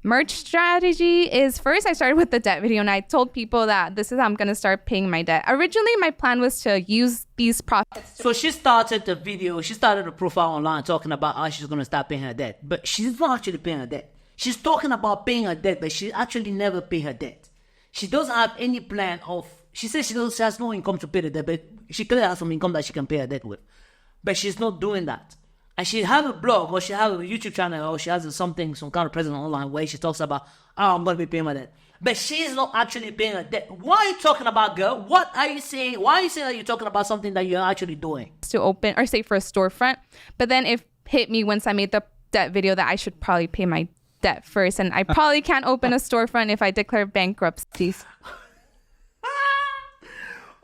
B: Merch strategy is, first I started with the debt video, and I told people that this is how I'm going to start paying my debt. Originally, my plan was to use these profits.
A: So she started the video, she started a profile online talking about how she's going to start paying her debt. But she's not actually paying her debt. She's talking about paying her debt, but she actually never pay her debt. She doesn't have any plan of... She says she has no income to pay the debt, but she clearly has some income that she can pay her debt with. But she's not doing that. And she have a blog, or she have a YouTube channel, or she has some kind of presence online where she talks about, "Oh, I'm going to be paying my debt." But she's not actually paying her debt. What are you talking about, girl? What are you saying? Why are you saying that you're talking about something that you're actually doing?
B: To open, or say for a storefront. But then it hit me once I made the debt video that I should probably pay my debt first, and I probably can't open a storefront if I declare bankruptcy.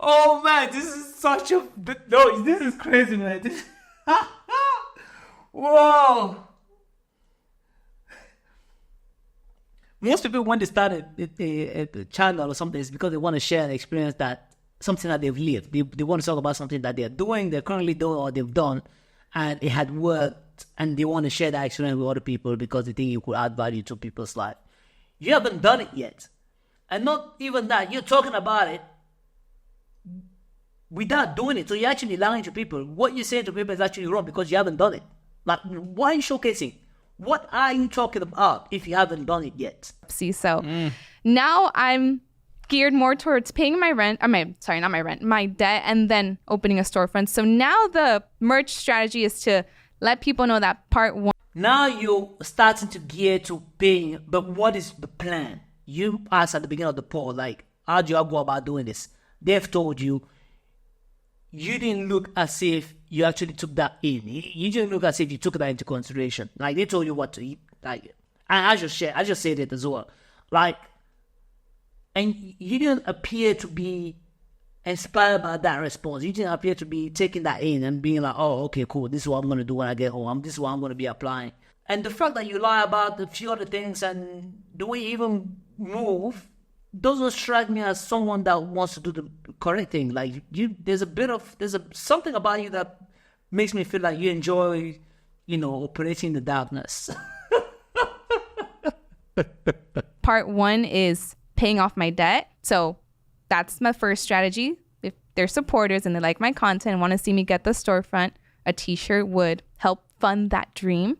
A: Oh man, this is such a no. This is crazy, man. Whoa! Most people, when they start a channel or something, it's because they want to share an experience, something that they've lived. They want to talk about something that they're doing, they're currently doing, or they've done, and it had worked, and they want to share that experience with other people because they think you could add value to people's life. You haven't done it yet. And not even that, you're talking about it without doing it. So you're actually lying to people. What you're saying to people is actually wrong because you haven't done it. Like, why are you showcasing? What are you talking about if you haven't done it yet?
B: So now I'm geared more towards paying my rent. My debt, and then opening a storefront. So now the merch strategy is to let people know that part one.
A: Now you're starting to gear to paying, but what is the plan? You asked at the beginning of the poll, like, how do you go about doing this? They've told you. You didn't look as if you actually took that in. You didn't look as if you took that into consideration. Like, they told you what to eat. Like, and I just said it as well. Like, and you didn't appear to be inspired by that response. You didn't appear to be taking that in and being like, "Oh, okay, cool. This is what I'm going to do when I get home. This is what I'm going to be applying." And the fact that you lie about a few other things and the way you even move doesn't strike me as someone that wants to do the correct thing. Like, there's something about you that makes me feel like you enjoy, operating in the darkness.
B: Part one is paying off my debt. So that's my first strategy. If they're supporters and they like my content and want to see me get the storefront, a t-shirt would help fund that dream.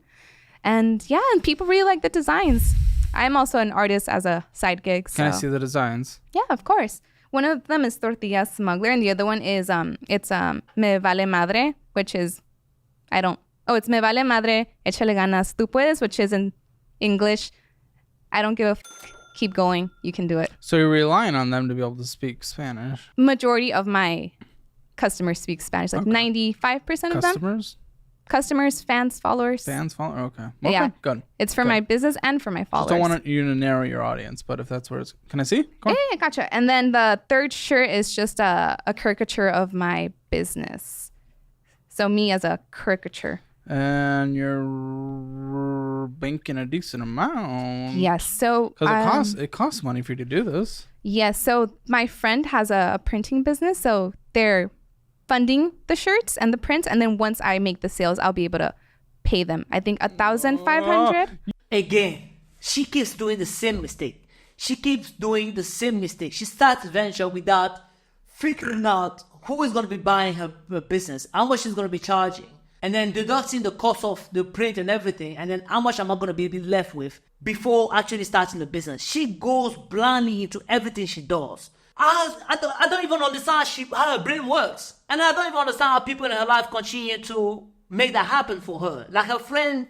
B: And yeah, and people really like the designs. I'm also an artist as a side gig. So.
C: Can I see the designs?
B: Yeah, of course. One of them is Tortilla Smuggler, and the other one is Me Vale Madre, which is it's Me Vale Madre, échale ganas, tú puedes, which is in English, I don't give a keep going, you can do it.
C: So you're relying on them to be able to speak Spanish.
B: Majority of my customers speak Spanish, like 95% of them. Customers, fans, followers.
C: Okay.
B: Yeah.
C: Good.
B: It's for my business and for my followers.
C: Just don't want you to narrow your audience, but if that's where it's... Can I see?
B: Yeah, gotcha. And then the third shirt is just a caricature of my business. So me as a caricature.
C: And you're banking a decent amount.
B: Yes. So...
C: Because it costs money for you to do this.
B: Yes. So my friend has a printing business, so they're funding the shirts and the prints, and then once I make the sales, I'll be able to pay them. I think 1,500.
A: Again, she keeps doing the same mistake. She starts a venture without figuring out who is going to be buying her business, how much she's going to be charging, and then deducting the cost of the print and everything, and then how much am I going to be left with before actually starting the business. She goes blindly into everything she does. I don't even understand how her brain works. And I don't even understand how people in her life continue to make that happen for her. Like her friend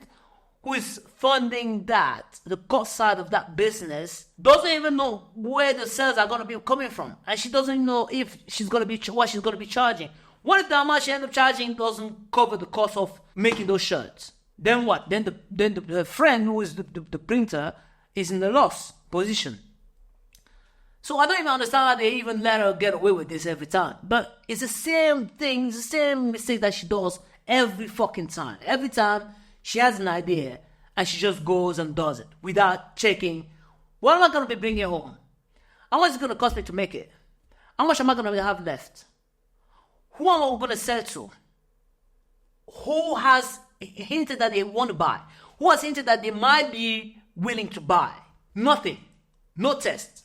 A: who is funding that, the cost side of that business, doesn't even know where the sales are going to be coming from. And she doesn't know if she's going to be, what she's going to be charging. What if the amount she ends up charging doesn't cover the cost of making those shirts? Then what? Then the friend who is the printer is in the loss position. So I don't even understand how they even let her get away with this every time. But it's the same thing, it's the same mistake that she does every fucking time. Every time she has an idea and she just goes and does it without checking, what am I going to be bringing home? How much is it going to cost me to make it? How much am I going to have left? Who am I going to sell to? Who has hinted that they want to buy? Who has hinted that they might be willing to buy? Nothing. No test.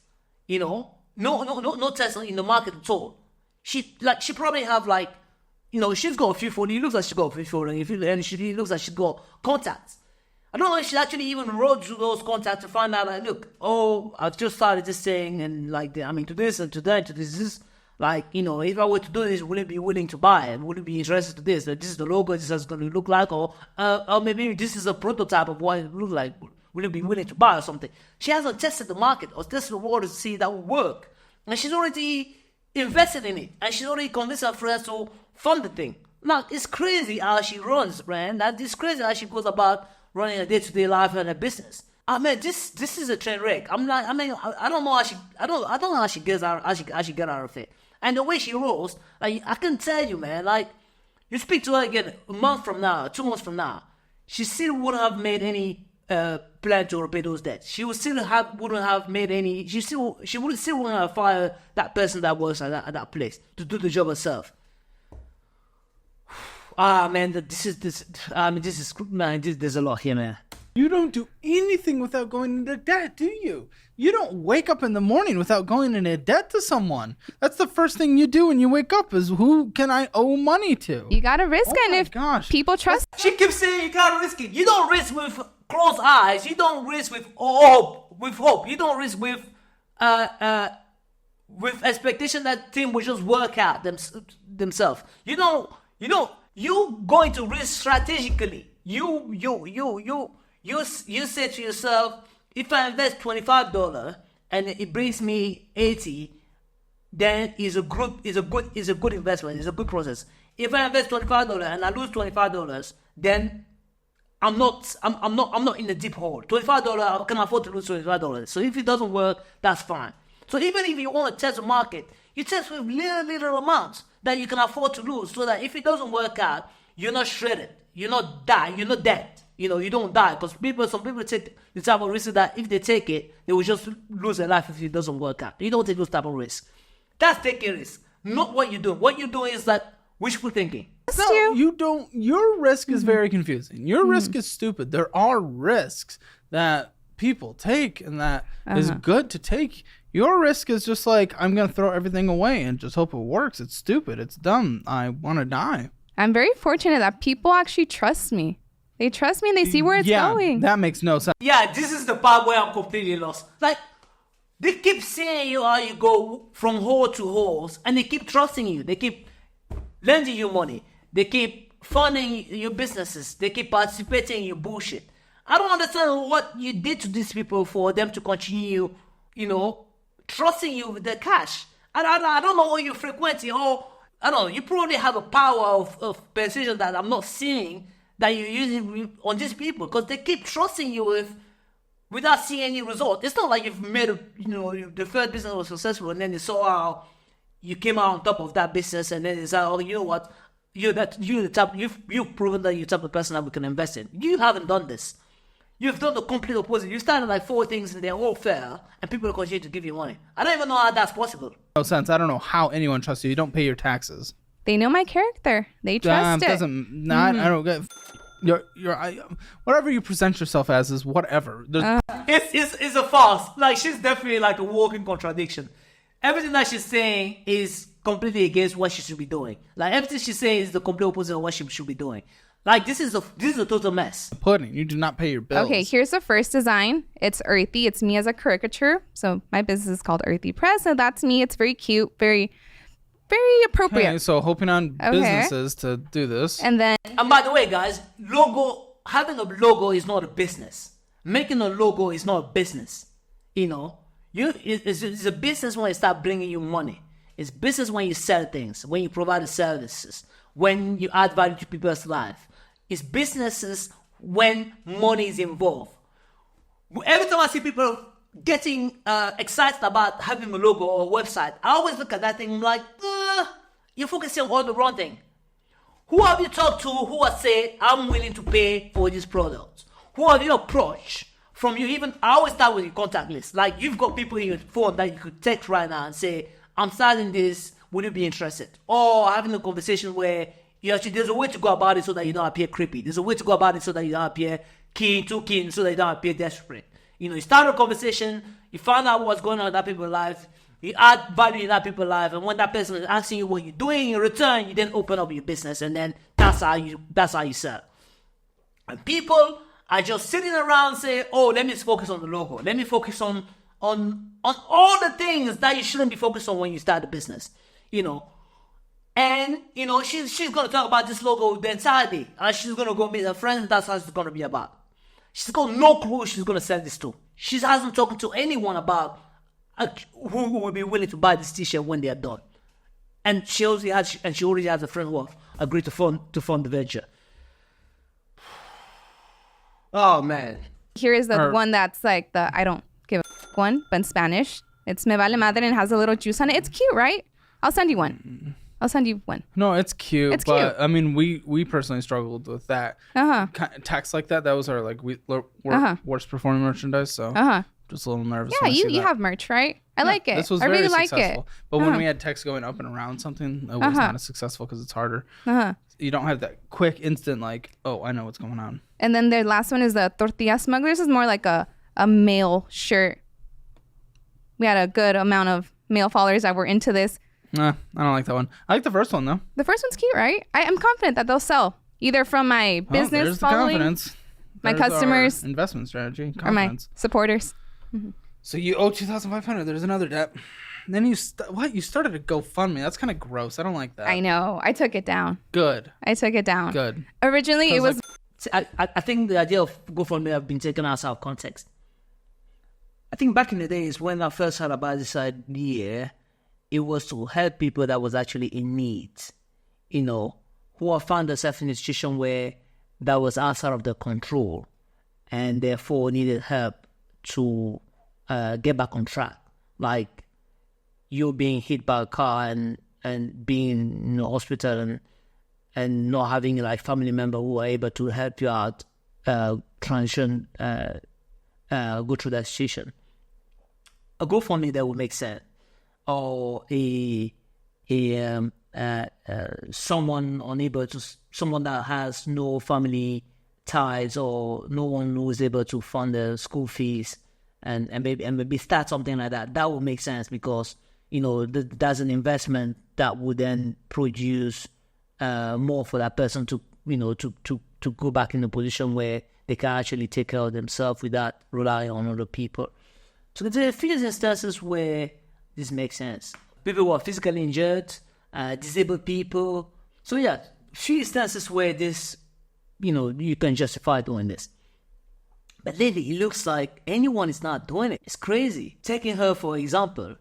A: You know, no test in the market at all. She probably have like, you know, she's got a few phones. It looks like she got a few phones, and she looks like she got contacts. I don't know if she actually even wrote through those contacts to find out, like, look, I just started this thing, and like, to this and to that, to this, like, you know, if I were to do this, would it be willing to buy it? Would it be interested to this? Like, this is the logo, this is what it's going to look like, or maybe this is a prototype of what it looks like. Will you be willing to buy or something? She hasn't tested the market or tested the water to see if that will work. And she's already invested in it. And she's already convinced her friends to fund the thing. Now, it's crazy how she runs, man. It's crazy how she goes about running a day-to-day life and a business. I mean, this is a train wreck. I don't know how she gets out, how she get out of it. And the way she rolls, like, I can tell you, man, like, you speak to her again a month from now, 2 months from now, she still wouldn't have made any plan to repay those debts. She would still wouldn't have made any. She wouldn't have fired that person that works at that place to do the job herself. Man, there's a lot here, man.
C: You don't do anything without going into debt, do you? You don't wake up in the morning without going into debt to someone. That's the first thing you do when you wake up is, who can I owe money to?
B: You gotta risk it, if people trust.
A: She keeps saying you gotta risk it. You don't risk with closed eyes. You don't risk with hope. You don't risk with expectation that thing will just work out themselves. You going to risk strategically. You say to yourself, if I invest $25 and it brings me 80, then it's a good investment. It's a good process. If I invest $25 and I lose $25, then I'm not in the deep hole. $25, I can afford to lose $25. So if it doesn't work, that's fine. So even if you want to test the market, you test with little amounts that you can afford to lose, so that if it doesn't work out, you're not shredded. You're not dead. You know, you don't die, because some people take the type of risk that if they take it, they will just lose their life if it doesn't work out. You don't take those type of risks. That's taking risk, not what you're doing. What you're doing is like wishful thinking.
C: No, you don't. Your risk is very confusing. Your risk is stupid. There are risks that people take, and that is good to take. Your risk is just like, I'm going to throw everything away and just hope it works. It's stupid. It's dumb. I want to die.
B: I'm very fortunate that people actually trust me. They trust me and they see where it's going.
C: That makes no sense.
A: Yeah, this is the part where I'm completely lost. Like, they keep saying you how you go from hole to holes, and they keep trusting you. They keep lending you money. They keep funding your businesses. They keep participating in your bullshit. I don't understand what you did to these people for them to continue, trusting you with their cash. I don't know what you're frequenting. Or, I don't know, you probably have a power of precision that I'm not seeing, that you're using on these people, because they keep trusting you without seeing any result. It's not like you've made the first business was successful, and then they saw how you came out on top of that business, and then they said, oh, you know what, you've proven that you're the type of person that we can invest in. You haven't done this. You've done the complete opposite. You started like 4 things and they're all fair, and people continue to give you money. I don't even know how that's possible.
C: No sense. I don't know how anyone trusts you. You don't pay your taxes.
B: They know my character. They trust it.
C: I don't get whatever you present yourself as is whatever.
A: It's a false. Like, she's definitely like a walking contradiction. Everything that she's saying is completely against what she should be doing. Like, everything she's saying is the complete opposite of what she should be doing. Like, this is a total mess.
C: Pudding. You do not pay your bills.
B: Okay, here's the first design. It's earthy. It's me as a caricature. So my business is called Earthy Press. So that's me. It's very cute. Very, very appropriate.
C: Okay, so hoping on businesses to do this.
B: And then...
A: And by the way, guys, having a logo is not a business. Making a logo is not a business. You know, it's a business when it starts bringing you money. It's business when you sell things, when you provide services, when you add value to people's life. It's businesses when money is involved. Every time I see people getting excited about having a logo or a website, I always look at that thing like, you're focusing on all the wrong thing. Who have you talked to who has said, I'm willing to pay for this product? Who have you approached? From you, even, I always start with your contact list. Like, you've got people in your phone that you could text right now and say, I'm starting this, would you be interested? Or having a conversation where there's a way to go about it so that you don't appear creepy. There's a way to go about it so that you don't appear too keen, so that you don't appear desperate. You know, you start a conversation, you find out what's going on in that people's life, you add value in that people's life, and when that person is asking you what you're doing in return, you then open up your business, and then that's how you sell. And people are just sitting around saying, oh, let me focus on the logo. Let me focus on all the things that you shouldn't be focused on when you start a business. You know. And, you know, she's going to talk about this logo the entire day. And she's going to go meet her friends. That's how it's going to be about. She's got no clue who she's going to sell this to. She hasn't talked to anyone about who will be willing to buy this t-shirt when they are done. And she already has a friend who have agreed to fund the venture. Oh, man.
B: Here is the one that's like the I don't give a one, but in Spanish. It's Me Vale Madre and has a little juice on it. It's cute, right? I'll send you one. No,
C: it's cute. It's cute. I mean, we personally struggled with that. Text like that. That was our worst performing merchandise. So just a little nervous.
B: Yeah, you have merch, right? I like it.
C: This was really like it. But when we had text going up and around something, it was not as successful because it's harder. You don't have that quick instant like, oh, I know what's going on.
B: And then the last one is the Tortilla Smuggler. This is more like a male shirt. We had a good amount of male followers that were into this.
C: Nah, I don't like that one. I like the first one though.
B: The first one's cute, right? I am confident that they'll sell either from my business
C: there's
B: following,
C: the confidence.
B: My
C: There's
B: customers,
C: our investment strategy, confidence.
B: or my supporters.
C: So you owe $2,500. There's another debt. Then you started a GoFundMe. That's kind of gross. I don't like that.
B: I know. I took it down.
C: Good.
B: I took it down.
C: Good.
B: Originally, it was.
A: I think the idea of GoFundMe have been taken out of context. I think back in the days when I first heard about this idea, it was to help people that was actually in need, you know, who have found themselves in a situation where that was outside of their control and therefore needed help to get back on track. Like you being hit by a car and being in the hospital and not having like family member who are able to help you out, transition, go through that situation. A GoFundMe that would make sense. Or someone that has no family ties or no one who is able to fund the school fees and maybe start something like that. That would make sense because, you know, that's an investment that would then produce more for that person to, you know, to go back in a position where they can actually take care of themselves without relying on other people. So there are a few instances where this makes sense. People who are physically injured, disabled people. So yeah, few instances where this, you know, you can justify doing this. But lately, it looks like anyone is not doing it. It's crazy. Taking her for example,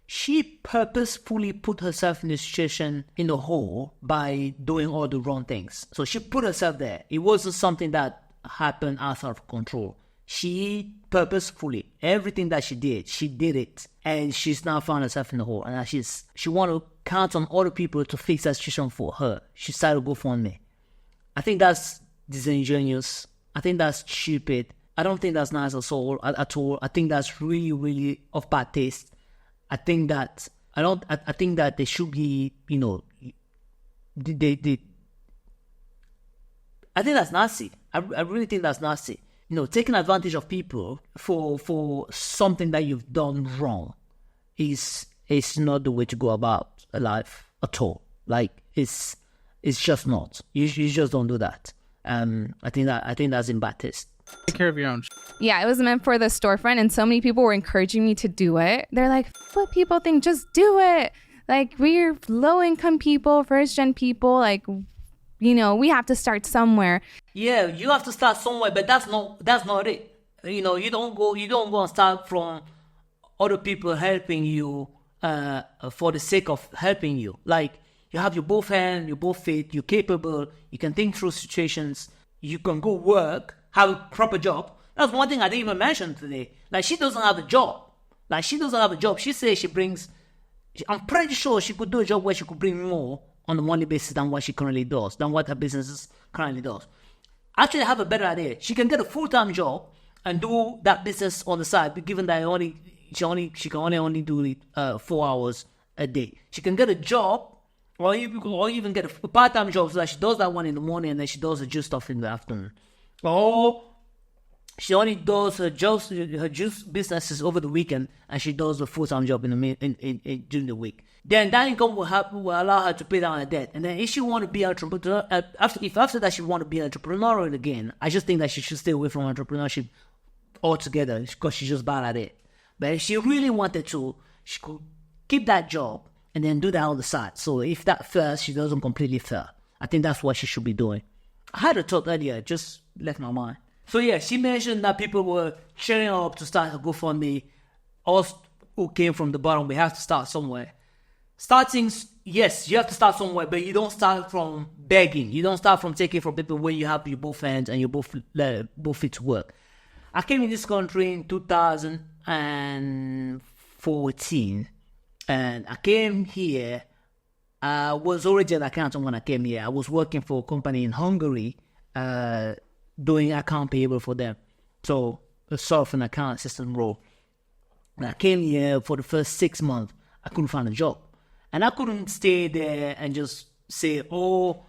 A: she purposefully put herself in a situation in a hole by doing all the wrong things. So she put herself there. It wasn't something that happened outside of control. She purposefully, everything that she did it. And she's now found herself in the hole. And she want to count on other people to fix that situation for her. She started GoFundMe. I think that's disingenuous. I think that's stupid. I don't think that's nice at all. I think that's really, really of bad taste. I think that they should be, you know, I think that's nasty. I really think that's nasty. You know, taking advantage of people for something that you've done wrong is not the way to go about life at all. Like it's just not. You just don't do that. I think that's in bad taste.
C: Take care of your own.
B: Yeah, it was meant for the storefront, and so many people were encouraging me to do it. They're like, what people think, just do it. Like, we're low-income people, first-gen people, like, you know, we have to start somewhere.
A: Yeah, you have to start somewhere, but that's not it. You know, you don't go and start from other people helping you for the sake of helping you. Like, you have your both hands, you're both feet, you're capable, you can think through situations, you can go work, have a proper job. That's one thing I didn't even mention today. Like, she doesn't have a job. She says she brings, I'm pretty sure she could do a job where she could bring more on a monthly basis than what she currently does, than what her business currently does. Actually, I have a better idea. She can get a full-time job and do that business on the side, but given that she can only do it 4 hours a day. She can get a job, or even get a part-time job so that she does that one in the morning and then she does the juice stuff in the afternoon. Or she only does her juice businesses over the weekend and she does the full-time job during the week. Then that income will allow her to pay down her debt. And then if she want to be entrepreneur, after that she want to be entrepreneurial again, I just think that she should stay away from entrepreneurship altogether because she's just bad at it. But if she really wanted to, she could keep that job and then do that on the side. So if that fails, she doesn't completely fail. I think that's what she should be doing. I had a thought earlier, just left my mind. So yeah, she mentioned that people were cheering her up to start a GoFundMe. Us who came from the bottom, we have to start somewhere. Yes, you have to start somewhere, but you don't start from begging. You don't start from taking from people where you have your both hands and you both fit to work. I came in this country in 2014, and I came here. I was already an accountant when I came here. I was working for a company in Hungary, doing account payable for them. So a sort of an account assistant role. When I came here for the first 6 months, I couldn't find a job. And I couldn't stay there and just say, oh,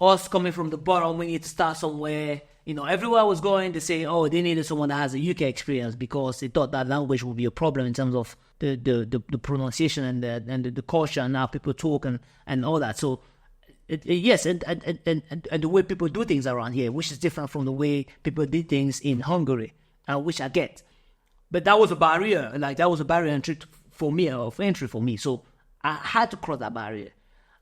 A: us coming from the bottom, we need to start somewhere. You know, everywhere I was going, they say, oh, they needed someone that has a UK experience because they thought that language would be a problem in terms of the pronunciation and the culture and how people talk and all that. So, yes, and the way people do things around here, which is different from the way people did things in Hungary, which I get. But that was a barrier, like that was a barrier entry for me. So I had to cross that barrier.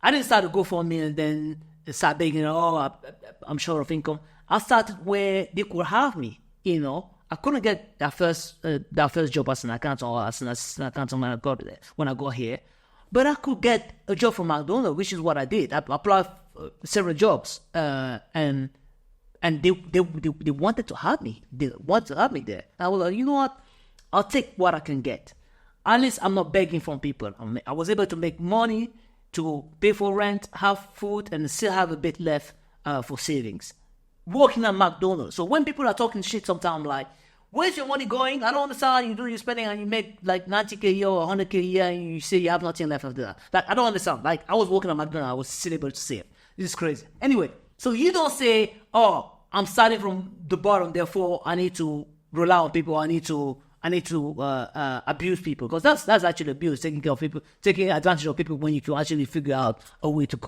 A: I didn't start to go for me and then start begging, I'm short of income. I started where they could have me, you know. I couldn't get that first job as an accountant or as an assistant accountant when I got here. But I could get a job from McDonald's, which is what I did. I applied several jobs, and they wanted to have me. They wanted to have me there. I was like, you know what? I'll take what I can get. At least I'm not begging from people. I was able to make money to pay for rent, have food, and still have a bit left for savings. Working at McDonald's. So when people are talking shit sometimes, I'm like, where's your money going? I don't understand how you do your spending and you make like 90K a year or 100K a year and you say you have nothing left after that. Like, I don't understand. Like, I was working at McDonald's, I was still able to save. This is crazy. Anyway, so you don't say, oh, I'm starting from the bottom, therefore I need to rely on people, I need to abuse people, because that's actually abuse, taking care of people, taking advantage of people when you can actually figure out a way to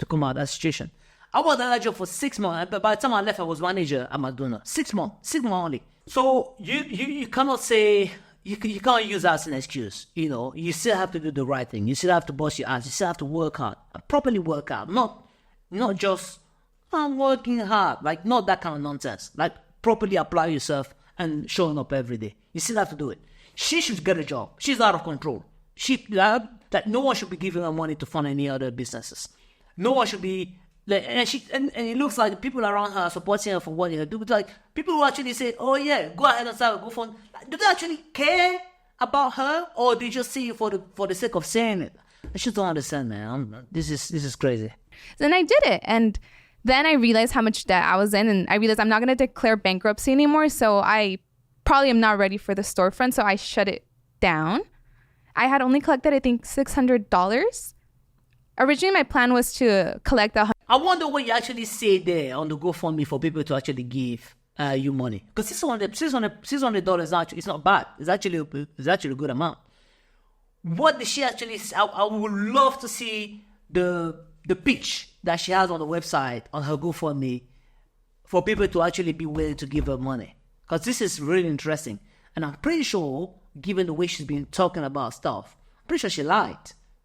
A: come out of that situation. I was at that job for 6 months, but by the time I left, I was manager at McDonald's. 6 months only. So you cannot say, you can't use that as an excuse. You know, you still have to do the right thing. You still have to bust your ass. You still have to work hard, properly work hard. Not just I'm working hard, like not that kind of nonsense. Like properly apply yourself and showing up every day. You still have to do it. She should get a job. She's out of control. That no one should be giving her money to fund any other businesses. No one should be. And it looks like the people around her are supporting her for what they do. But like people who actually say, "Oh yeah, go ahead and start a GoFundMe," do they actually care about her, or they just see it for the sake of saying it? I just don't understand, man. This is crazy.
B: Then I did it, and then I realized how much debt I was in, and I realized I'm not going to declare bankruptcy anymore. So I probably am not ready for the storefront. So I shut it down. I had only collected, I think, $600. Originally, my plan was to collect
A: I wonder what you actually say there on the GoFundMe for people to actually give you money. Because $600 is actually, it's not bad. It's actually a good amount. What did she actually say? I would love to see the pitch that she has on the website, on her GoFundMe, for people to actually be willing to give her money. Because this is really interesting. And I'm pretty sure, given the way she's been talking about stuff, I'm pretty sure she lied.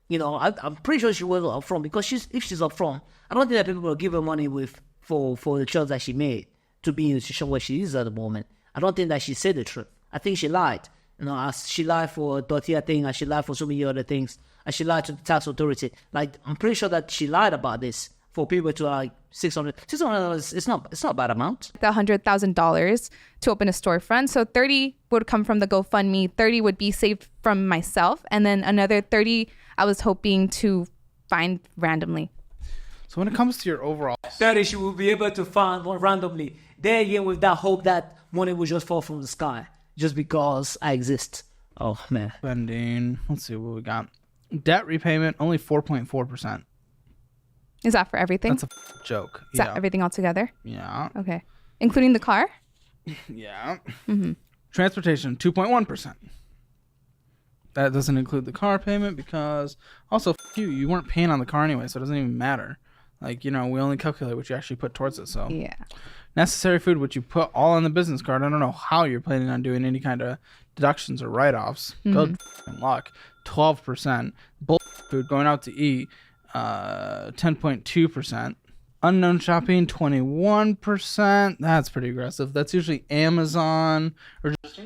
A: You know, I'm pretty sure she was upfront, because if she's upfront, I don't think that people will give her money for the choice that she made to be in the situation where she is at the moment. I don't think that she said the truth. I think she lied. You know, she lied for a tortilla thing, and she lied for so many other things, and she lied to the tax authority. Like, I'm pretty sure that she lied about this for people to like $600. It's not a bad amount.
B: the $100,000 to open a storefront. So 30 would come from the GoFundMe, 30 would be saved from myself, and then another 30 I was hoping to find randomly.
C: So when it comes to your overall
A: 30 she will be able to find one randomly. There again, with that hope that money will just fall from the sky just because I exist. Oh man.
C: spending, let's see what we got. Debt repayment, only 4.4%.
B: Is that for everything?
C: That's a joke.
B: Is that everything all together?
C: Yeah.
B: Okay. Including the car?
C: Yeah. Mm-hmm. Transportation, 2.1%. That doesn't include the car payment because also you weren't paying on the car anyway, so it doesn't even matter. Like, you know, we only calculate what you actually put towards it. So
B: Yeah.
C: necessary food, which you put all on the business card. I don't know how you're planning on doing any kind of deductions or write-offs. Good f***ing luck. 12%. Bull food, going out to eat, 10.2%. Unknown shopping, 21%. That's pretty aggressive. That's usually Amazon or just...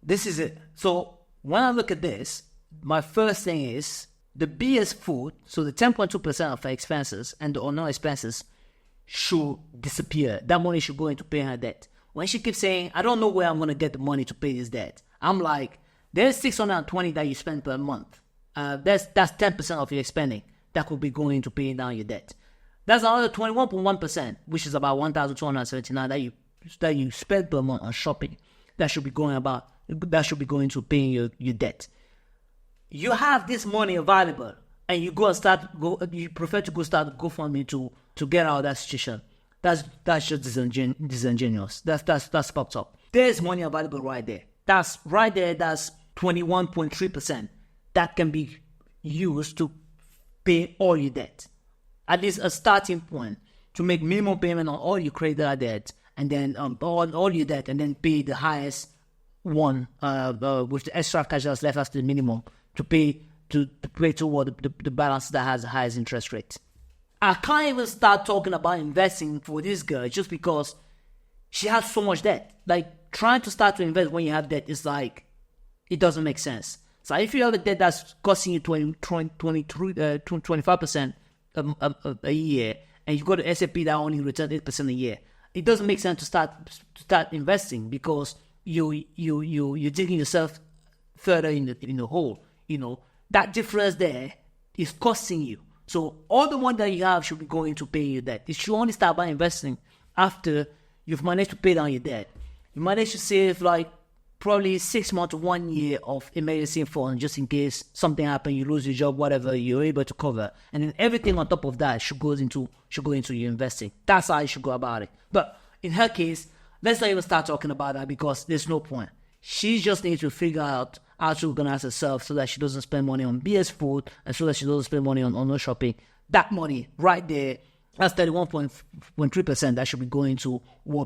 A: This is it. So when I look at this, my first thing is the BS food, so the 10.2% of her expenses and the unknown expenses should disappear. That money should go into paying her debt. When she keeps saying, I don't know where I'm going to get the money to pay this debt, I'm like, there's $620 that you spend per month. That's 10% of your spending that could be going into paying down your debt. That's another 21.1%, which is about $1,279 that you spend per month on shopping. That should be going to paying your debt. You have this money available, and you you prefer to go start GoFundMe to get out of that situation. That's just disingenuous. That's popped up. There's money available right there. That's right there. That's 21.3% that can be used to pay all your debt. At least a starting point to make minimum payment on all your credit debt, and then all your debt, and then pay the highest one with the extra cash that's left as the minimum to pay toward the balance that has the highest interest rate. I can't even start talking about investing for this girl just because she has so much debt. Like, trying to start to invest when you have debt is like, it doesn't make sense. So if you have a debt that's costing you 25% a year, and you go to S&P that only returns 8% a year, it doesn't make sense to start investing, because you're digging yourself further in the hole. You know, that difference there is costing you. So all the money that you have should be going to pay your debt. You should only start by investing after you've managed to pay down your debt. You manage to save like probably 6 months to 1 year of emergency fund, just in case something happens, you lose your job, whatever, you're able to cover. And then everything on top of that should go into your investing. That's how you should go about it. But in her case, let's not even start talking about that, because there's no point. She just needs to figure out how to organize herself so that she doesn't spend money on BS food, and so that she doesn't spend money on no shopping. That money right there, that's 31.3% that should be going to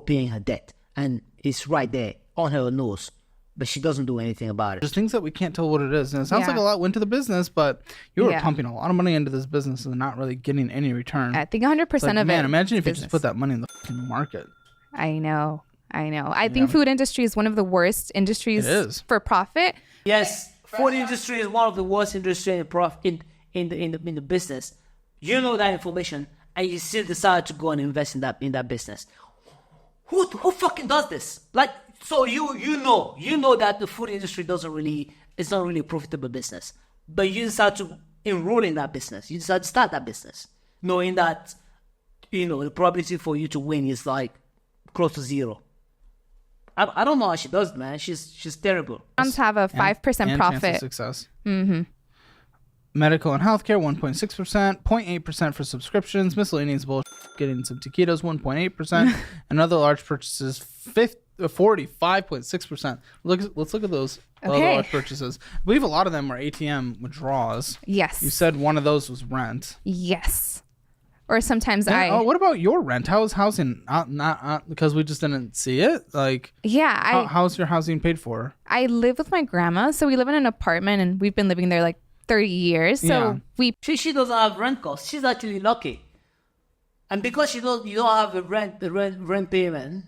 A: paying her debt. And it's right there on her nose. But she doesn't do anything about it.
C: There's things that we can't tell what it is. And it sounds like a lot went to the business, but you were pumping a lot of money into this business and not really getting any return.
B: I think 100% of it.
C: Man, imagine if you just put that money in the fucking market.
B: I know. I think food industry is one of the worst industries for profit.
A: Yes, food industry is one of the worst industries in the business. You know that information, and you still decide to go and invest in that business. Who fucking does this? Like, so you know that the food industry it's not really a profitable business, but you decide to enroll in that business. You decide to start that business, knowing that the probability for you to win is like close to zero. I don't know how she does it, man. She's terrible.
B: Firms have a 5%
C: and
B: profit.
C: Chance of success. Medical and healthcare, 1.6%, 0.8% for subscriptions, miscellaneous bullshit, getting some taquitos, 1.8%, and other large purchases, 45.6%. Let's look at those other large purchases. I believe a lot of them were ATM withdrawals.
B: Yes.
C: You said one of those was rent.
B: Yes. Or sometimes
C: what about your rent? How is housing? Not because we just didn't see it. Like,
B: yeah.
C: How's your housing paid for?
B: I live with my grandma, so we live in an apartment, and we've been living there like 30 years. So
A: she doesn't have rent costs. She's actually lucky, and because you don't have the rent payment,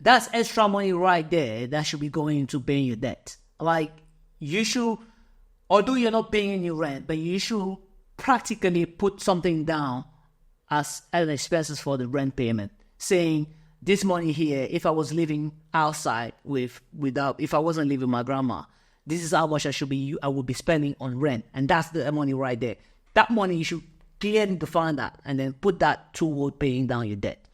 A: that's extra money right there that should be going into paying your debt. Like, you should, although you're not paying any rent, but you should practically put something down as expenses for the rent payment, saying this money here, if I was living outside if I wasn't living with my grandma, this is how much I would be spending on rent, and that's the money right there. That money you should clearly define that, and then put that toward paying down your debt.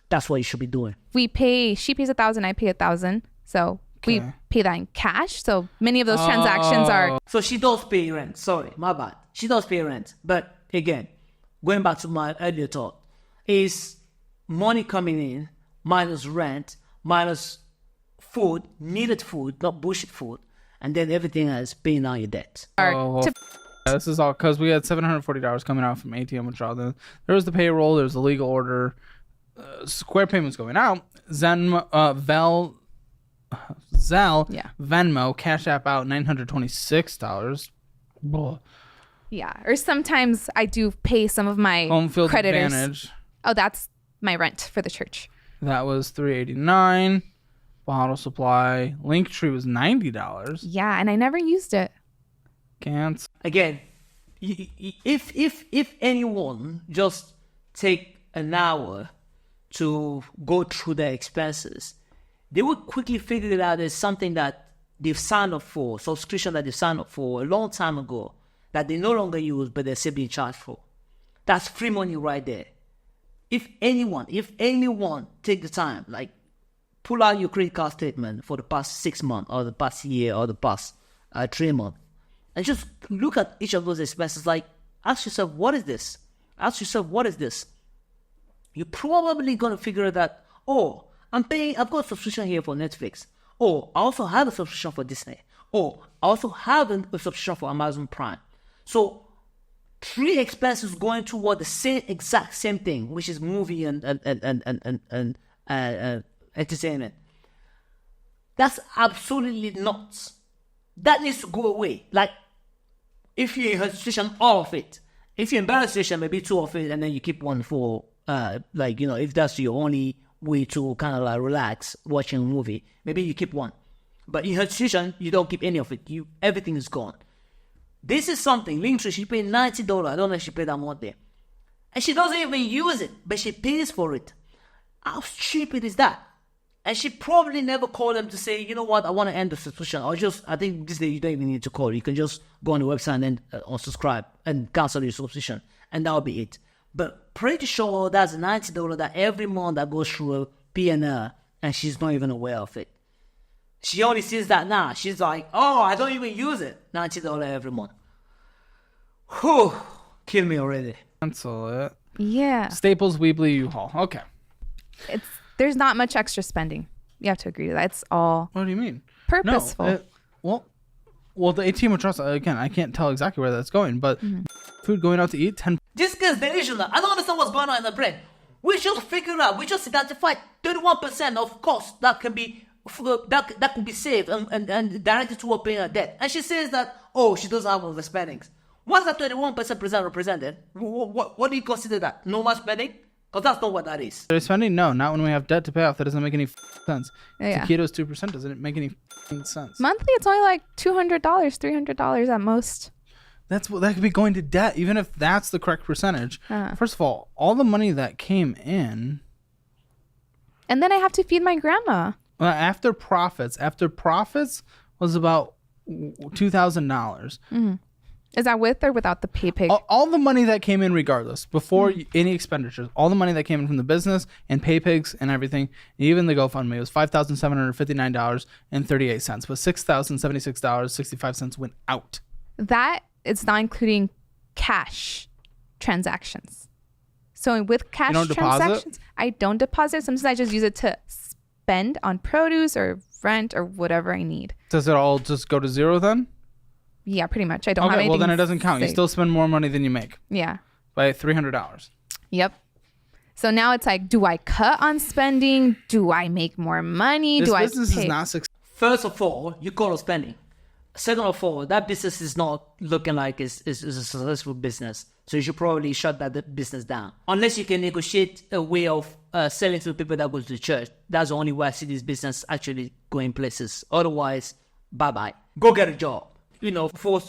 A: That's what you should be doing.
B: She pays $1,000, I pay $1,000, so we pay that in cash. So many of those transactions are.
A: So she does pay rent. Sorry, my bad. She does pay rent, but again, going back to my earlier thought, is money coming in minus rent minus food, needed food, not bullshit food, and then everything else paying down your debt.
C: This is all because we had $740 coming out from ATM withdrawal. Then there was the payroll, there was the legal order, Square payments going out, Zelle, Venmo, Cash App out, $926. Blah.
B: Yeah, or sometimes I do pay some of my
C: Home field
B: creditors.
C: advantage.
B: Oh, that's my rent for the church.
C: That was $389. Bottle supply. Linktree was $90.
B: Yeah, and I never used it.
C: Can't.
A: Again, if anyone just take an hour to go through their expenses, they would quickly figure it out as something that they've signed up for, subscription that they've signed up for a long time ago, that they no longer use, but they're still being charged for. That's free money right there. If anyone take the time, like, pull out your credit card statement for the past 6 months, or the past year, or the past 3 months, and just look at each of those expenses, like, ask yourself, what is this? Ask yourself, what is this? You're probably going to figure that, oh, I've got a subscription here for Netflix. Oh, I also have a subscription for Disney. Oh, I also have a subscription for Amazon Prime. So 3 expenses going toward the exact same thing, which is movie and entertainment. That's absolutely nuts. That needs to go away. Like, if you're in a situation, all of it. If you're in a better situation, maybe 2 of it, and then you keep one for, if that's your only way to kind of like relax watching a movie, maybe you keep one. But in her situation, you don't keep any of it. Everything is gone. This is something. Linktree, she paid $90. I don't know if she paid that much there. And she doesn't even use it, but she pays for it. How stupid is that? And she probably never called them to say, you know what, I want to end the subscription. Or I think this day you don't even need to call. You can just go on the website and then unsubscribe and cancel your subscription. And that'll be it. But pretty sure that's $90 that every month that goes through a P&L, and she's not even aware of it. She only sees that now. She's like, oh, I don't even use it. $90 every month. Whew. Kill me already.
C: Cancel it.
B: Yeah.
C: Staples, Weebly, U-Haul. Okay.
B: There's not much extra spending. You have to agree with that. It's all
C: What do you mean?
B: Purposeful.
C: No, well, the ATM withdrawals, again, I can't tell exactly where that's going, but food going out to eat, 10.
A: This guy's delusional. I don't understand what's going on in the brain. We just figured out, we just identified 31% of costs that can be that could be saved and directed toward paying her debt. And she says that, oh, she doesn't have all the spendings. What's that 31% represented? What do you consider that? No more spending? Because that's not what that is.
C: They're spending? No, not when we have debt to pay off. That doesn't make any sense.
B: Yeah.
C: Taquitos 2% doesn't make any sense.
B: Monthly, it's only like $200, $300 at most.
C: That could be going to debt, even if that's the correct percentage. First of all the money that came in.
B: And then I have to feed my grandma.
C: After profits was about $2,000.
B: Is that with or without the pay pig?
C: All the money that came in, regardless, before any expenditures, all the money that came in from the business and pay pigs and everything, even the GoFundMe, was $5,759.38. But $6,076.65 went out.
B: That it's not including cash transactions. So with cash
C: don't deposit?
B: transactions, I don't deposit. Sometimes I just use it to spend on produce or rent or whatever I need.
C: Does it all just go to zero then?
B: Yeah, pretty much. I don't have
C: Okay,
B: anything.
C: well then it doesn't count. You
B: saved.
C: still spend more money than you make
B: Yeah.
C: by $300.
B: Yep. So now it's like, do I cut on spending? Do I make more money?
C: This
B: do
C: business
B: I pay?
C: is not successful.
A: First of all, you got to spending. Second of all, that business is not looking like it's a successful business. So you should probably shut that business down. Unless you can negotiate a way of selling to people that go to church. That's the only way I see this business actually going places. Otherwise, bye-bye. Go get a job. For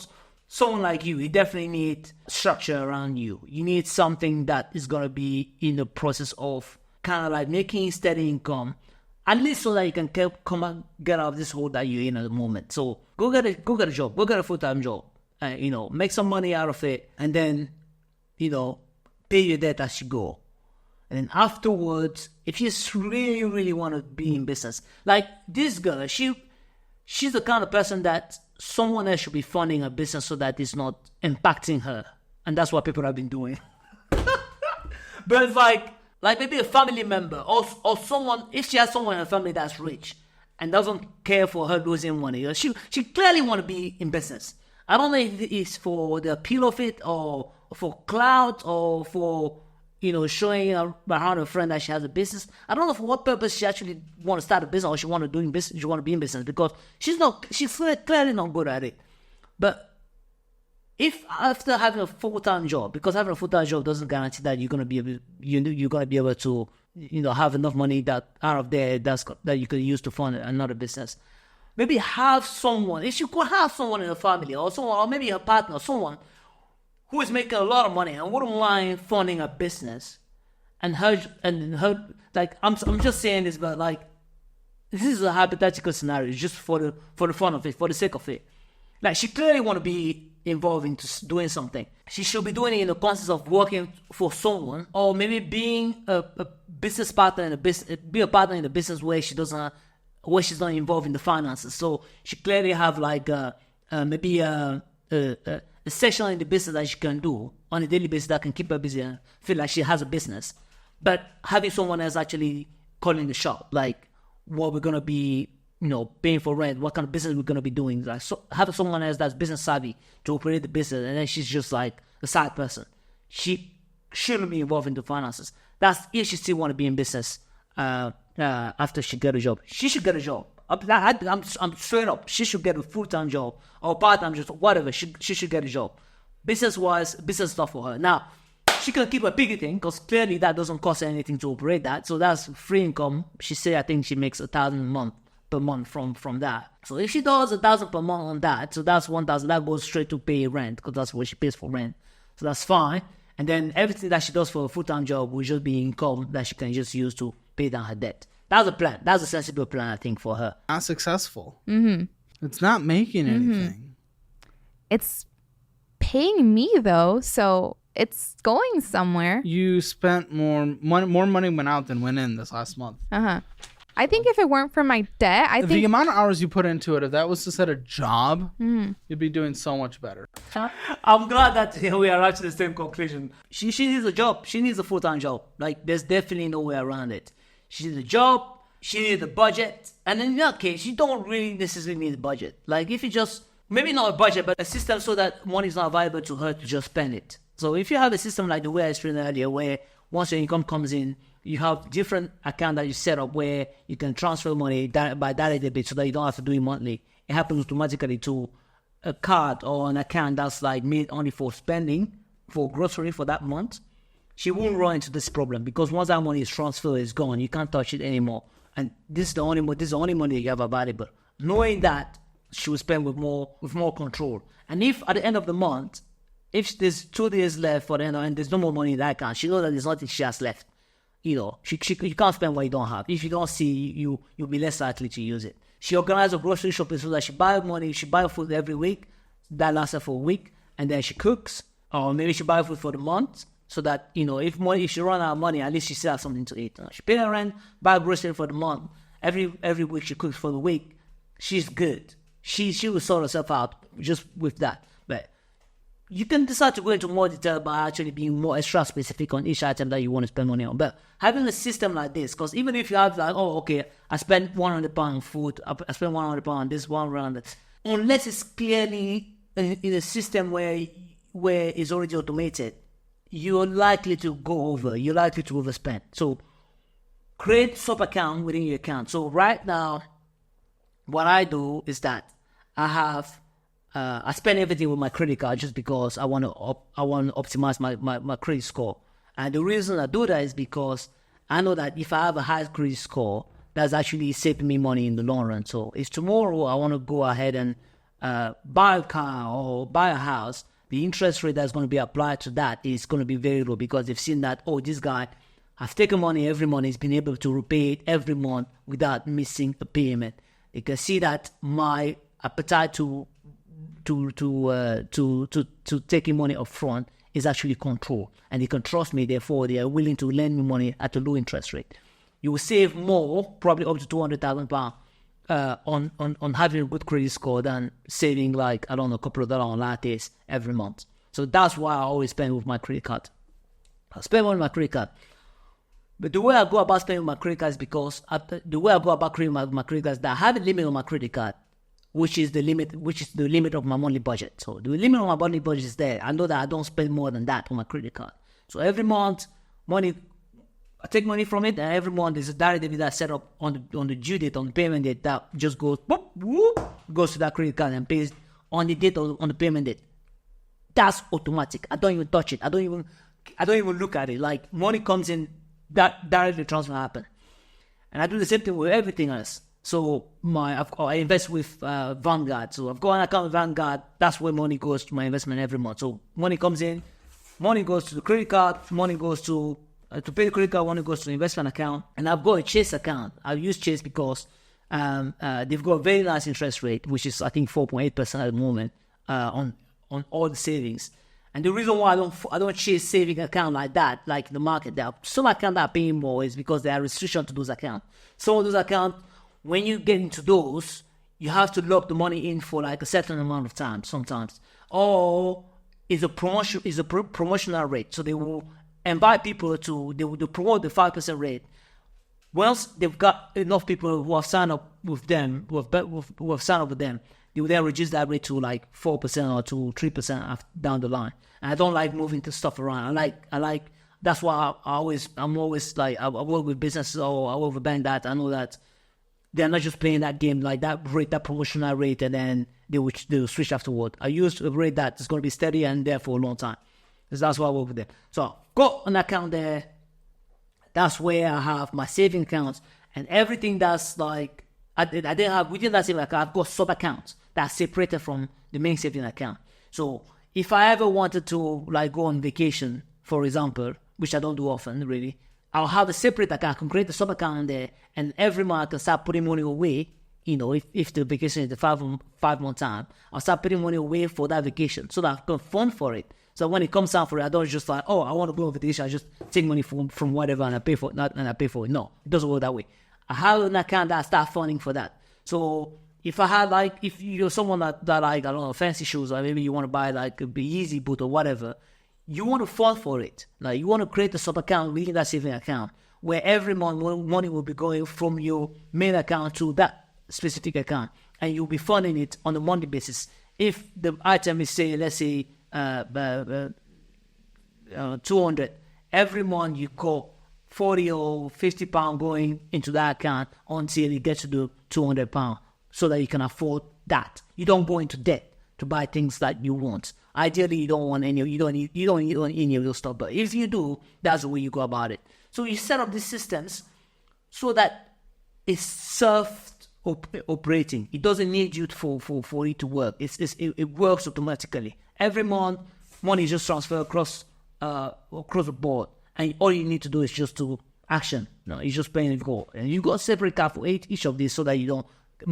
A: someone like you definitely need structure around you. You need something that is going to be in the process of kind of like making steady income. At least so that you can come and get out of this hole that you're in at the moment. So go get a job. Go get a full-time job. Make some money out of it. And then, pay your debt as you go. And then afterwards, if you really, really want to be in business, like this girl, she's the kind of person that someone else should be funding her business so that it's not impacting her. And that's what people have been doing. But it's like maybe a family member or someone, if she has someone in her family that's rich and doesn't care for her losing money, she clearly want to be in business. I don't know if it's for the appeal of it or for clout or for, showing around her friend that she has a business. I don't know for what purpose she actually want to start a business or she want to be in business because she's clearly not good at it. But if after having a full-time job, because having a full-time job doesn't guarantee that you're gonna be able to have enough money that out of there that you could use to fund another business. Maybe have someone. If you could have someone in the family or someone, or maybe a partner, someone who is making a lot of money and wouldn't mind funding a business, and her like I'm just saying this, but like this is a hypothetical scenario, just for the fun of it, for the sake of it. Like she clearly want to be involved into doing something. She should be doing it in the context of working for someone, or maybe being a business partner in a business, be a partner in the business where she's not involved in the finances. So she clearly have like maybe a section in the business that she can do on a daily basis that can keep her busy and feel like she has a business. But having someone else actually calling the shot, like what we're gonna be, paying for rent, what kind of business we're gonna be doing. Like having someone else that's business savvy to operate the business, and then she's just like a side person. She shouldn't be involved in the finances. That's if she still want to be in business. After she get a job, she should get a job. I'm straight up. She should get a full-time job or part-time job, whatever. She should get a job. Business-wise, business stuff for her. Now, she can keep a piggy thing because clearly that doesn't cost her anything to operate that. So that's free income. She said I think she makes $1,000 per month from that. So if she does $1,000 per month on that, so that's $1,000 that goes straight to pay rent because that's what she pays for rent. So that's fine. And then everything that she does for a full-time job will just be income that she can just use to pay down her debt. That's a plan. That's a sensible plan, I think, for her.
C: Not successful. Mm-hmm. It's not making anything.
B: It's paying me though, so it's going somewhere.
C: You spent more money went out than went in this last month.
B: I think if it weren't for my debt,
C: the amount of hours you put into it, if that was just at a job, you'd be doing so much better.
A: I'm glad that we are at the same conclusion. She needs a job. She needs a full-time job. Like, there's definitely no way around it. She needs a job. She needs a budget. And in that case, you don't really necessarily need a budget. Like, if you just, maybe not a budget, but a system so that money is not available to her to just spend it. So if you have a system like the way I explained earlier, where once your income comes in, you have different account that you set up where you can transfer money by direct debit so that you don't have to do it monthly. It happens automatically to a card or an account that's like made only for spending, for grocery for that month. She won't run into this problem because once that money is transferred, it's gone. You can't touch it anymore. And this is the only money you have available. Knowing that, she will spend with more control. And if at the end of the month, if there's 2 days left for the end and there's no more money in that account, she knows that there's nothing she has left. You can't spend what you don't have. If you don't see, you'll be less likely to use it. She organizes a grocery shopping so that she buy food every week. That lasts her for a week, and then she cooks, or maybe she buy food for the month, so that if she run out of money, at least she still has something to eat. She pay her rent, buy grocery for the month. Every week she cooks for the week. She's good. She will sort herself out just with that. But you can decide to go into more detail by actually being more extra specific on each item that you want to spend money on. But having a system like this, because even if you have like, oh, okay, I spent £100 on food, I spent £100 on this, £100 on that, unless it's clearly in a system where it's already automated, you're likely to go over, you're likely to overspend. So create sub-account within your account. So right now, what I do is that I spend everything with my credit card just because I want to optimize my credit score. And the reason I do that is because I know that if I have a high credit score, that's actually saving me money in the long run. So if tomorrow I want to go ahead and buy a car or buy a house, the interest rate that's going to be applied to that is going to be very low because they've seen that, oh, this guy has taken money every month, he's been able to repay it every month without missing a payment. You can see that my appetite to taking money up front is actually controlled, and they can trust me. Therefore, they are willing to lend me money at a low interest rate. You will save more, probably up to £200,000 on having a good credit score than saving a couple of dollars on lattes every month. So that's why I always spend with my credit card. I spend money on my credit card. But the way I go about spending my credit card is because the way I go about creating my credit card is that I have a limit on my credit card, which is the limit of my monthly budget. So the limit of my monthly budget is there. I know that I don't spend more than that on my credit card. So every month, I take money from it, and every month there's a direct debit that's set up on the due date, on the payment date, that just goes goes to that credit card and pays on the date or on the payment date. That's automatic. I don't even touch it. I don't even look at it. Like money comes in, that directly transfer happen. And I do the same thing with everything else. So I invest with Vanguard. So I've got an account with Vanguard. That's where money goes to my investment every month. So money comes in, money goes to the credit card, money goes to pay the credit card, money goes to the investment account. And I've got a Chase account. I use Chase because they've got a very nice interest rate, which is I think 4.8% at the moment on all the savings. And the reason why I don't chase saving account like that, like the market, there are some accounts that are paying more is because there are restrictions to those accounts. Some of those accounts, when you get into those, you have to lock the money in for like a certain amount of time sometimes. Or it's a promotional rate. So they will invite people they will promote the 5% rate. Once they've got enough people who have signed up with them, who have signed up with them, they will then reduce that rate to like 4% or to 3% down the line. And I don't like moving the stuff around. I like that's why I'm always like, I work with businesses or I work with a bank that I know that they're not just playing that game like that rate, that promotional rate, and then they will switch afterward. I use a rate that is going to be steady and there for a long time. Because that's why I work with them. So I've got an account there. That's where I have my saving accounts and everything that's like, within that saving account, I've got sub accounts that's separated from the main saving account. So if I ever wanted to like go on vacation, for example, which I don't do often really, I'll have a separate account. I can create a sub account in there, and every month I can start putting money away. You know, if the vacation is the 5 month time, I'll start putting money away for that vacation so that I can fund for it. So when it comes out for it, I don't just like, oh, I want to go on vacation. I just take money from whatever and I pay for it. No, it doesn't work that way. I have an account that I start funding for that. So if you're someone that like, I don't know, fancy shoes, or maybe you want to buy like a Yeezy boot or whatever, you want to fund for it. Like you want to create a sub account within that saving account where every month money will be going from your main account to that specific account, and you'll be funding it on a monthly basis. If the item is, say, let's say 200, every month you got 40 or 50 pounds going into that account until it gets to the 200 pounds, so that you can afford that. You don't go into debt to buy things that you want. Ideally, you don't need any of those stuff. But if you do, that's the way you go about it. So you set up these systems so that it's self-operating. It doesn't need you for it to work. It works automatically. Every month, money is just transferred across the board, and all you need to do is just to action. No, it's just paying and go. And you got a separate card for each of these so that you don't get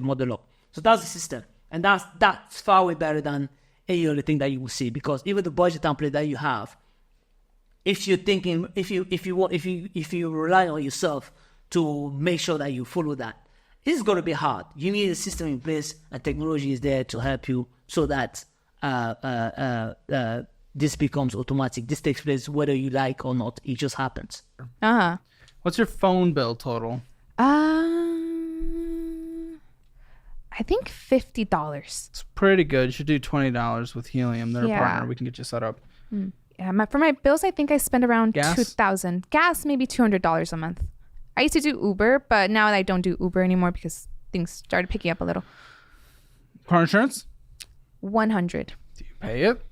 A: muddled up. So that's the system, and that's far way better than any other thing that you will see, because even the budget template that you have, if you rely on yourself to make sure that you follow that, it's going to be hard. You need a system in place, and technology is there to help you so that this becomes automatic. This takes place whether you like or not. It just happens.
C: What's your phone bill total?
B: I think $50.
C: It's pretty good. You should do $20 with Helium. They're a partner. We can get you set up.
B: Yeah, for my bills, I think I spend around
C: Gas?
B: $2,000. Gas, maybe $200 a month. I used to do Uber, but now I don't do Uber anymore because things started picking up a little.
C: Car insurance?
B: 100.
C: Do you pay it?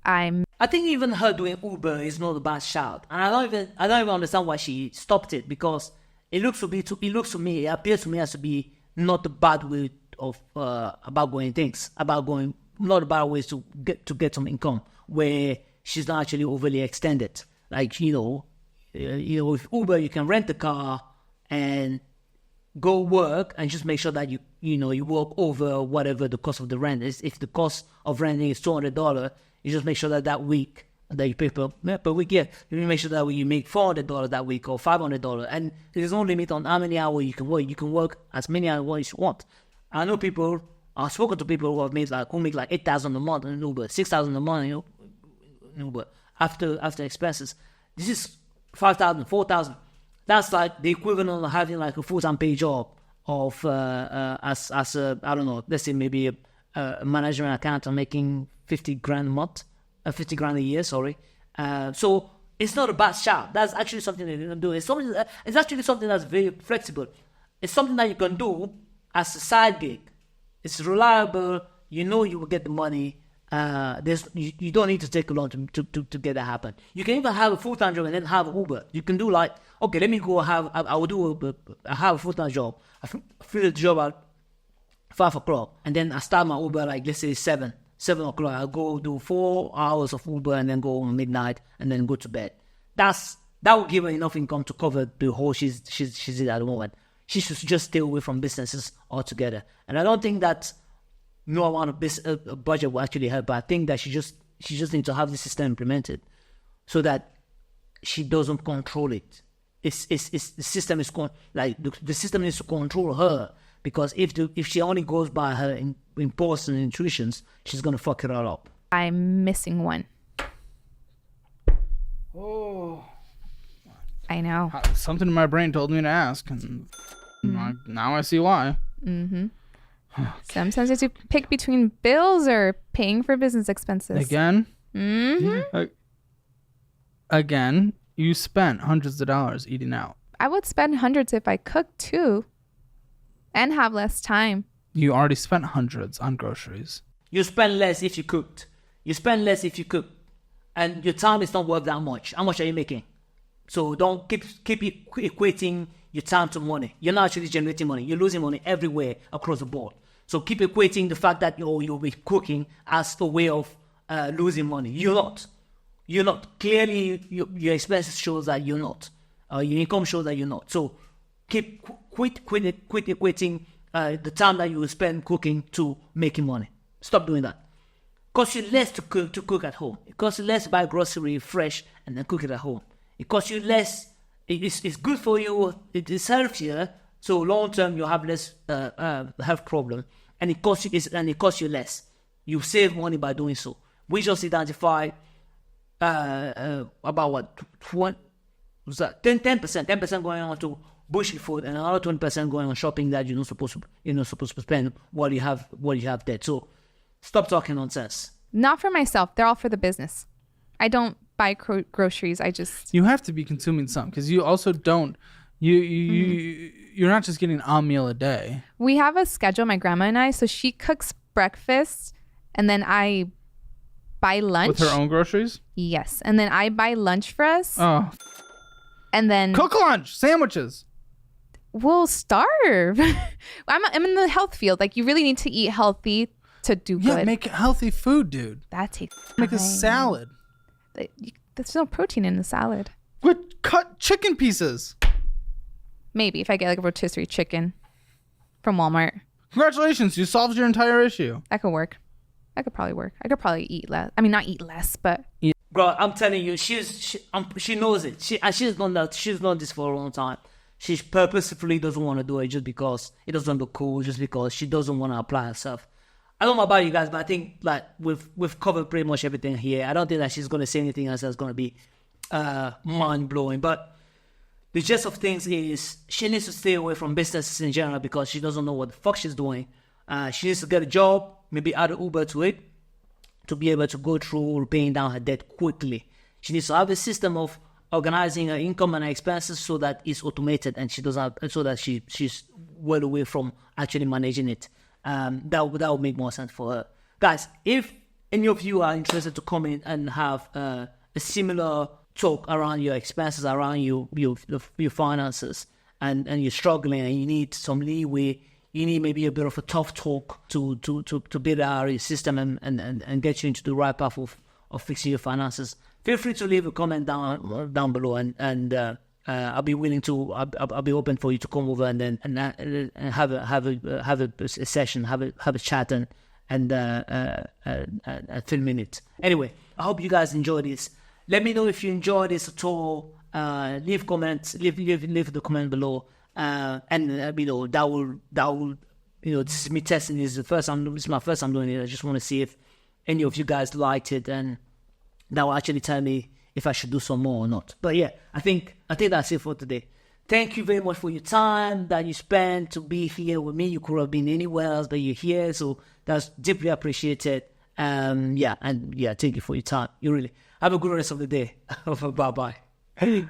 A: I think even her doing Uber is not a bad shout, and I don't even understand why she stopped it, because it appears to me as to be not a bad way of about going things, not a bad ways to get some income where she's not actually overly extended. Like with Uber you can rent a car and go work and just make sure that you work over whatever the cost of the rent is. If the cost of renting is $200, you just make sure that week that you pay per week, you make sure that you make $400 that week or $500, and there's no limit on how many hours you can work. You can work as many hours as you want. I've spoken to people who make like $8,000 a month in Uber, $6,000 a month in Uber after expenses. This is $5,000, $4,000. That's like the equivalent of having like a full-time paid job of as a, I don't know, let's say maybe a manager and accountant making $50,000 a month, $50,000 a year. Sorry. So it's not a bad shout. That's actually something that you can do. It's actually something that's very flexible. It's something that you can do as a side gig. It's reliable. You will get the money. You don't need to take a long to get that happen. You can even have a full-time job and then have Uber. You can do like, okay, let me go have a full-time job. I fill the job at 5 o'clock, and then I start my Uber like, let's say 7 o'clock. I'll go do 4 hours of Uber and then go home midnight and then go to bed. That will give her enough income to cover the whole she's in at the moment. She should just stay away from businesses altogether. And I don't think that no amount of budget will actually help, but I think that she just needs to have the system implemented so that she doesn't control it. The system needs to control her, because if she only goes by her impulse and intuitions, she's gonna fuck it all up.
B: I'm missing one.
C: Oh,
B: I know.
C: Something in my brain told me to ask, and now I see why.
B: Sometimes you have to pick between bills or paying for business expenses.
C: Again? Again, you spent hundreds of dollars eating out.
B: I would spend hundreds if I cooked too, and have less time.
C: You already spent hundreds on groceries.
A: You spend less if you cooked. And your time is not worth that much. How much are you making? So don't keep equating your time to money. You're not actually generating money. You're losing money everywhere across the board. So keep equating the fact that you'll be cooking as a way of losing money. You're not. Clearly, your expenses shows that you're not. Your income shows that you're not. So quit equating the time that you will spend cooking to making money. Stop doing that. It costs you less to cook at home. It costs you less to buy grocery fresh and then cook it at home. It costs you less. It's good for you. It is healthier. So long term, you'll have less health problem, and it costs you less. You save money by doing so. We just identified about what 10% going on to bullshit food, and another 20% going on shopping that you're not supposed to spend while you have debt. So stop talking nonsense.
B: Not for myself. They're all for the business. I don't buy groceries.
C: You have to be consuming some, because you also don't. You're not just getting a meal a day.
B: We have a schedule, my grandma and I. So she cooks breakfast, and then I buy lunch
C: with her own groceries.
B: Yes, and then I buy lunch for us.
C: Oh,
B: and then
C: cook lunch, sandwiches.
B: We'll starve. I'm in the health field. Like, you really need to eat healthy to do good.
C: Yeah, make healthy food, dude.
B: That takes
C: Make a salad.
B: There's no protein in the salad.
C: Cut chicken pieces.
B: Maybe if I get like a rotisserie chicken from Walmart.
C: Congratulations, you solved your entire issue.
B: That could work. That could probably work. I could probably eat less. I mean, not eat less, but
A: bro, I'm telling you, she knows it. She's known this for a long time. She purposefully doesn't want to do it just because it doesn't look cool, just because she doesn't want to apply herself. I don't know about you guys, but I think like we've covered pretty much everything here. I don't think that she's gonna say anything else that's gonna be mind blowing. But the gist of things is she needs to stay away from businesses in general because she doesn't know what the fuck she's doing. She needs to get a job, maybe add an Uber to it, to be able to go through paying down her debt quickly. She needs to have a system of organizing her income and her expenses so that it's automated and she doesn't have, so that she's well away from actually managing it. That would make more sense for her. Guys, if any of you are interested to come in and have a similar talk around your expenses, around your finances, and you're struggling and you need some leeway, you need maybe a bit of a tough talk to build out your system and get you into the right path of fixing your finances, feel free to leave a comment down below and I'll be willing to. I'll be open for you to come over and have a session, have a chat and film it. Anyway, I hope you guys enjoy this. Let me know if you enjoyed this at all. Leave comments. Leave the comment below. And that will this is me testing. This is my first time doing it. I just want to see if any of you guys liked it, and that will actually tell me if I should do some more or not. But yeah, I think that's it for today. Thank you very much for your time that you spent to be here with me. You could have been anywhere else, but you're here, so that's deeply appreciated. Thank you for your time. You really have a good rest of the day. Bye bye.